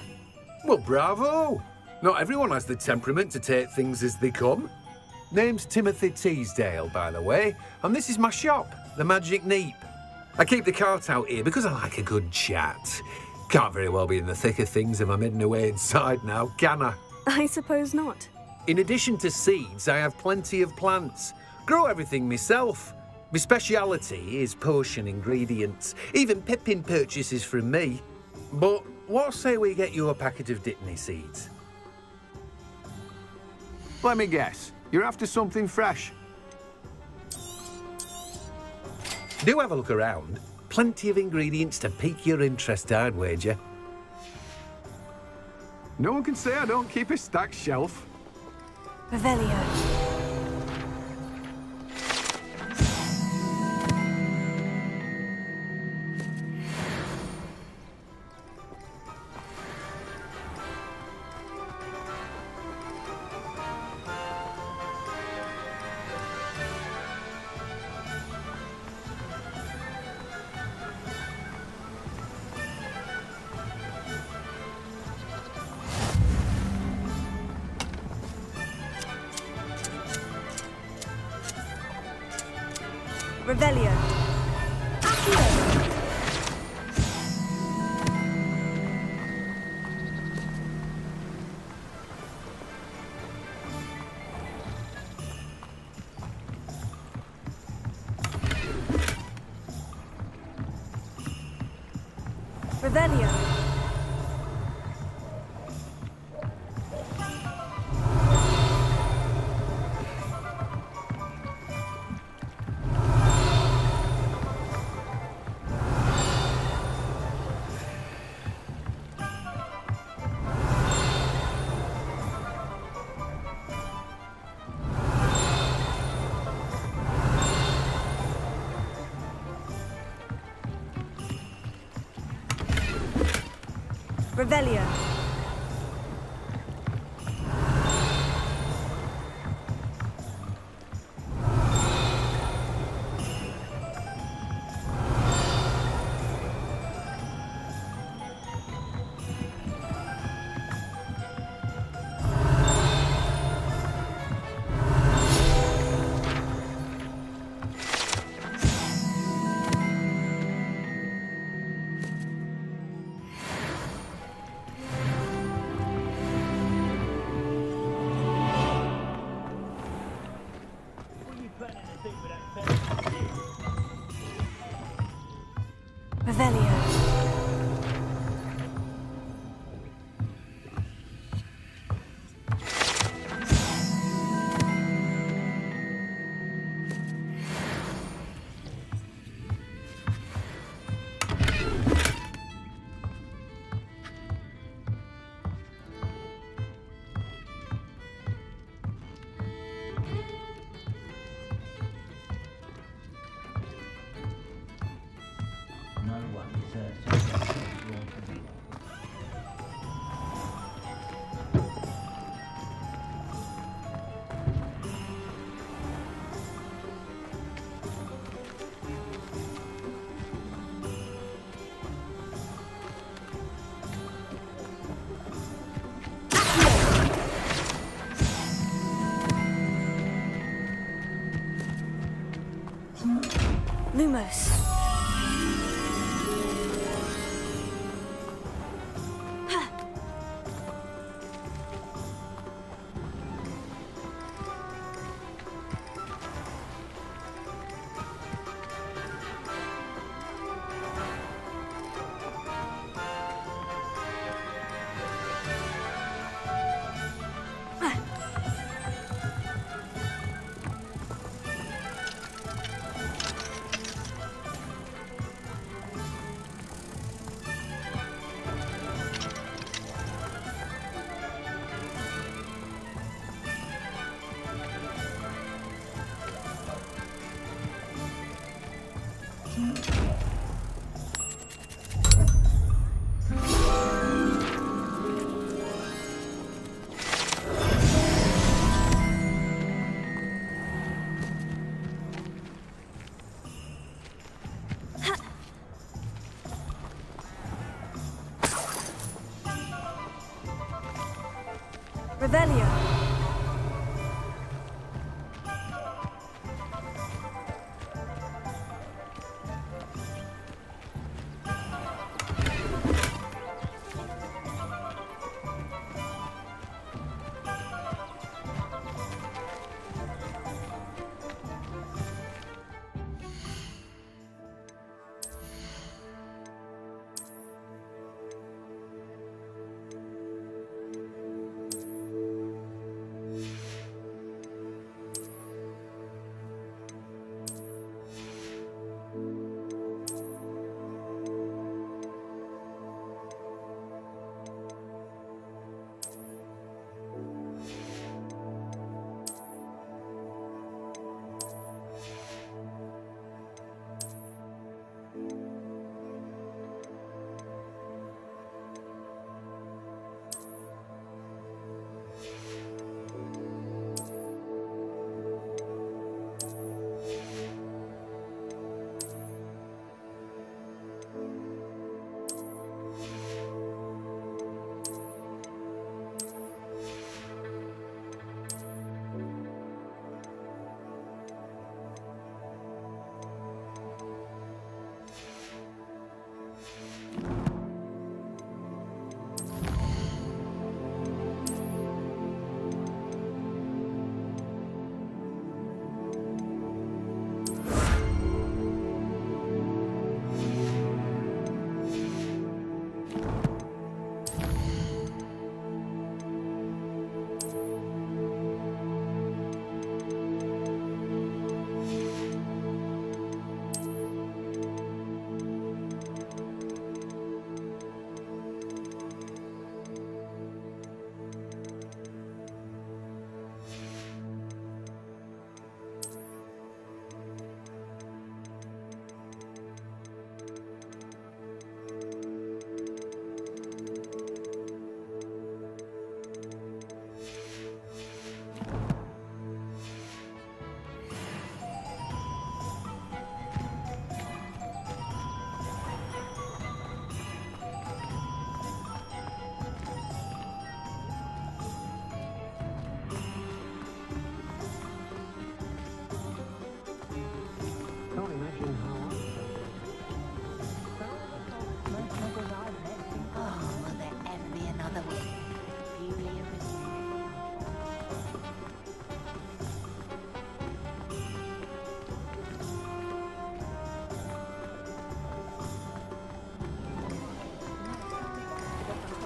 S17: Well, bravo. Not everyone has the temperament to take things as they come. Name's Timothy Teasdale, by the way, and this is my shop, the Magic Neep. I keep the cart out here because I like a good chat. Can't very well be in the thick of things if I'm hidden away inside now, can I?
S2: I suppose not.
S17: In addition to seeds, I have plenty of plants. Grow everything myself. My speciality is potion ingredients. Even Pippin purchases from me. But what say we get you a packet of Dittany seeds? Let me guess. You're after something fresh. Do have a look around. Plenty of ingredients to pique your interest, I'd wager. No one can say I don't keep a stacked shelf.
S2: Revelio. Revelio. Revelio. Revelio. Revelio. Lumos.
S21: Revelio. Revelio.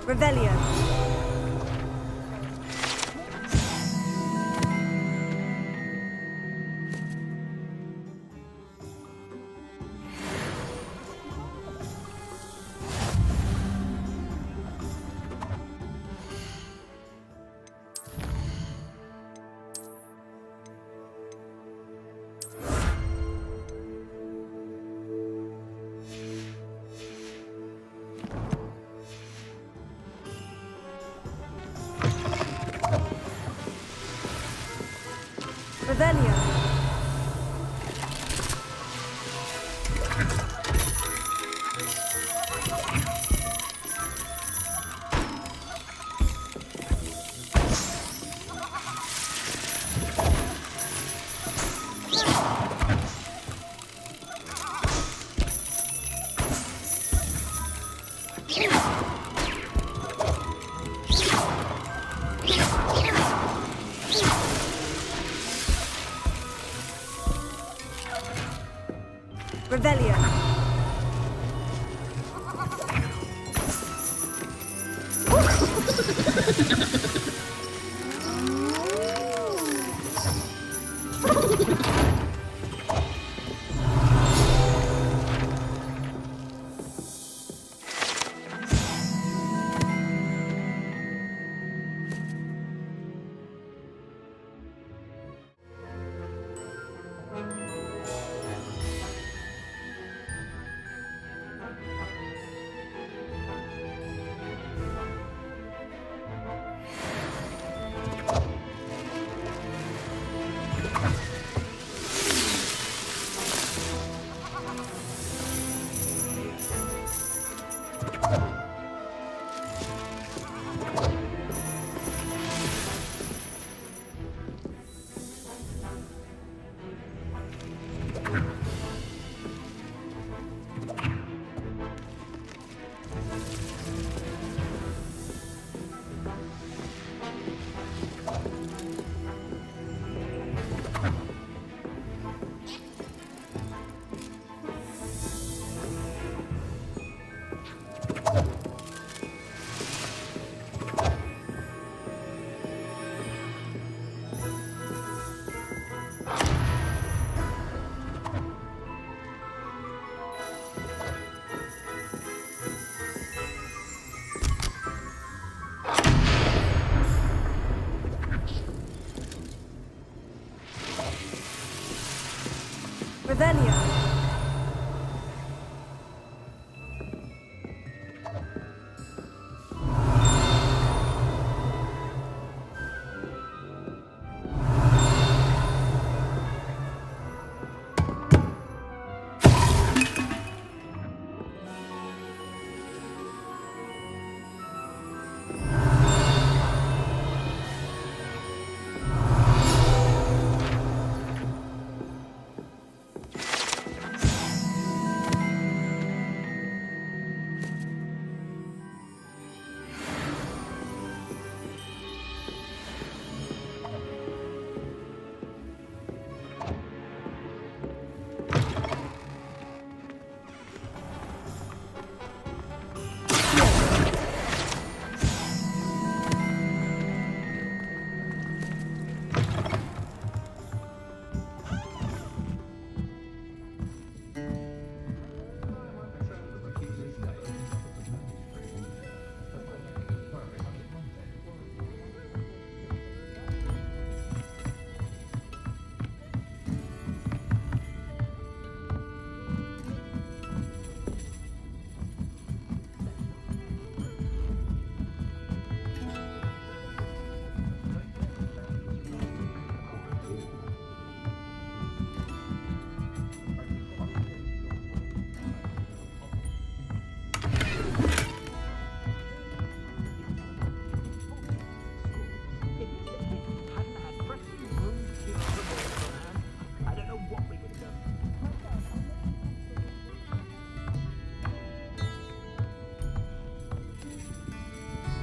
S21: Revelio. Revelio.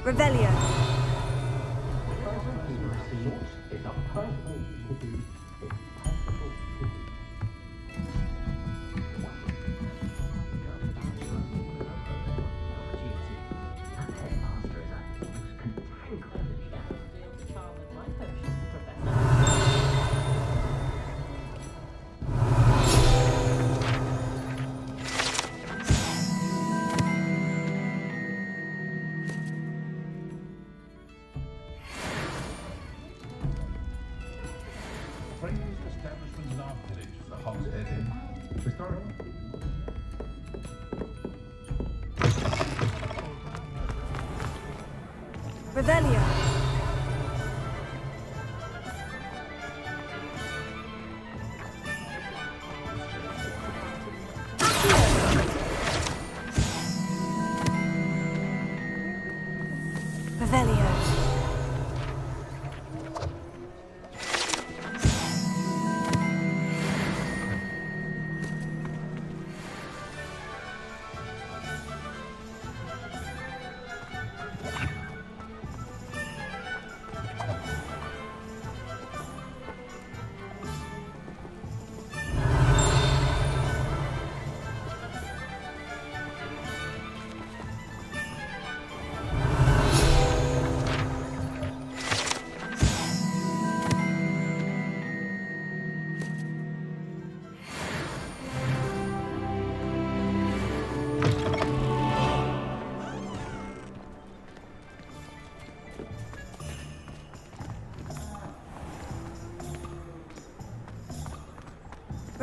S21: Revelio.
S8: Friendliest establishment in our village is the Hogshead Inn. Historical.
S21: Revelio.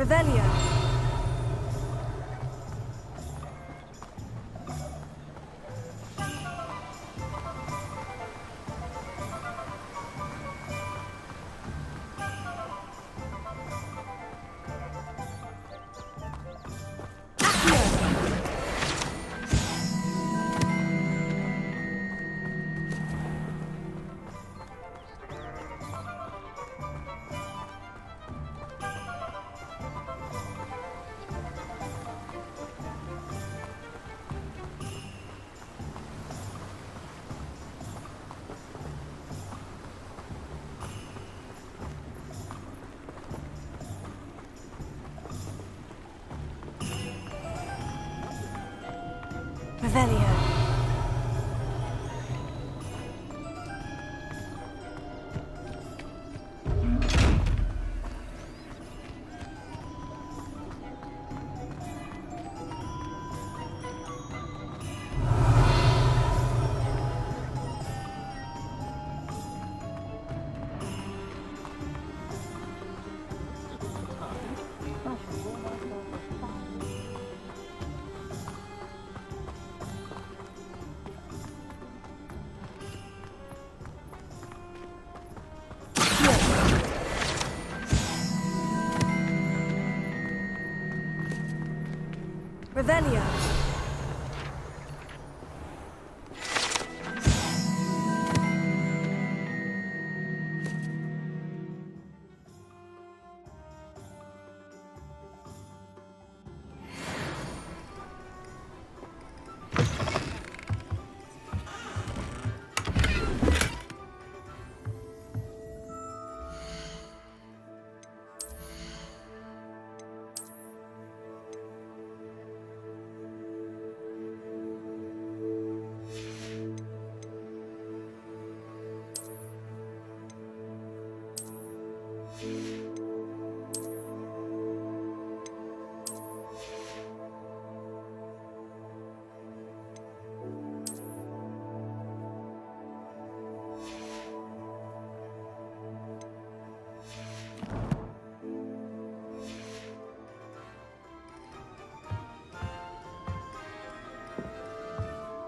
S21: Revelio. Revelio. Revelio. Revelio.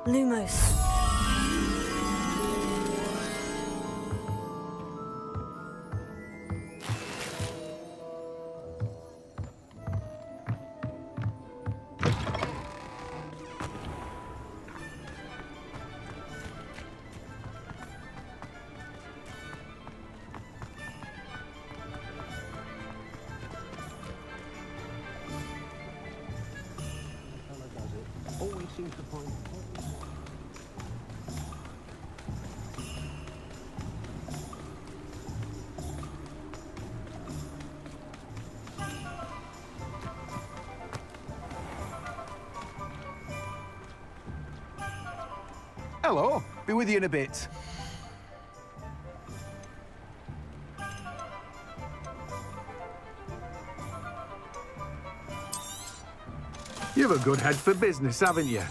S21: Lumos.
S7: Always seems to find
S17: Hello. Be with you in a bit. You've a good head for business, haven't you?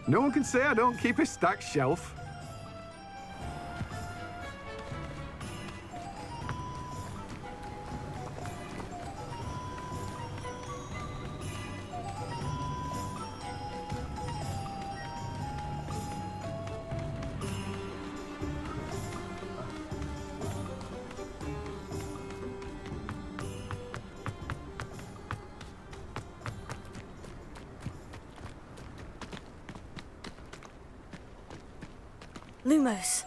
S17: No one can say I don't keep a stacked shelf.
S21: Lumos.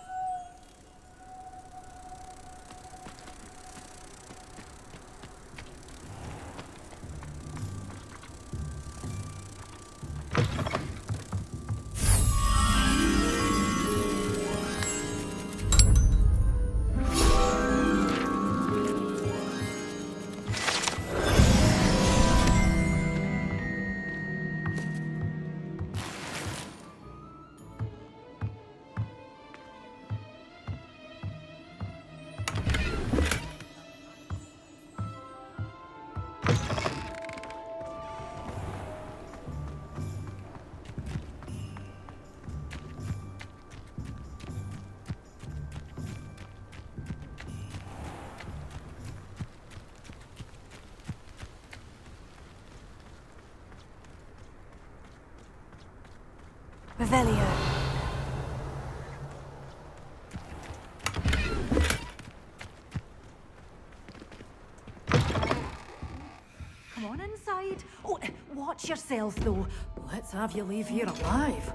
S21: Revelio.
S14: Come on inside. Oh, watch yourself, though. Let's have you leave here alive.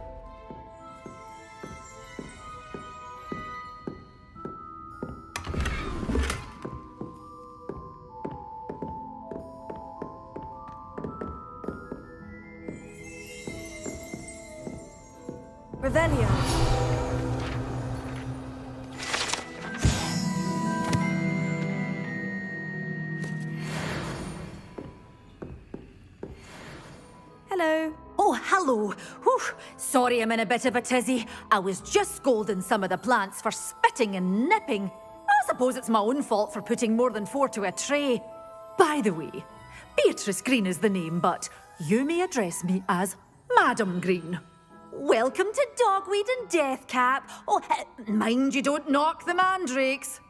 S21: Revelio. Hello.
S14: Oh, hello. Whew. Sorry I'm in a bit of a tizzy. I was just scolding some of the plants for spitting and nipping. I suppose it's my own fault for putting more than 4 to a tray. By the way, Beatrice Green is the name, but you may address me as Madam Green. Welcome to Dogweed and Deathcap. Oh, mind you don't knock the mandrakes.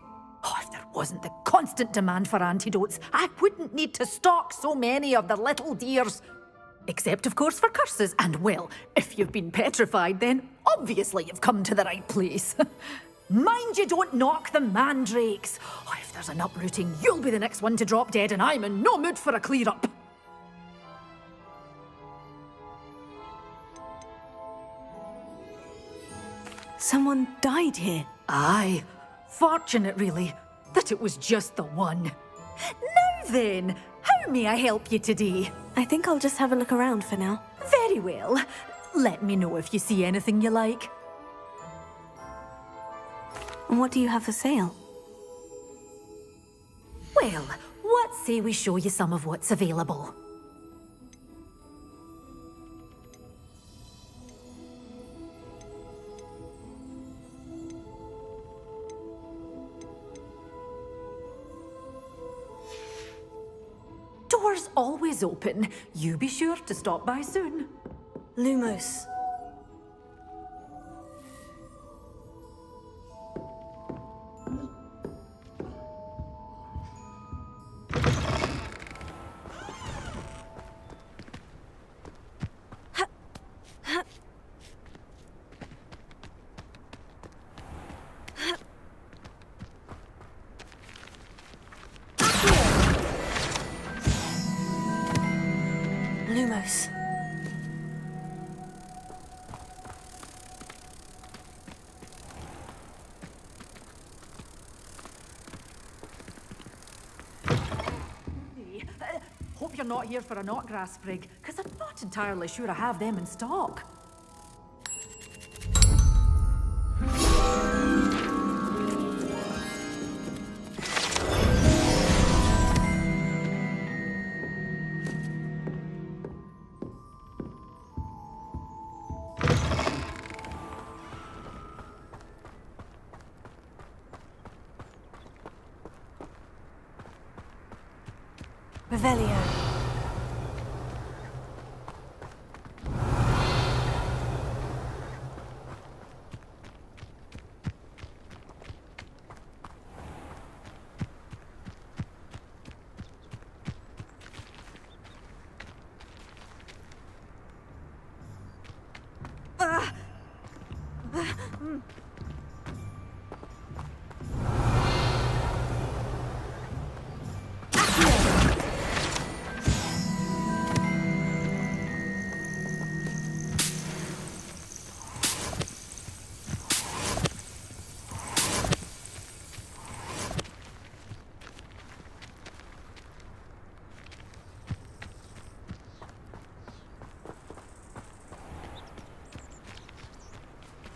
S14: Oh, if there wasn't the constant demand for antidotes, I wouldn't need to stock so many of the little dears. Except, of course, for curses. And, well, if you've been petrified, then obviously you've come to the right place. Mind you don't knock the mandrakes. Oh, if there's an uprooting, you'll be the next one to drop dead, and I'm in no mood for a clear-up.
S2: Someone died here.
S14: Aye. Fortunate, really, that it was just the one. Now then, how may I help you today?
S2: I think I'll just have a look around for now.
S14: Very well. Let me know if you see anything you like.
S2: And what do you have for sale?
S14: Well, what say we show you some of what's available? Doors always open. You be sure to stop by soon.
S21: Lumos. Lumos.
S14: hope you're not here for a knotgrass sprig, because I'm not entirely sure I have them in stock.
S2: Revelio.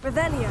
S2: Revelio.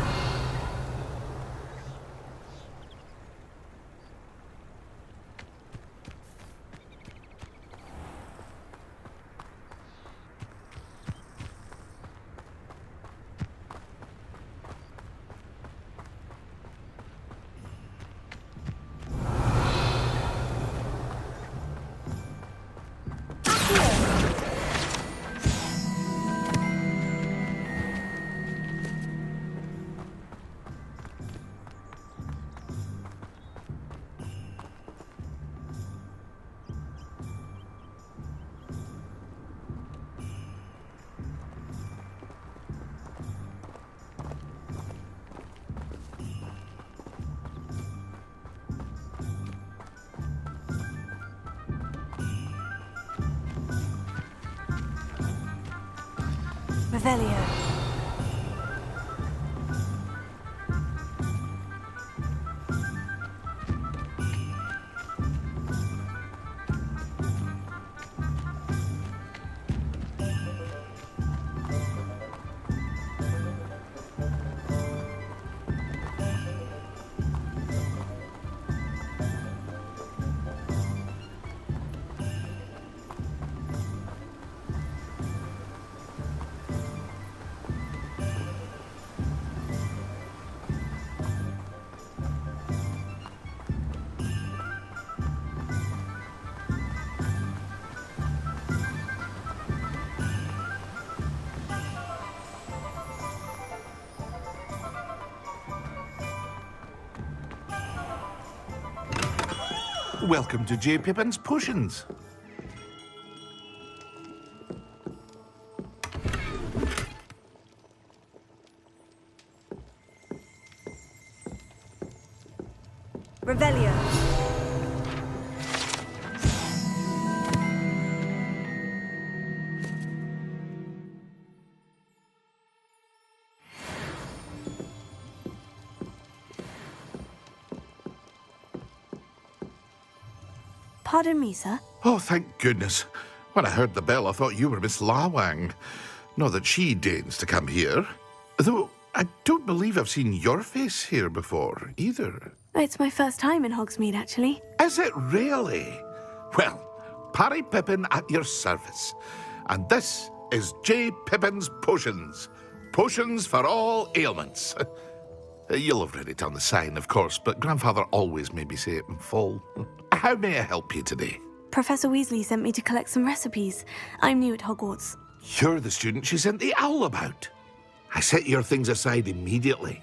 S2: Revelio.
S3: Welcome to J. Pippin's Potions.
S2: Revelio. Pardon me, sir.
S3: Oh, thank goodness. When I heard the bell, I thought you were Miss Lawang. Not that she deigns to come here. Though I don't believe I've seen your face here before, either.
S2: It's my first time in Hogsmeade, actually.
S3: Is it really? Well, Parry Pippin at your service. And this is J. Pippin's Potions. Potions for all ailments. You'll have read it on the sign, of course, but Grandfather always made me say it in full. How may I help you today?
S2: Professor Weasley sent me to collect some recipes. I'm new at Hogwarts.
S3: You're the student she sent the owl about. I set your things aside immediately.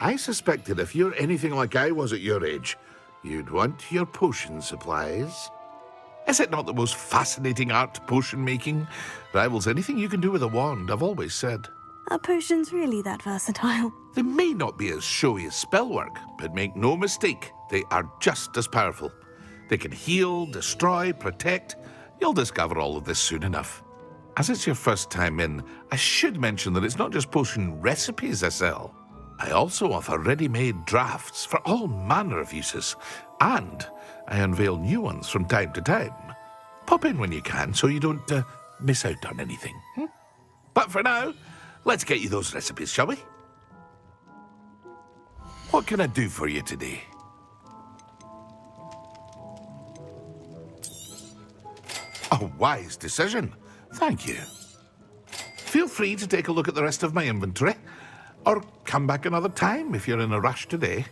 S3: I suspected if you're anything like I was at your age, you'd want your potion supplies. Is it not the most fascinating art, potion making? Rivals anything you can do with a wand, I've always said.
S2: Are potions really that versatile?
S3: They may not be as showy as spellwork, but make no mistake, they are just as powerful. They can heal, destroy, protect. You'll discover all of this soon enough. As it's your first time in, I should mention that it's not just potion recipes I sell. I also offer ready-made drafts for all manner of uses, and I unveil new ones from time to time. Pop in when you can so you don't miss out on anything. But for now, let's get you those recipes, shall we? What can I do for you today? A wise decision. Thank you. Feel free to take a look at the rest of my inventory, or come back another time if you're in a rush today.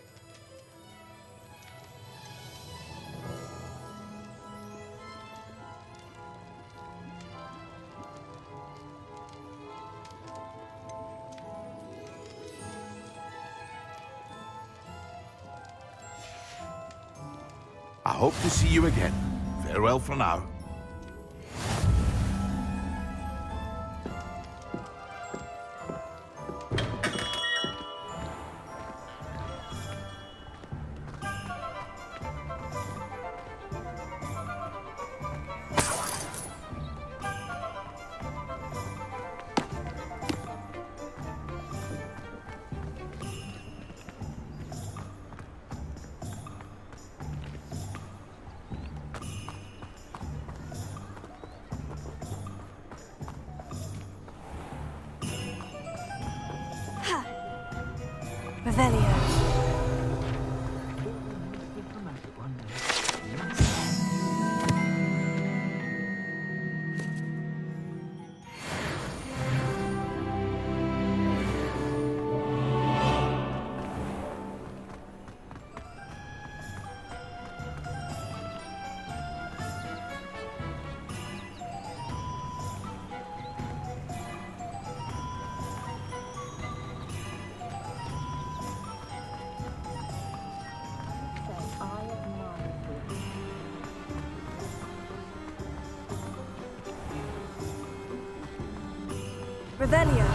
S3: I hope to see you again. Farewell for now.
S2: Revelio. Revelio.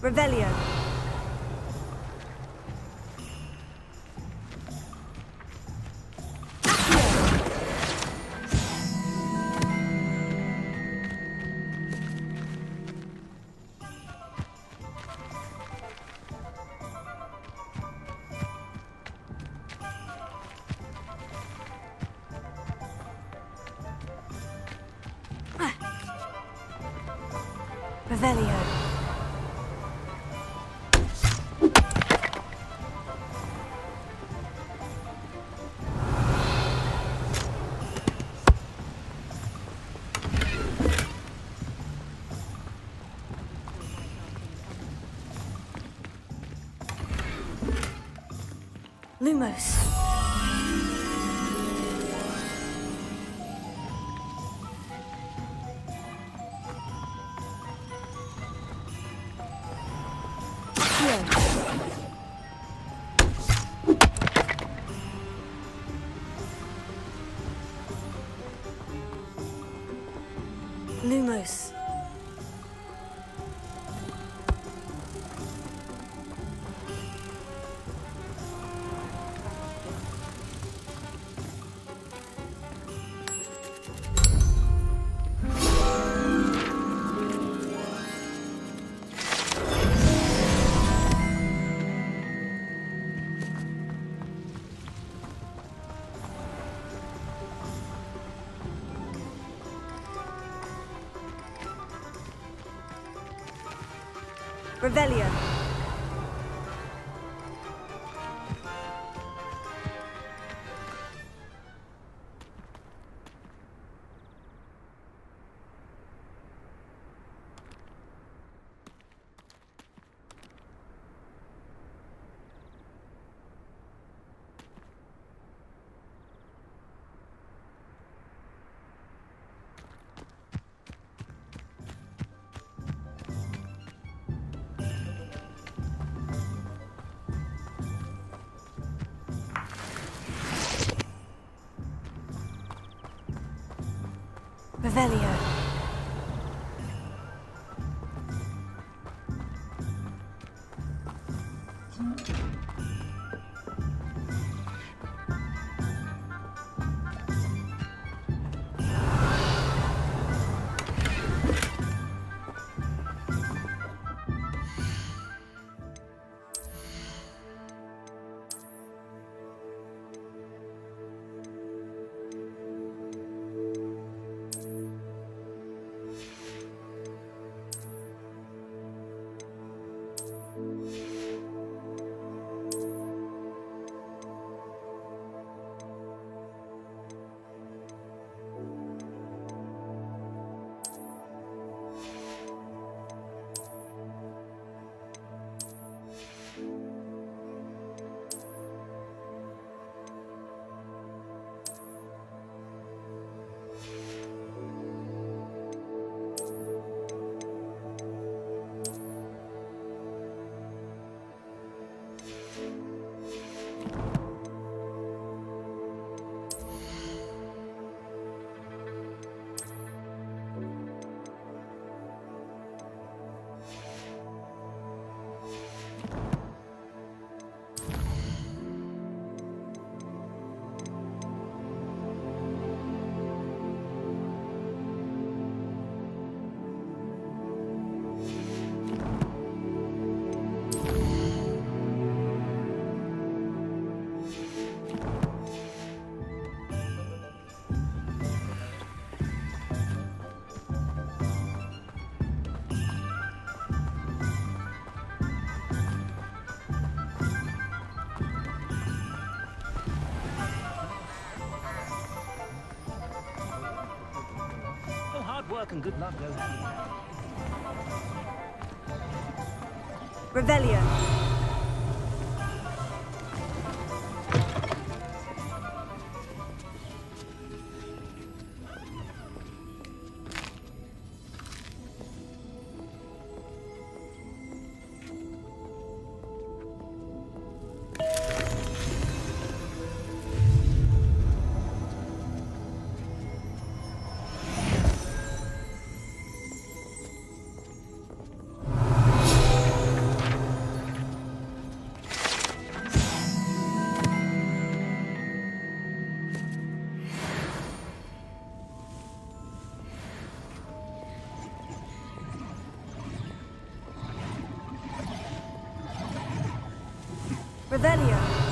S2: Revelio. Revelio. Lumos. Lumos. Revelio.
S22: Revelio.
S6: Work and good luck go hand in hand.
S22: Revelio. Revelio.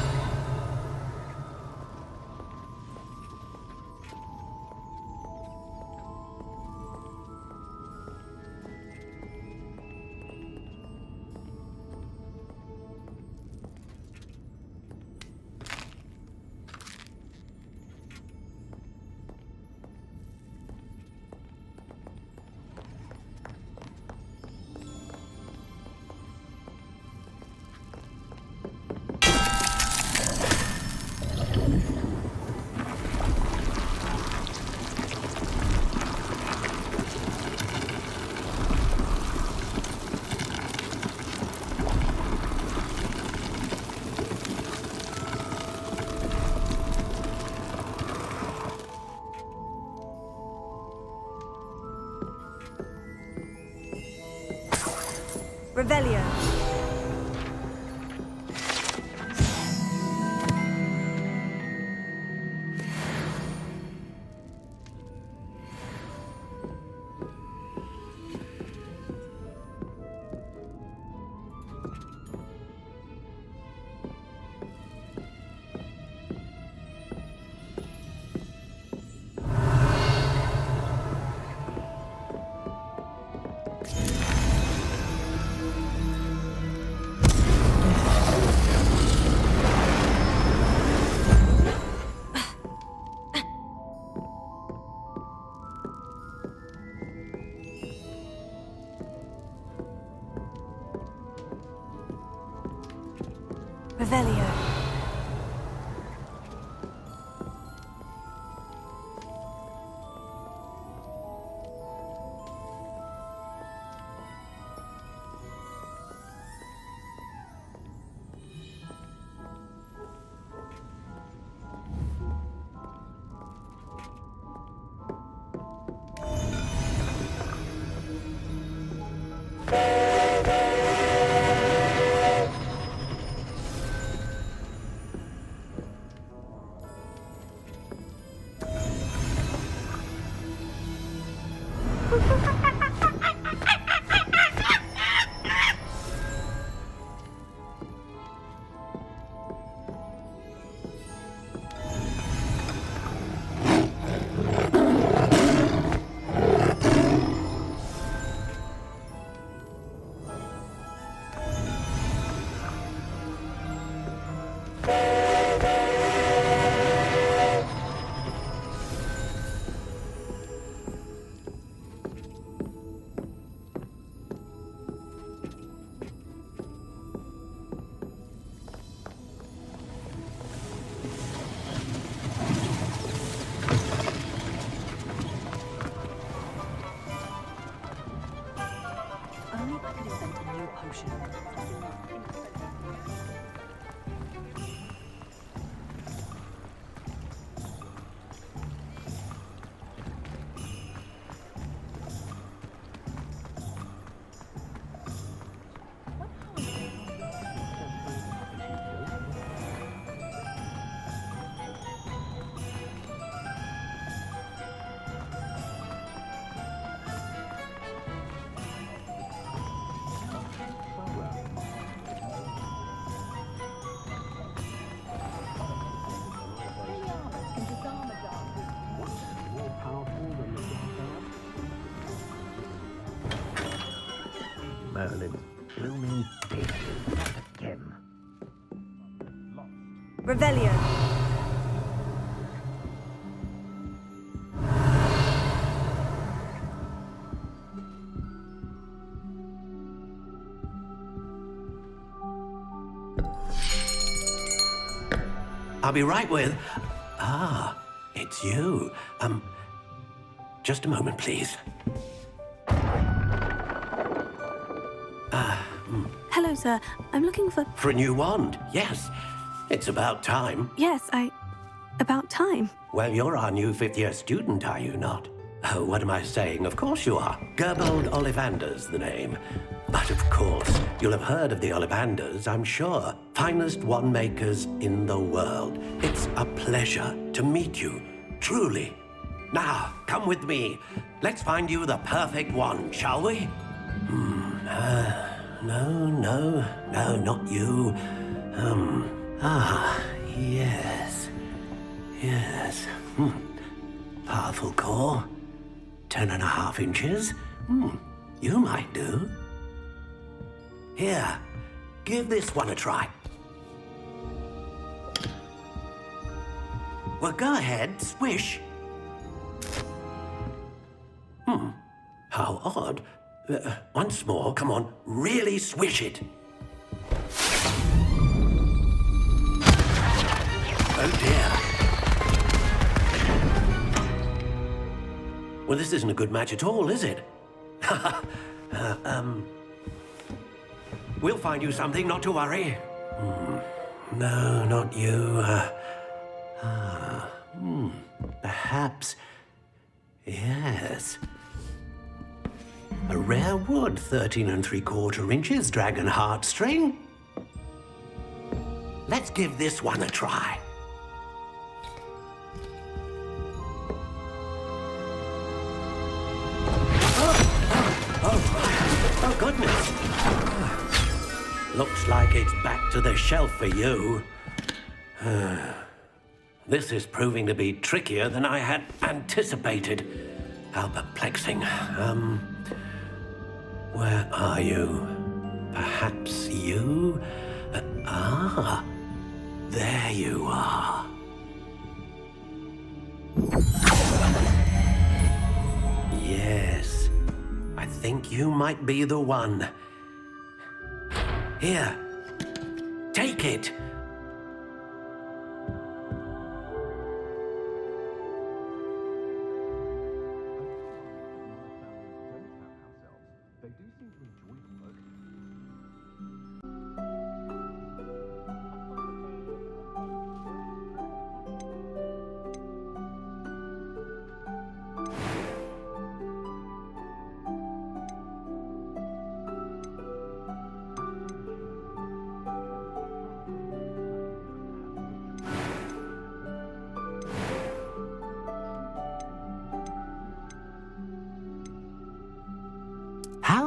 S22: Revelio. Revelio.
S21: Only if I could invent a new potion.
S10: Merlin, blooming dick, not again.
S21: Revelio.
S7: I'll be right with... Ah, it's you. Just a moment, please.
S2: Hello, sir. I'm looking for...
S7: For a new wand, yes. It's about time.
S2: Yes, about time.
S7: Well, you're our new fifth-year student, are you not? Oh, what am I saying? Of course you are. Gerbold Ollivander's the name. But of course, you'll have heard of the Ollivanders, I'm sure. Finest wand makers in the world. It's a pleasure to meet you, truly. Now, come with me. Let's find you the perfect wand, shall we? No, not you. Yes. Powerful core. 10.5 inches. You might do. Here, give this one a try. Well, go ahead, swish. How odd. Once more, come on, really swish it. Oh dear. Well, this isn't a good match at all, is it? We'll find you something, not to worry. No, not you. Perhaps... Yes. A rare wood, 13 3/4 inches, dragon heartstring. Let's give this one a try. Oh, goodness. Looks like it's back to the shelf for you. This is proving to be trickier than I had anticipated. How perplexing. Where are you? Perhaps you? There you are. Yes, I think you might be the one. Here, take it.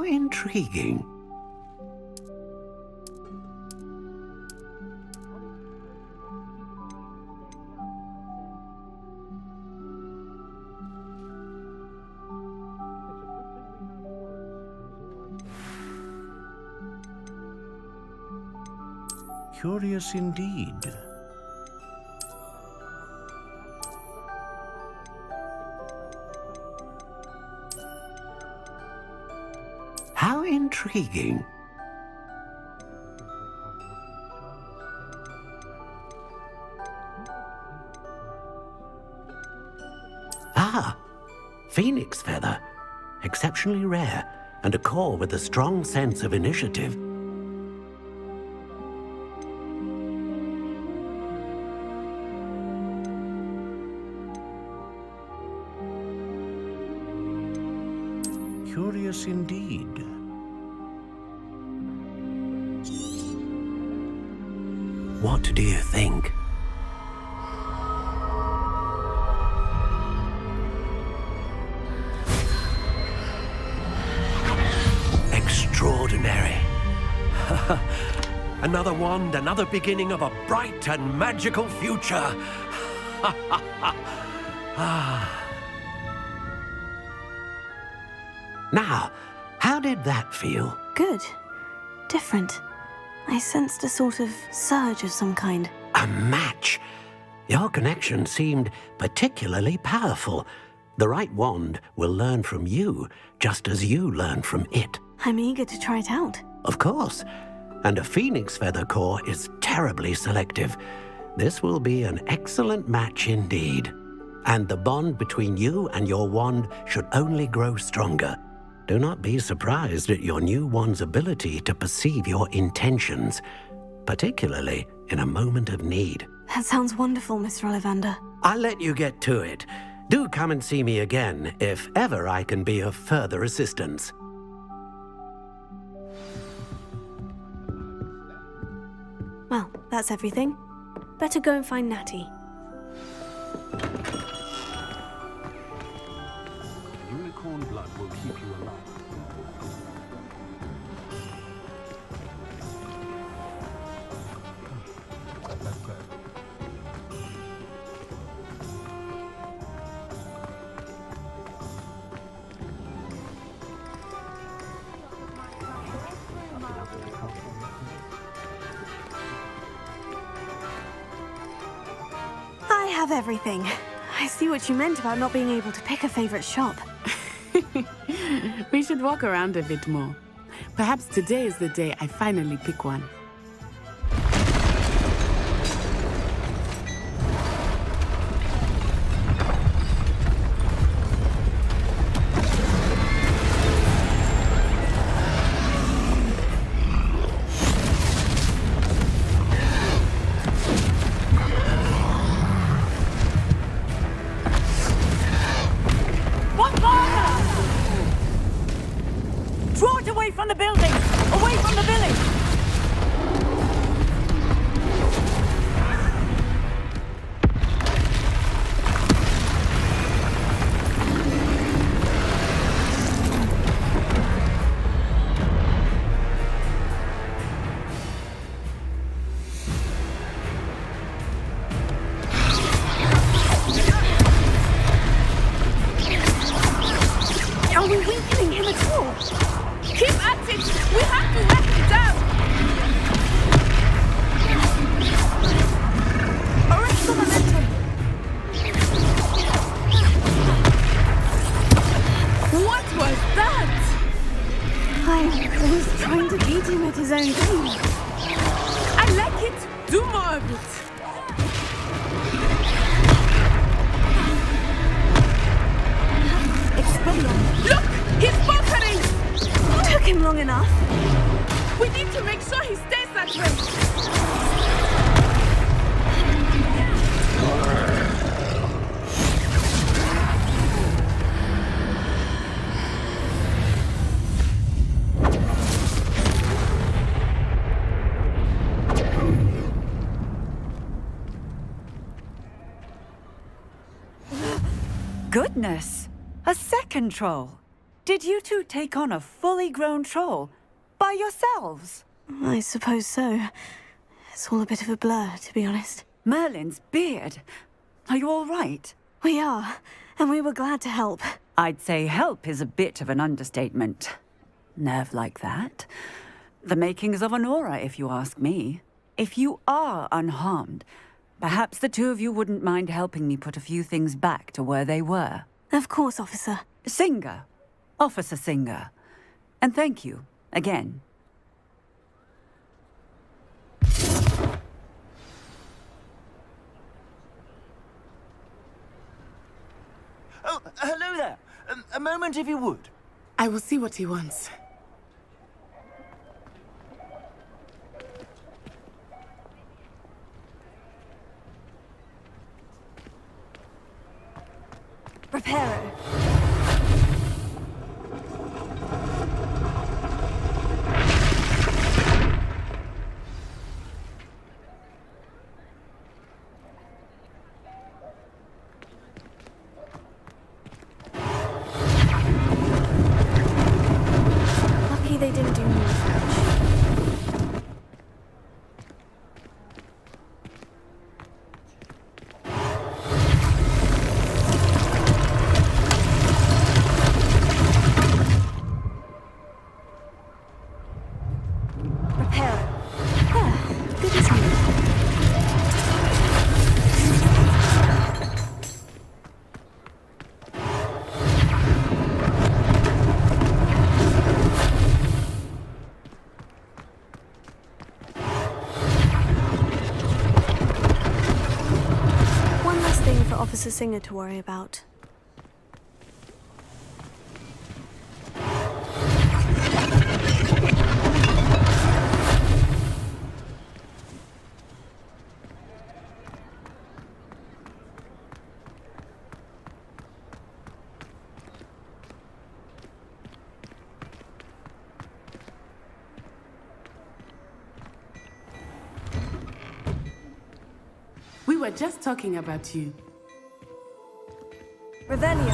S10: intriguing. Curious indeed. How intriguing. Ah, phoenix feather. Exceptionally rare, and a core with a strong sense of initiative. Curious indeed. What do you think? Extraordinary. Another wand, another beginning of a bright and magical future. Now, how did that feel?
S2: Good. Different. I sensed a sort of surge of some kind.
S10: A match? Your connection seemed particularly powerful. The right wand will learn from you, just as you learn from it.
S2: I'm eager to try it out.
S10: Of course. And a phoenix feather core is terribly selective. This will be an excellent match indeed. And the bond between you and your wand should only grow stronger. Do not be surprised at your new wand's ability to perceive your intentions, particularly in a moment of need.
S2: That sounds wonderful, Mr. Ollivander.
S10: I'll let you get to it. Do come and see me again if ever I can be of further assistance.
S2: Well, that's everything. Better go and find Natty.
S8: Unicorn blood will keep you alive.
S2: I have everything. I see what you meant about not being able to pick a favorite shop.
S18: We should walk around a bit more. Perhaps today is the day I finally pick one.
S14: Draw it away from the building! Away from the village!
S2: Are we weakening him at all?
S18: Keep at it! We have to let him down!
S2: Arrest the momentum!
S18: What was that?
S2: I was trying to beat him at his own game.
S18: I like it! Do more of it! Look! He's faltering!
S2: Took him long enough.
S18: We need to make sure he stays that way!
S14: Goodness! A second troll.
S19: Did you two take on a fully grown troll? By yourselves?
S2: I suppose so. It's all a bit of a blur, to be honest.
S19: Merlin's beard. Are you all right?
S2: We are, and we were glad to help.
S19: I'd say help is a bit of an understatement. Nerve like that. The makings of an aura, if you ask me. If you are unharmed, perhaps the two of you wouldn't mind helping me put a few things back to where they were.
S2: Of course, officer.
S19: Singer. Officer Singer. And thank you, again.
S20: Oh, hello there. A moment, if you would.
S18: I will see what he wants.
S2: Reparo. Lucky they didn't do more damage. Officer Singer to worry about.
S18: We were just talking about you.
S2: Revelio.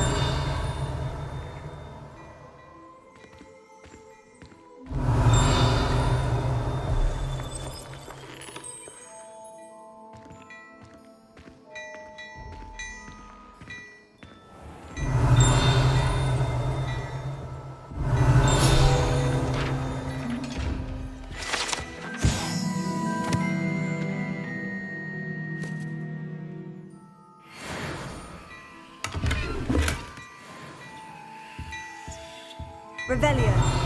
S2: Revelio.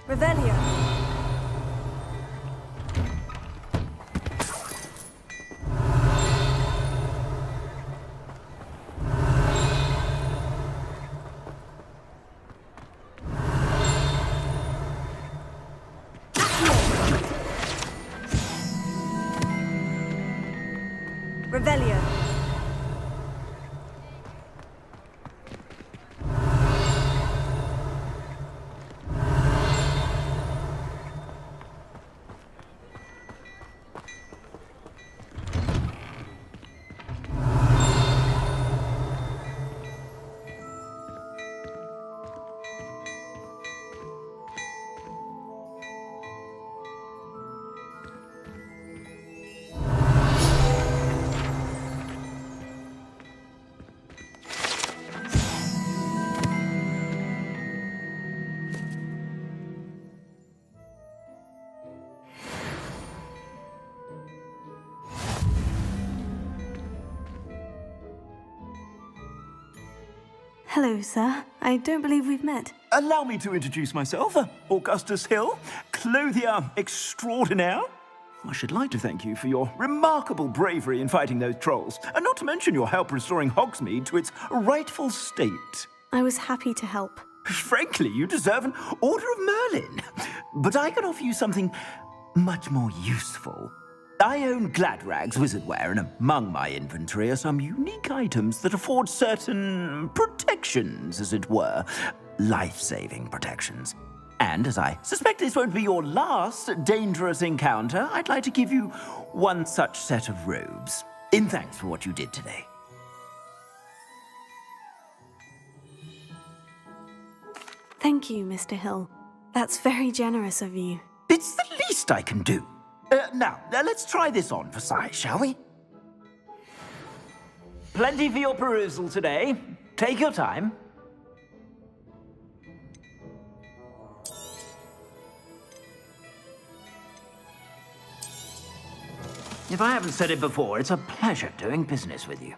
S2: Revelio. Revelio. Hello, sir. I don't believe we've met.
S20: Allow me to introduce myself, Augustus Hill, clothier extraordinaire. I should like to thank you for your remarkable bravery in fighting those trolls, and not to mention your help restoring Hogsmeade to its rightful state.
S2: I was happy to help.
S20: Frankly, you deserve an Order of Merlin. But I can offer you something much more useful. I own Gladrag's wizardware, and among my inventory are some unique items that afford certain protections, as it were. Life-saving protections. And as I suspect this won't be your last dangerous encounter, I'd like to give you one such set of robes, in thanks for what you did today.
S2: Thank you, Mr. Hill. That's very generous of you.
S20: It's the least I can do. Now, let's try this on for size, shall we? Plenty for your perusal today. Take your time. If I haven't said it before, it's a pleasure doing business with you.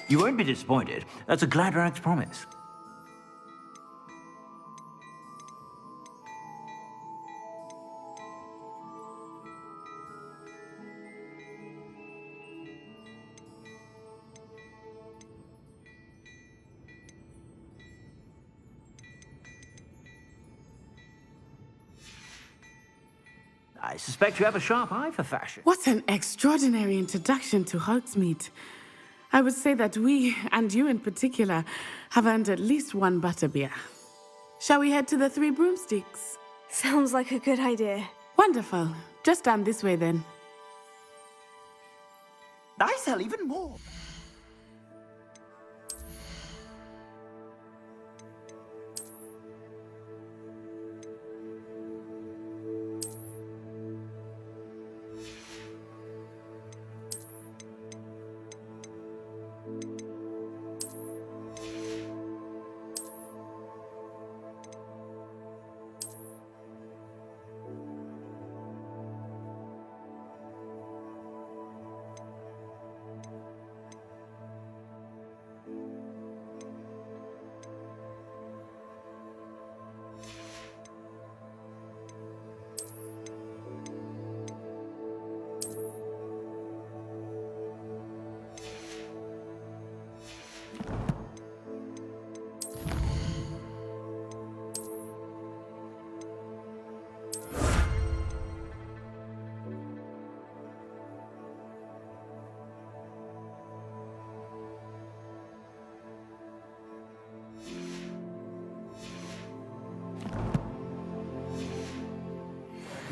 S20: You won't be disappointed. That's a Gladrag's promise. I suspect you have a sharp eye for fashion.
S18: What an extraordinary introduction to Hogsmeade. I would say that we, and you in particular, have earned at least one butterbeer. Shall we head to the Three Broomsticks?
S2: Sounds like a good idea.
S18: Wonderful. Just down this way then.
S20: I sell even more.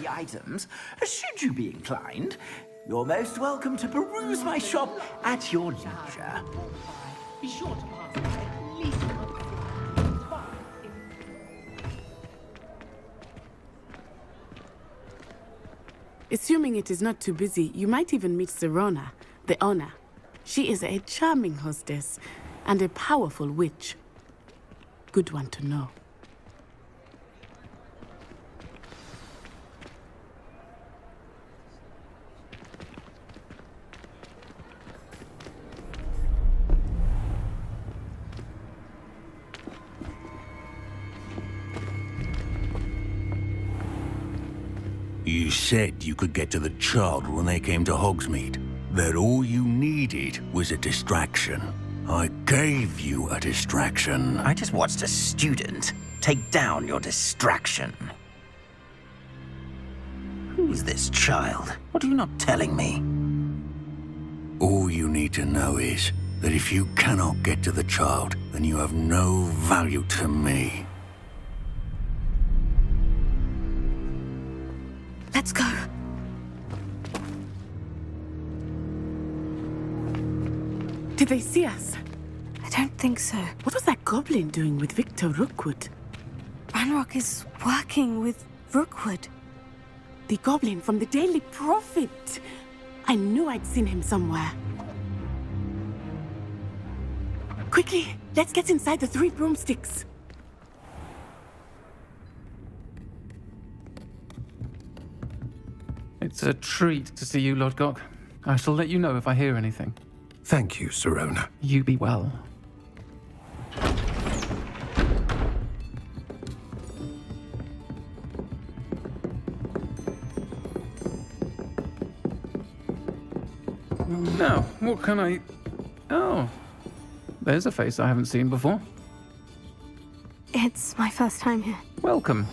S20: The items, should you be inclined, you're most welcome to peruse my shop at your leisure.
S6: Be sure to pass at least a month.
S18: Assuming it is not too busy, you might even meet Serona, the owner. She is a charming hostess and a powerful witch. Good one to know.
S1: You said you could get to the child when they came to Hogsmeade. That all you needed was a distraction. I gave you a distraction.
S20: I just watched a student take down your distraction. Who's this child? What are you not telling me?
S1: All you need to know is that if you cannot get to the child, then you have no value to me.
S2: Let's go.
S18: Did they see us?
S2: I don't think so.
S18: What was that goblin doing with Victor Rookwood?
S2: Ranrock is working with Rookwood.
S18: The goblin from the Daily Prophet. I knew I'd seen him somewhere. Quickly, let's get inside the 3 broomsticks.
S9: It's a treat to see you, Lodgok. I shall let you know if I hear anything.
S17: Thank you, Sirona.
S9: You be well. Now, what can I... Oh, there's a face I haven't seen before.
S2: It's my first time here.
S9: Welcome.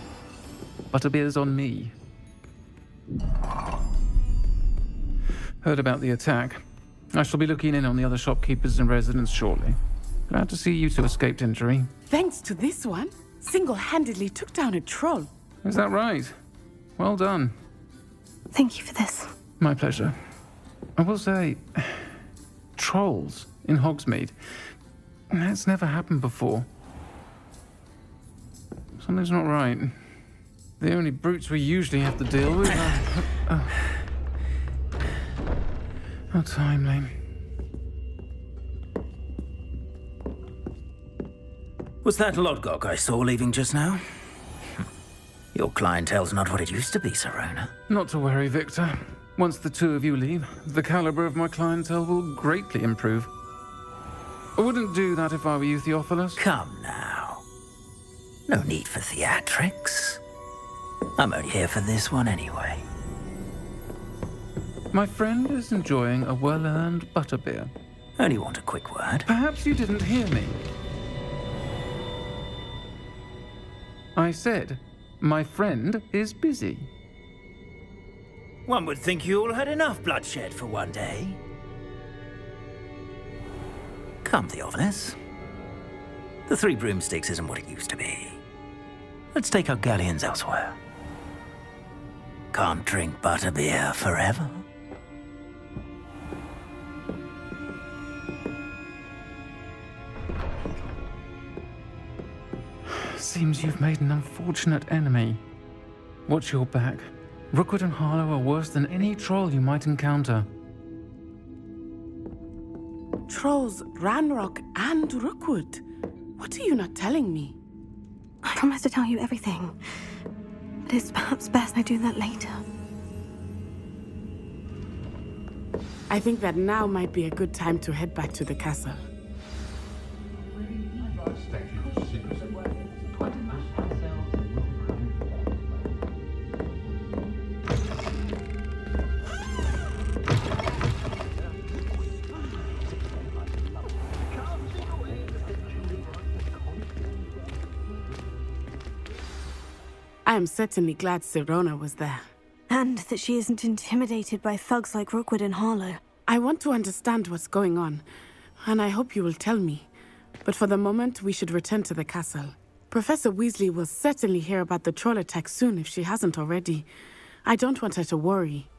S9: Butterbeer's on me. Heard about the attack. I shall be looking in on the other shopkeepers and residents shortly. Glad to see you two escaped injury.
S18: Thanks to this one, single-handedly took down a troll.
S9: Is that right? Well done.
S2: Thank you for this.
S9: My pleasure. I will say, trolls in Hogsmeade. That's never happened before. Something's not right. The only brutes we usually have to deal with are... How timely.
S20: Was that Lodgok I saw leaving just now? Your clientele's not what it used to be, Sirona.
S9: Not to worry, Victor. Once the two of you leave, the caliber of my clientele will greatly improve. I wouldn't do that if I were you, Theophilus.
S20: Come now. No need for theatrics. I'm only here for this one anyway.
S9: My friend is enjoying a well-earned butterbeer.
S20: Only want a quick word.
S9: Perhaps you didn't hear me. I said, my friend is busy.
S20: One would think you all had enough bloodshed for one day. Come, Theophilus. The 3 broomsticks isn't what it used to be. Let's take our galleons elsewhere. Can't drink butterbeer forever.
S9: Seems you've made an unfortunate enemy. Watch your back. Rookwood and Harlow are worse than any troll you might encounter.
S18: Trolls, Ranrock, and Rookwood. What are you not telling me?
S2: I promise to tell you everything. But it's perhaps best I do that later.
S18: I think that now might be a good time to head back to the castle. I am certainly glad Sirona was there.
S2: And that she isn't intimidated by thugs like Rookwood and Harlow.
S18: I want to understand what's going on, and I hope you will tell me. But for the moment, we should return to the castle. Professor Weasley will certainly hear about the troll attack soon if she hasn't already. I don't want her to worry.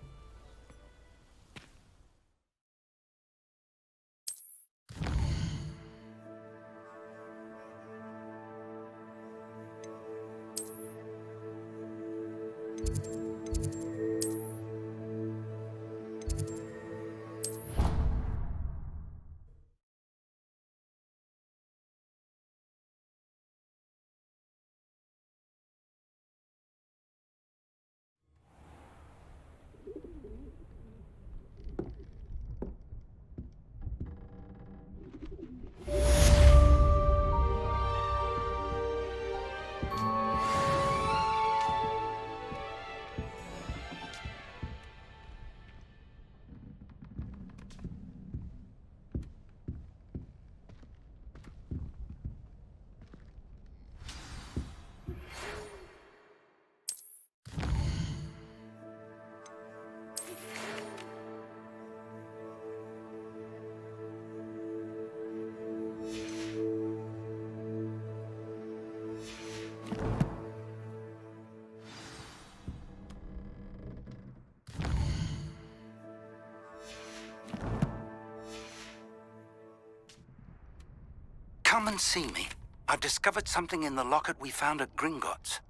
S13: Come and see me. I've discovered something in the locket we found at Gringotts.